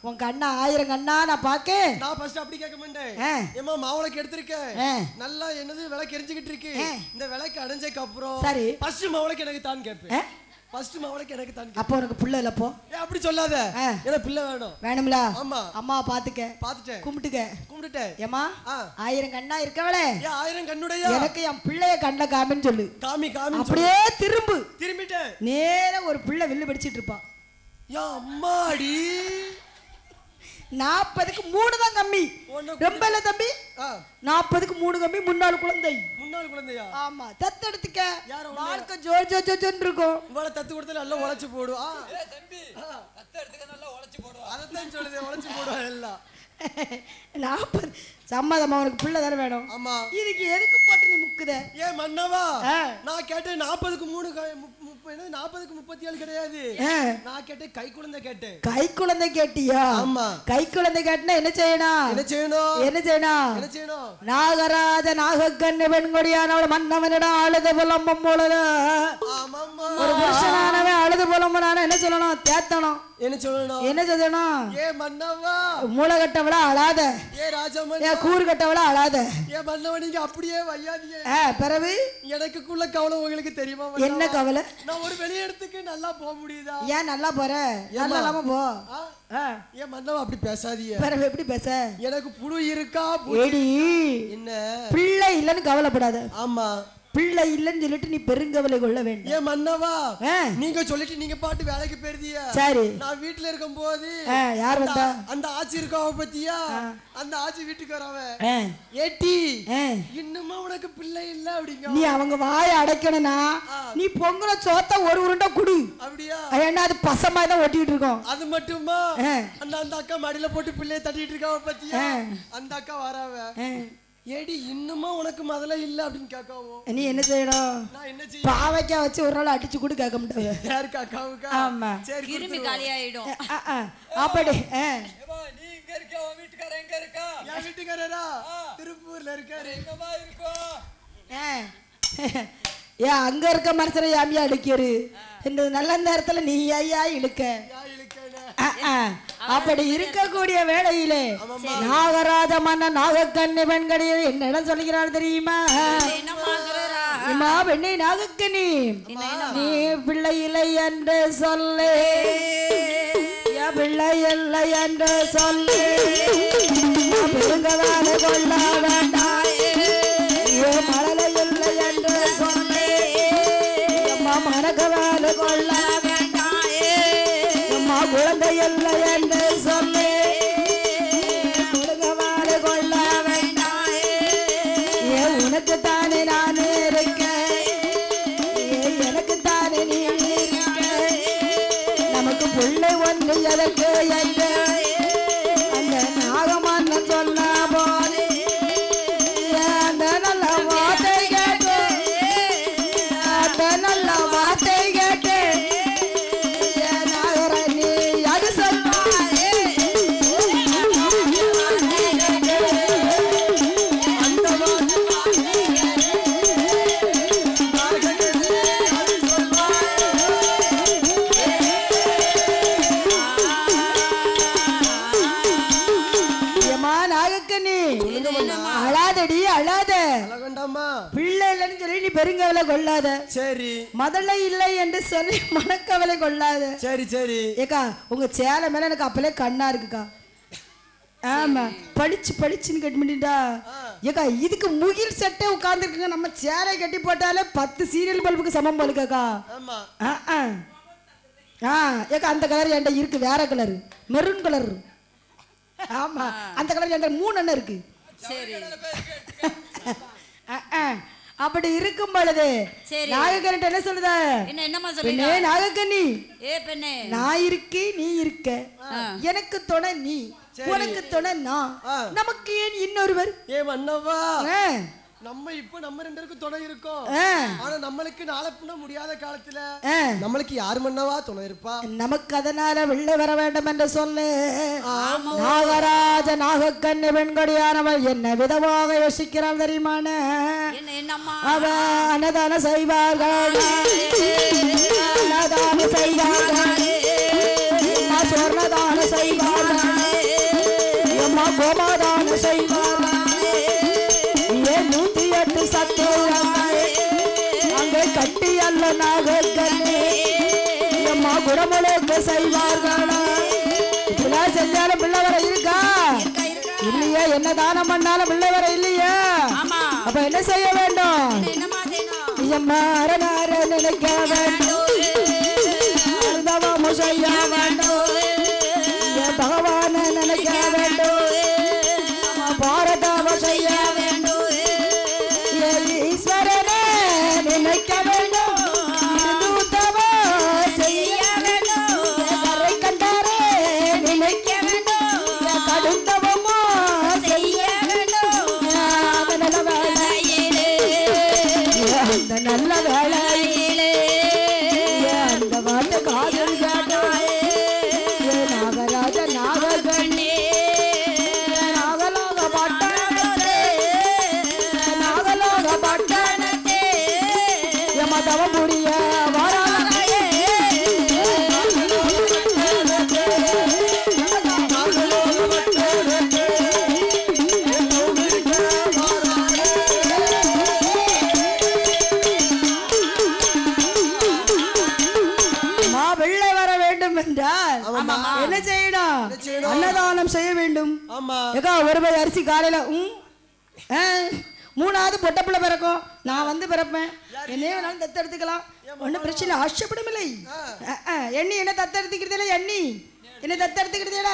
உன் கண்ணா 1000 கண்ணா நான் பாக்க. நான் ஃபர்ஸ்ட் அப்படி கேட்க மாட்டேன். ஏமா மாவளக்கு எடுத்திருக்கேன். நல்லா என்னது விளக்கு எரிஞ்சிட்டு இருக்கு. இந்த விளக்கு அடைஞ்சதுக்கு அப்புறம் சரி ஃபர்ஸ்ட் மாவளக்கு எனக்கு தான் கேட்பேன். ஃபர்ஸ்ட் மாவளக்கு எனக்கு தான். அப்போ உனக்கு பிள்ளை இல்ல போ. அப்படி சொல்லாத. எனக்கு பிள்ளை வேணும்ல? ஆமா. அம்மா பாத்துட்டேன். கும்பிட்டுட்டேன். ஏமா 1000 கண்ணா இருக்கவளே. 1000 கண்ணுடையா? எனக்கு என் பிள்ளைய கண்ண காமின்னு சொல்லு. காமி அப்படியே திரும்பிட்டேன். நேரா ஒரு பிள்ளை வில்லு படிச்சிட்டு இருப்பா. யா அம்மாடி 40க்கு 3 தான் கம்மி. ரொம்ப இல்ல தம்பி. 40க்கு 3 கம்மி. முன்னாள் குழந்தையா? ஆமா. தத்து எடுத்துக்க. வாழ்க்கை ஜோன்னு இருக்கும். உங்கள தத்து கொடுத்தா நல்லா உழைச்சு போடுவா. ஏய் தம்பி தத்து எடுத்துக்க நல்லா உழைச்சு போடுவா. அதத்தான் சொல்லுதே உழைச்சு போடுவா எல்லாம். 40 சம்மதமா உனக்கு பிள்ளை தானே வேணும். ஆமா. இதுக்கு எதுக்கு போட்டு நீ முக்குத? ஏ மன்னவா நான் கேட்டேன் 40க்கு 3 40க்கு 37 கிடையாது. நான் கேட்டேன் கை குழந்தை கேட்டேன். கை குழந்தை கேட்டியா? ஆமா. கை குழந்தை கேட்டனா என்ன செய்யணும்? நாகராஜ நாகக்கண்ணு பெண்கொடியானவள் மன்னவனிடம் அழுது புலம்பும் பொழுது ஒரு புருஷனானவன் அழுது புலம்புனான என்ன சொல்லணும்? தேத்தணும். என்ன சொல்லணும்? ஏ மன்னவா மூலகட்டவளா அழாத. ஏ ராஜமன் ஏ கூறு கட்டவளா அழாத. ஏ மன்னவா நீங்க அப்படியே வையாதீங்க. பிறகு எனக்குள்ள கவலை உங்களுக்கு தெரியுமா? என்ன கவலை? நான் ஒரு வெளி இடத்துக்கு நல்லா போக முடியுதா? ஏன் நல்லா போற? நல்லா இல்லாம போ. ஏன் மன்னவா அப்படி பேசாதீங்க. பிறகு எப்படி பேச? எனக்கு புழு இருக்கா? என்ன பிள்ளை இல்லன்னு கவலைப்படாத. ஆமா பிள்ளை இல்லன்னு சொல்லிட்டு நீ பெருங்கவலை கொள்ள வேண்டாம். ஏன் மன்னவா நீங்க சொல்லிட்டு நீங்க பாட்டு வேலைக்கு போயிருந்தீங்க. சரி நான் வீட்டுல இருக்கும் போது யார் வந்தா? அந்த ஆச்சி இருக்காவ பத்தியா? அந்த ஆச்சி வீட்டுக்கு வரவ ஏட்டி இன்னுமா உனக்கு பிள்ளை இல்ல அப்படிங்க. நீ அவங்க வாயை அடைக்கணும்னா நீ பொங்கல சோத்த ஒரு உருண்டை குடு. அப்படியா? ஏன்னா அது பசமாய் தான் ஒட்டிட்டு இருக்கோம். அது மட்டுமா அந்த அக்கா மடியில போட்டு பிள்ளைய தட்டிட்டு இருக்காவ பத்தியா? அந்த அக்கா வரவ ஏடி இன்னுமா உனக்கு முதல்ல இல்ல அப்படின்னு கேட்காவோ. நீ என்ன செய்யணும்? நான் என்ன செய்ய? பாவைக்கா வச்சு ஒரு நாள் அடிச்சு கூட கேட்க முடியாது. யாருக்கு? அக்காவுக்கா? ஆமா. சரி கிருமி காலி ஆயிடும். அப்படி நீ இங்க இருக்க உன் வீட்டுக்காரர் எங்க இருக்கா? என் வீட்டுக்காரரா திருப்பூர்ல இருக்காரு. எங்கமா இருக்கோ? அங்க இருக்க மனுஷனை யாமியா அடிக்கிறாரு. இந்த நல்ல நேரத்துல நீ ஐயா இழுக்க. அப்படி இருக்கக்கூடிய வேளையிலே நாகராஜ மன்னன் நாகக்கண்ணி பெண்கடியை என்னிடம் சொல்கிறார் தெரியுமா? பெண்ணை நாகக்கண்ணி நீ பிள்ளை இல்லை என்று சொல்லு. பிள்ளை இல்லை என்று சொல்லு. பெருங்கதான கொள்ள வேண்டாம். மழலை இல்லை என்று சொல்லு. மனகவான கொள்ள குழந்தை இல்லை என்று சொல்லு. முழுகவாறு கொள்ள வேண்டாம். உனக்கு தானே நான் இருக்கேன். எனக்கு அது எதற்கு என்று அந்த நாகமான சொன்ன போது அந்த நல்ல வார்த்தை கேட்டு அந்த நல்ல வார்த்தை கேட்டு நாகர நீ அது சொல்வாரே அழாதடி அழாத பிள்ளை இல்லைன்னு சொல்லி நீ பெருங்கவலை கொள்ளாத சரி முதல்ல இல்லை என்று சொல்லி மனக்கவலை கொள்ளாத சரி சரி ஏக்கா உங்க சேலை மேல எனக்கு அப்பலே கண்ணா இருக்குக்கா ஆமா படிச்சுன்னு கட்டி பண்ணிட்டா ஏக்கா இதுக்கு முகில் சட்டை உட்கார்ந்து இருக்குங்க நம்ம சேலை கட்டி போட்டாலே 10 சீரியல் பல்புக்கு சமம் போலுக்காக்கா ஏக்கா அந்த கலர் என்கிட்ட இருக்கு வேற கலர் மெரூன் கலர் ஆமா அந்த கலர் என்கிட்ட 3 அண்ணன் இருக்கு அப்படி இருக்கும் பொழுது நாகக்கண்ணி என்ன சொல்லுத நாகக்கண்ணி நான் இருக்கேன் நீ இருக்க எனக்கு துணை நீ உனக்கு துணை நான் நமக்கு ஏன் இன்னொருவர் மன்னவா நம்ம இப்ப நம்ம 2 பேருக்கு துணை இருக்கோம் ஆனா நம்மளுக்கு நாளை பின்ன முடியாத காலத்துல நம்மளுக்கு யார் மன்னவா துணை இருப்பா நமக்கு அதனால வெள்ளை வர வேண்டும் என்று சொல்லு நாகராஜ நாகக்கண்ணி பெண்கொடியானவள் என்ன விதமாக யோசிக்கிறாள் தெரியுமான அவ அன்னதான செய்வார்கள் அன்னதான செய்வார்கள் சொர்ணதான செய்வார்கள் கோமாதான செய்வார்கள் 108 சத்தியங்கள் அங்கே கட்டி அல்ல நாகக்கண்ணி அம்மா குடமுழுக்கு செய்வார்களா இப்படிலாம் செஞ்சாலும் பிள்ளை வர இருக்கா இல்லையா என்ன தானம் பண்ணாலும் பிள்ளை வர இல்லையா அப்ப என்ன செய்ய வேண்டும் நினைக்க வேண்டும் செய்ய வேண்டும் பகவான நினைக்க வேண்டும் பாரதாம செய்ய வேண்டும் ஈஸ்வரனே நினைக்க வேண்டும் செய்ய வேண்டும் கரை கண்டாரே நினைக்க வேண்டும் கடுந்தவமோ செய்ய வேண்டும் அந்த நல்ல வேளையிலே அந்த வார்த்தை காதல் கேட்டாயே நாகராஜ நாகக்கண்ணி தவமுடிய வெள்ளை வர வேண்டும் என்றால் என்ன செய்யணும் அன்னதானம் செய்ய வேண்டும் ஒருபடி அரிசி காலையில 3வது பொட்ட பிள்ளை பிறக்கும் நான் வந்து பிறப்பேன் என்னையே வேணாலும் தத்தெடுத்துக்கலாம் ஒன்றும் பிரச்சனை ஆசைப்படமில்லை எண்ணி என்ன தத்தெடுத்துக்கிறதுல எண்ணி என்ன தத்தெடுத்துக்கிறதுல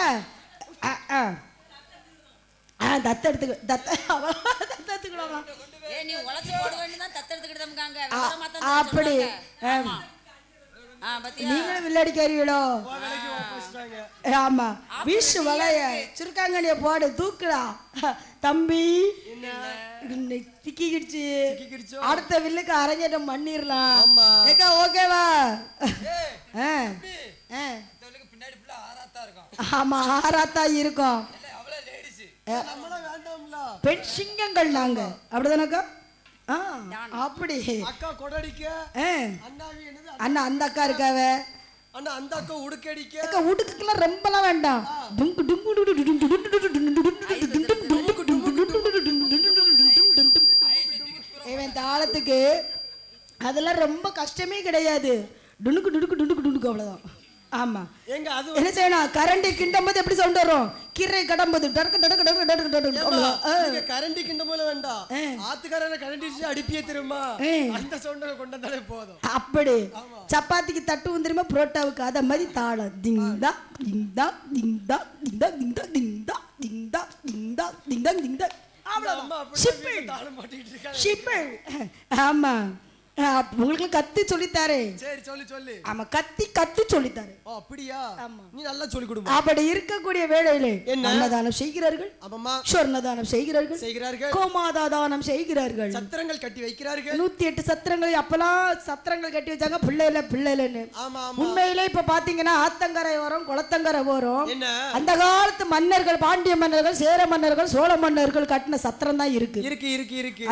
அப்படி நீங்களும் வில்லடிக்காரீங்களோ ஆமா வீசு வளைய சுருக்காங்கடிய போடு தூக்குடா தம்பி திக்கிடுச்சு அடுத்த வில்லுக்கு அரங்கேற்றம் பண்ணிடலாம் ஏக்கா ஓகேவா ஆமா ஆராத்தா இருக்கும் பெண் சிங்கங்கள் நாங்க அப்படிதானக்கா அப்படி அக்கா கொடடிக்க அண்ணா அந்த அக்கா இருக்காவ அண்ணா அந்த அக்கா உடுக்கடிக்க அக்கா உடுக்குலாம் ரொம்பலாம் வேண்டாம் இவன் தாளத்துக்கு அதெல்லாம் ரொம்ப கஷ்டமே கிடையாது டுனுக்கு டுனுக்கு டுனுக்கு டுனுக்கு அவ்வளவுதான் ஆமா எங்க அது என்ன செய்யணும் கரண்டி கிண்டும்போது எப்படி சவுண்ட் வரும் கீரை கடம்போது டடக்கு டடக்கு டடக்கு டடக்கு டடக்கு நீங்க கரண்டி கிண்டும்போது வேண்டாம் ஆத்துக்காரரை கரண்டி அடிப்பியே திரும்ப அந்த சவுண்ட கொண்டு வந்தாலே போதும் அப்படி சப்பாத்திக்கு தட்டு வந்துருமா புரோட்டாவுக்கு அத மாதிரி தாளம் திங்தா திங்தா திங்தா திங்தா திங்தா திங்தா திங்தா திங்தா திங்தா திங்தா அவ்வளவுதான் சிம்பிள் தாளம் போட்டுட்டு இருக்காங்க சிம்பிள் ஆமா உங்களுக்கு கத்தி சொல்லித்தாரு. சரி சொல்லு சொல்லு. ஆமா கத்தி சொல்லித்தாரு. ஓ அப்படியா? நீ நல்லா சொல்லி கொடுமா. அப்படி இருக்கக்கூடிய வேளையிலே அன்னதானம் செய்கிறார்கள். ஆமாம்மா. சொர்ணதானம் செய்கிறார்கள். கோமாதா தானம் செய்கிறார்கள். சத்திரங்கள் கட்டி வைக்கிறார்கள். 108 சத்திரங்கள். அப்பெல்லாம் சத்திரங்கள் கட்டி வச்சாங்க பிள்ளைன்னு. உண்மையிலே இப்ப பாத்தீங்கன்னா ஆத்தங்கரை ஓரம் குளத்தங்கரை ஓரம் அந்த காலத்து மன்னர்கள், பாண்டிய மன்னர்கள், சேர மன்னர்கள், சோழ மன்னர்கள் கட்டின சத்திரம் தான் இருக்கு.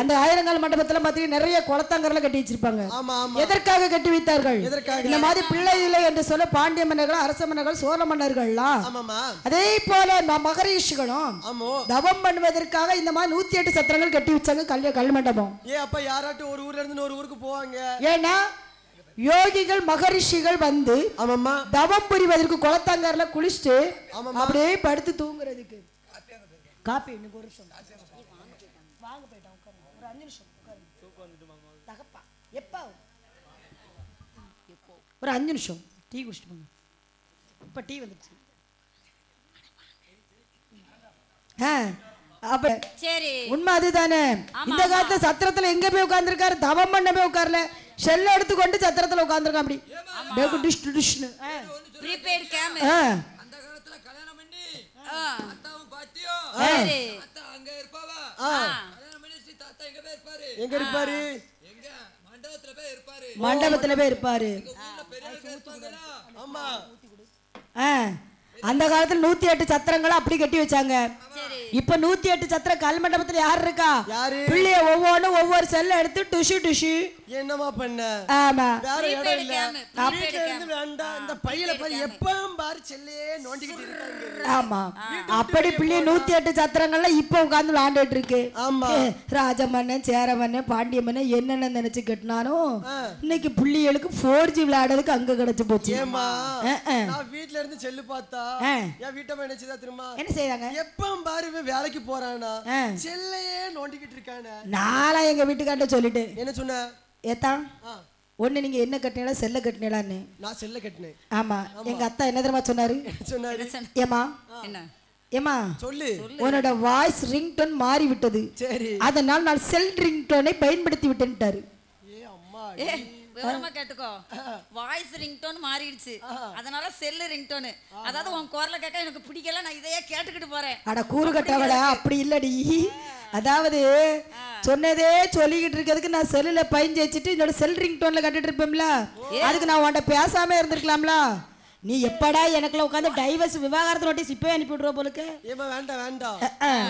அந்த ஆயிரங்கால் மண்டபத்துல பாத்தீங்கன்னா நிறைய குளத்தங்கரை கட்டி வச்சிருப்பாங்க. எதற்காக கட்டி வைத்தார்கள்? இந்த மாதிரி பிள்ளை இல்லை என்று சொல்ல பாண்டிய மன்னர்கள், அரச மன்னர்கள், சோழ மன்னர்கள்லாம் அதே போல மகரிஷிகளும் தவம் பண்ணுவதற்காக இந்த மாதிரி 108 சத்திரங்கள் கட்டி வச்சாங்க கல் மண்டபம். அப்ப யாராட்டும் ஒரு ஊர்ல இருந்து ஒரு ஊருக்கு போவாங்க. ஏன்னா யோகிகள் மகரிஷிகள் வந்து தவம் புரிவதற்கு குளத்தங்கரையில குளிச்சுட்டு அப்படியே படுத்து தூங்குறதுக்கு காப்பி இன்னும் ஒரு நிமிஷம் வாங்க போயிட்டோம் ஒரு 5 நிமிஷம் தகப்பா எப்போ ஒரு 5 நிமிஷம் டீ குடிச்சிட்டு போங்க. இப்ப டீ வந்துச்சு. அப்ப சரி உண்மை அதுதானே. இந்த காலத்துல சத்திரத்துல எங்க போய் உட்கார்ந்துருக்காரு? தவம் பண்ண போய் உட்கார்ல, செல்ல எடுத்துக்கொண்டு சத்திரத்துல உட்கார்ந்துருக்கான். அப்படி ப்ரீபெய்ட் கேம். அந்த காலத்துல கல்யாணம் பண்ணி அத்தாவும் பாட்டியும் அங்க இருப்பாவா? கல்யாணம் பண்ணி தாத்தா எங்க இருப்பாரு? மண்டபத்துல போய் இருப்பாரு. அந்த காலத்துல 108 சத்திரங்களை அப்படி கட்டி வச்சாங்க. இப்ப 108 சத்திர கல் மண்டபத்துல யாரு இருக்கா? பிள்ளைய ஒவ்வொன்னும் ஒவ்வொரு செல்ல எடுத்து டுஷு என்னமா பண்ண? ஆமா வேற இடம் இல்ல. வீட்ல இருந்து வேண்டாம் இந்த பையில பாரு எப்பவும் பாரு செல்லே நோண்டிக்கிட்டு இருக்காங்க. ஆமா அப்படி பிள்ளைய 108 சத்திரங்கள்ல இப்ப உட்கார்ந்து விளையாண்டுட்டு இருக்கு. ஆமா ராஜமன்னன், சேரமன்னன், பாண்டிய மன்னன் என்னென்ன நினைச்சு கட்டினானோ இன்னைக்கு பிள்ளைகளுக்கு 4G விளையாடுறதுக்கு அங்க கிடைச்சு போச்சு. ஏமா நான் வீட்ல இருந்து செல்லு பார்த்தா என் வீட்டம்மா நினைச்சதா தெரியுமா? என்ன செய்றாங்க? எப்பவும் பாரு வேலைக்கு போறானா செல்லையே நோண்டிக்கிட்டு இருக்கானே. நாளா எங்க வீட்டுக்கார்ட்ட சொல்லிட்டு என்ன சொன்ன? ஏத்தா ஒண்ணு நீங்க என்ன கட்டினீங்களா செல்ல கட்டினீங்களான்னு. நான் செல்ல கட்டினேன். ஆமா எங்க அத்தா என்ன தெரியுமா சொன்னாரு? ஏமா ஏமா சொல்லு உன்னோட வாய்ஸ் ரிங்டோன் மாறி விட்டது. சரி அதனால் நான் செல் ரிங்டோனை பயன்படுத்தி விட்டேன்ட்டாரு. விவரமா கேட்டுக்கோ. வாய்ஸ் ரிங்டோன் மாறிடுச்சு, அதனால செல்லு ரிங்டோன். அதாவது உன் குரல கேட்க எனக்கு பிடிக்கல, நான் இதையே கேட்டுக்கிட்டு போறேன். அட கூறு கட்டவட அப்படி இல்லடி. அதாவது சொன்னதே சொல்லிக்கிட்டு இருக்கிறதுக்கு நான் செல்லுல பயஞ்சு வச்சுட்டு என்னோட செல் ரிங்டோன்ல கட்டிட்டு இருப்பேன்ல, அதுக்கு நான் உன்கிட்ட பேசாம இருந்திருக்கலாம்ல. நீ எப்படா எனக்குள்ள உட்காந்து டைவர்ஸ் விவாகரத்து நோட்டீஸ் இப்பவே அனுப்பி விடுற போலுக்கு. ஏமா வேண்டாம் வேண்டாம்,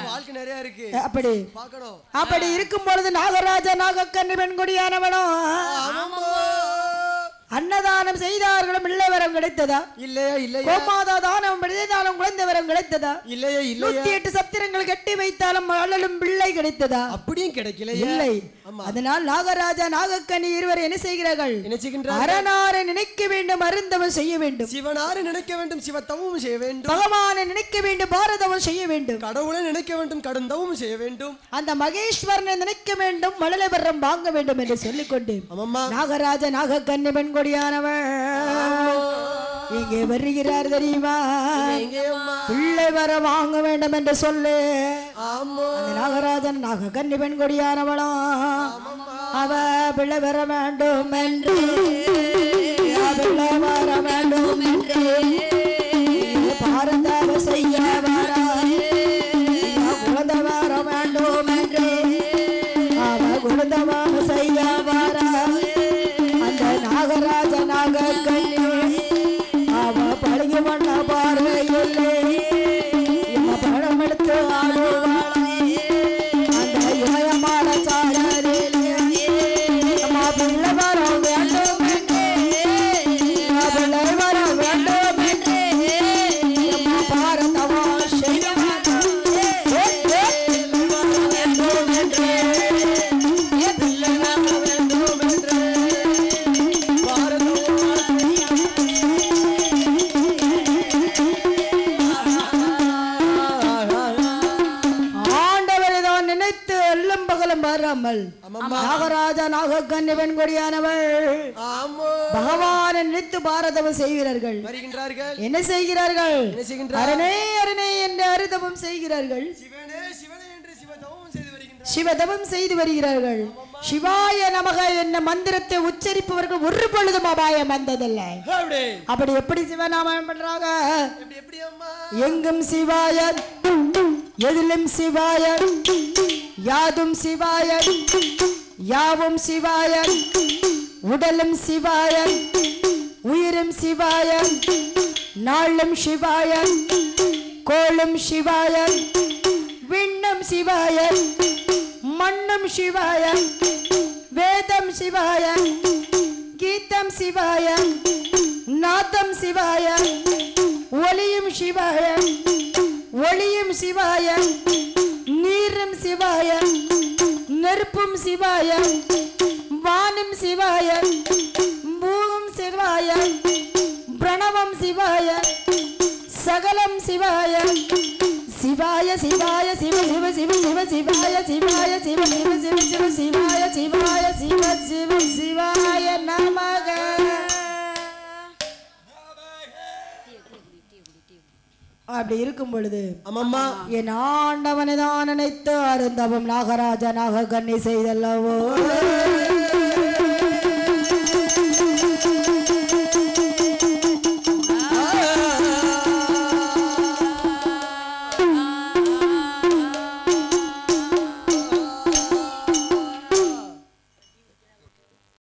வாழ்க்கை நிறைய இருக்கு. அப்படி பார்க்கணும். அப்படி இருக்கும் பொழுது நாகராஜா நாகக்கன்னி பெண்குடியானவனோ அன்னதானம் செய்தார்களும் பிள்ளை வரம் கிடைத்ததா? இல்லையா இல்லையா. கோமாதா தானம் செய்தாலும் குழந்தை வரம் கிடைத்ததா? இல்லையா இல்லையா. 108 சத்திரங்கள் கட்டி வைத்தாலும் அழலும் பிள்ளை கிடைத்ததா? அப்படியும் கிடைக்கல. இல்லை. அதனால் நாகராஜா நாகக்கன்னி இருவர் என்ன செய்கிறார்கள்? அரணாரை நினைக்க வேண்டும், அருந்தவம் செய்ய வேண்டும். சிவனாரை நினைக்க வேண்டும், சிவத்தவம் செய்ய வேண்டும். பகவானை நினைக்க வேண்டும், பாரதவம் செய்ய வேண்டும். கடவுளை நினைக்க வேண்டும், கடுந்தவம் செய்ய வேண்டும். அந்த மகேஸ்வரனை நினைக்க வேண்டும், மழலை வரம் வாங்க வேண்டும் என்று சொல்லிக்கொண்டு நாகராஜா நாகக்கன்னி பெண்கொடியானவள் இங்கே வருகிறார் தெரியுமா? பிள்ளை வர வாங்க வேண்டும் என்று சொல்லு. நாகராஜன் நாகக்கன்னி பெண்கொடியானவளோ அவ பிள்ளை வர வேண்டும் என்று, பிள்ளை வர வேண்டும் என்று பாரதவ செய்ய வர குழந்தை வர வேண்டும் என்று அவ குழந்தவம் செய்ய வர அந்த நாகராஜ நாகக்கன்னி அவ பழகி வண்ண பார்வையில்லை பழம் எடுத்து ஆடுவாளே அந்த இமயமான சாரலிலே அம்மா பிள்ளை வர வேண்டும் என்றே, பிள்ளை வர வேண்டும் என்றே அம்மா பாரதவா செய்ய வேண்டும் என்றே, பிள்ளை வர வேண்டும் என்றே வராமல் நாகராஜா நாகக்கன்னி பெண்கொடியானவள் பகவானை நினைத்து பாரதவம் செய்கிறார்கள். என்ன செய்கிறார்கள்? அரணே அரணே என்று அருதவம் செய்கிறார்கள். சிவதவம் செய்து வருகிறார்கள். சிவாய நமக என்ன மந்திரத்தை உச்சரிப்பவர்கள் ஒரு பொழுதும் அபாயம் வந்ததில்லை. அப்படி எப்படி சிவநாமம் பண்றாங்க? எங்கும் சிவாய, எதிலும் சிவாய, யாதும் சிவாய, யாவும் சிவாய, உடலும் சிவாய, உயிரும் சிவாய, நாளும் சிவாய, கோளும் சிவாய, விண்ணும் சிவாய, மண்ணும் சிவாய, வேதம் சிவாய, கீதம் சிவாய, நாதம் சிவாய, ஒளியும் சிவாய, ஒளியும் சிவாய, நீரும் சிவாய, நெருப்பும் சிவாய, வானும் சிவாய, பூவும் சிவாய, பிரணவம் சிவாய, சகலம் சிவாய, சிவாய சிவாய சிவ சிவ சிவ சிவ சிவாய சிவாய சிவ சிவ சிவ சிவ சிவாய சிவாய சிவ சிவ சிவாய நமக. அப்படி இருக்கும் பொழுது அம்மம்மா என் ஆண்டவனை தான் நினைத்து அருந்தவம் நாகராஜ நாக கண்ணி செய்தல்லவோ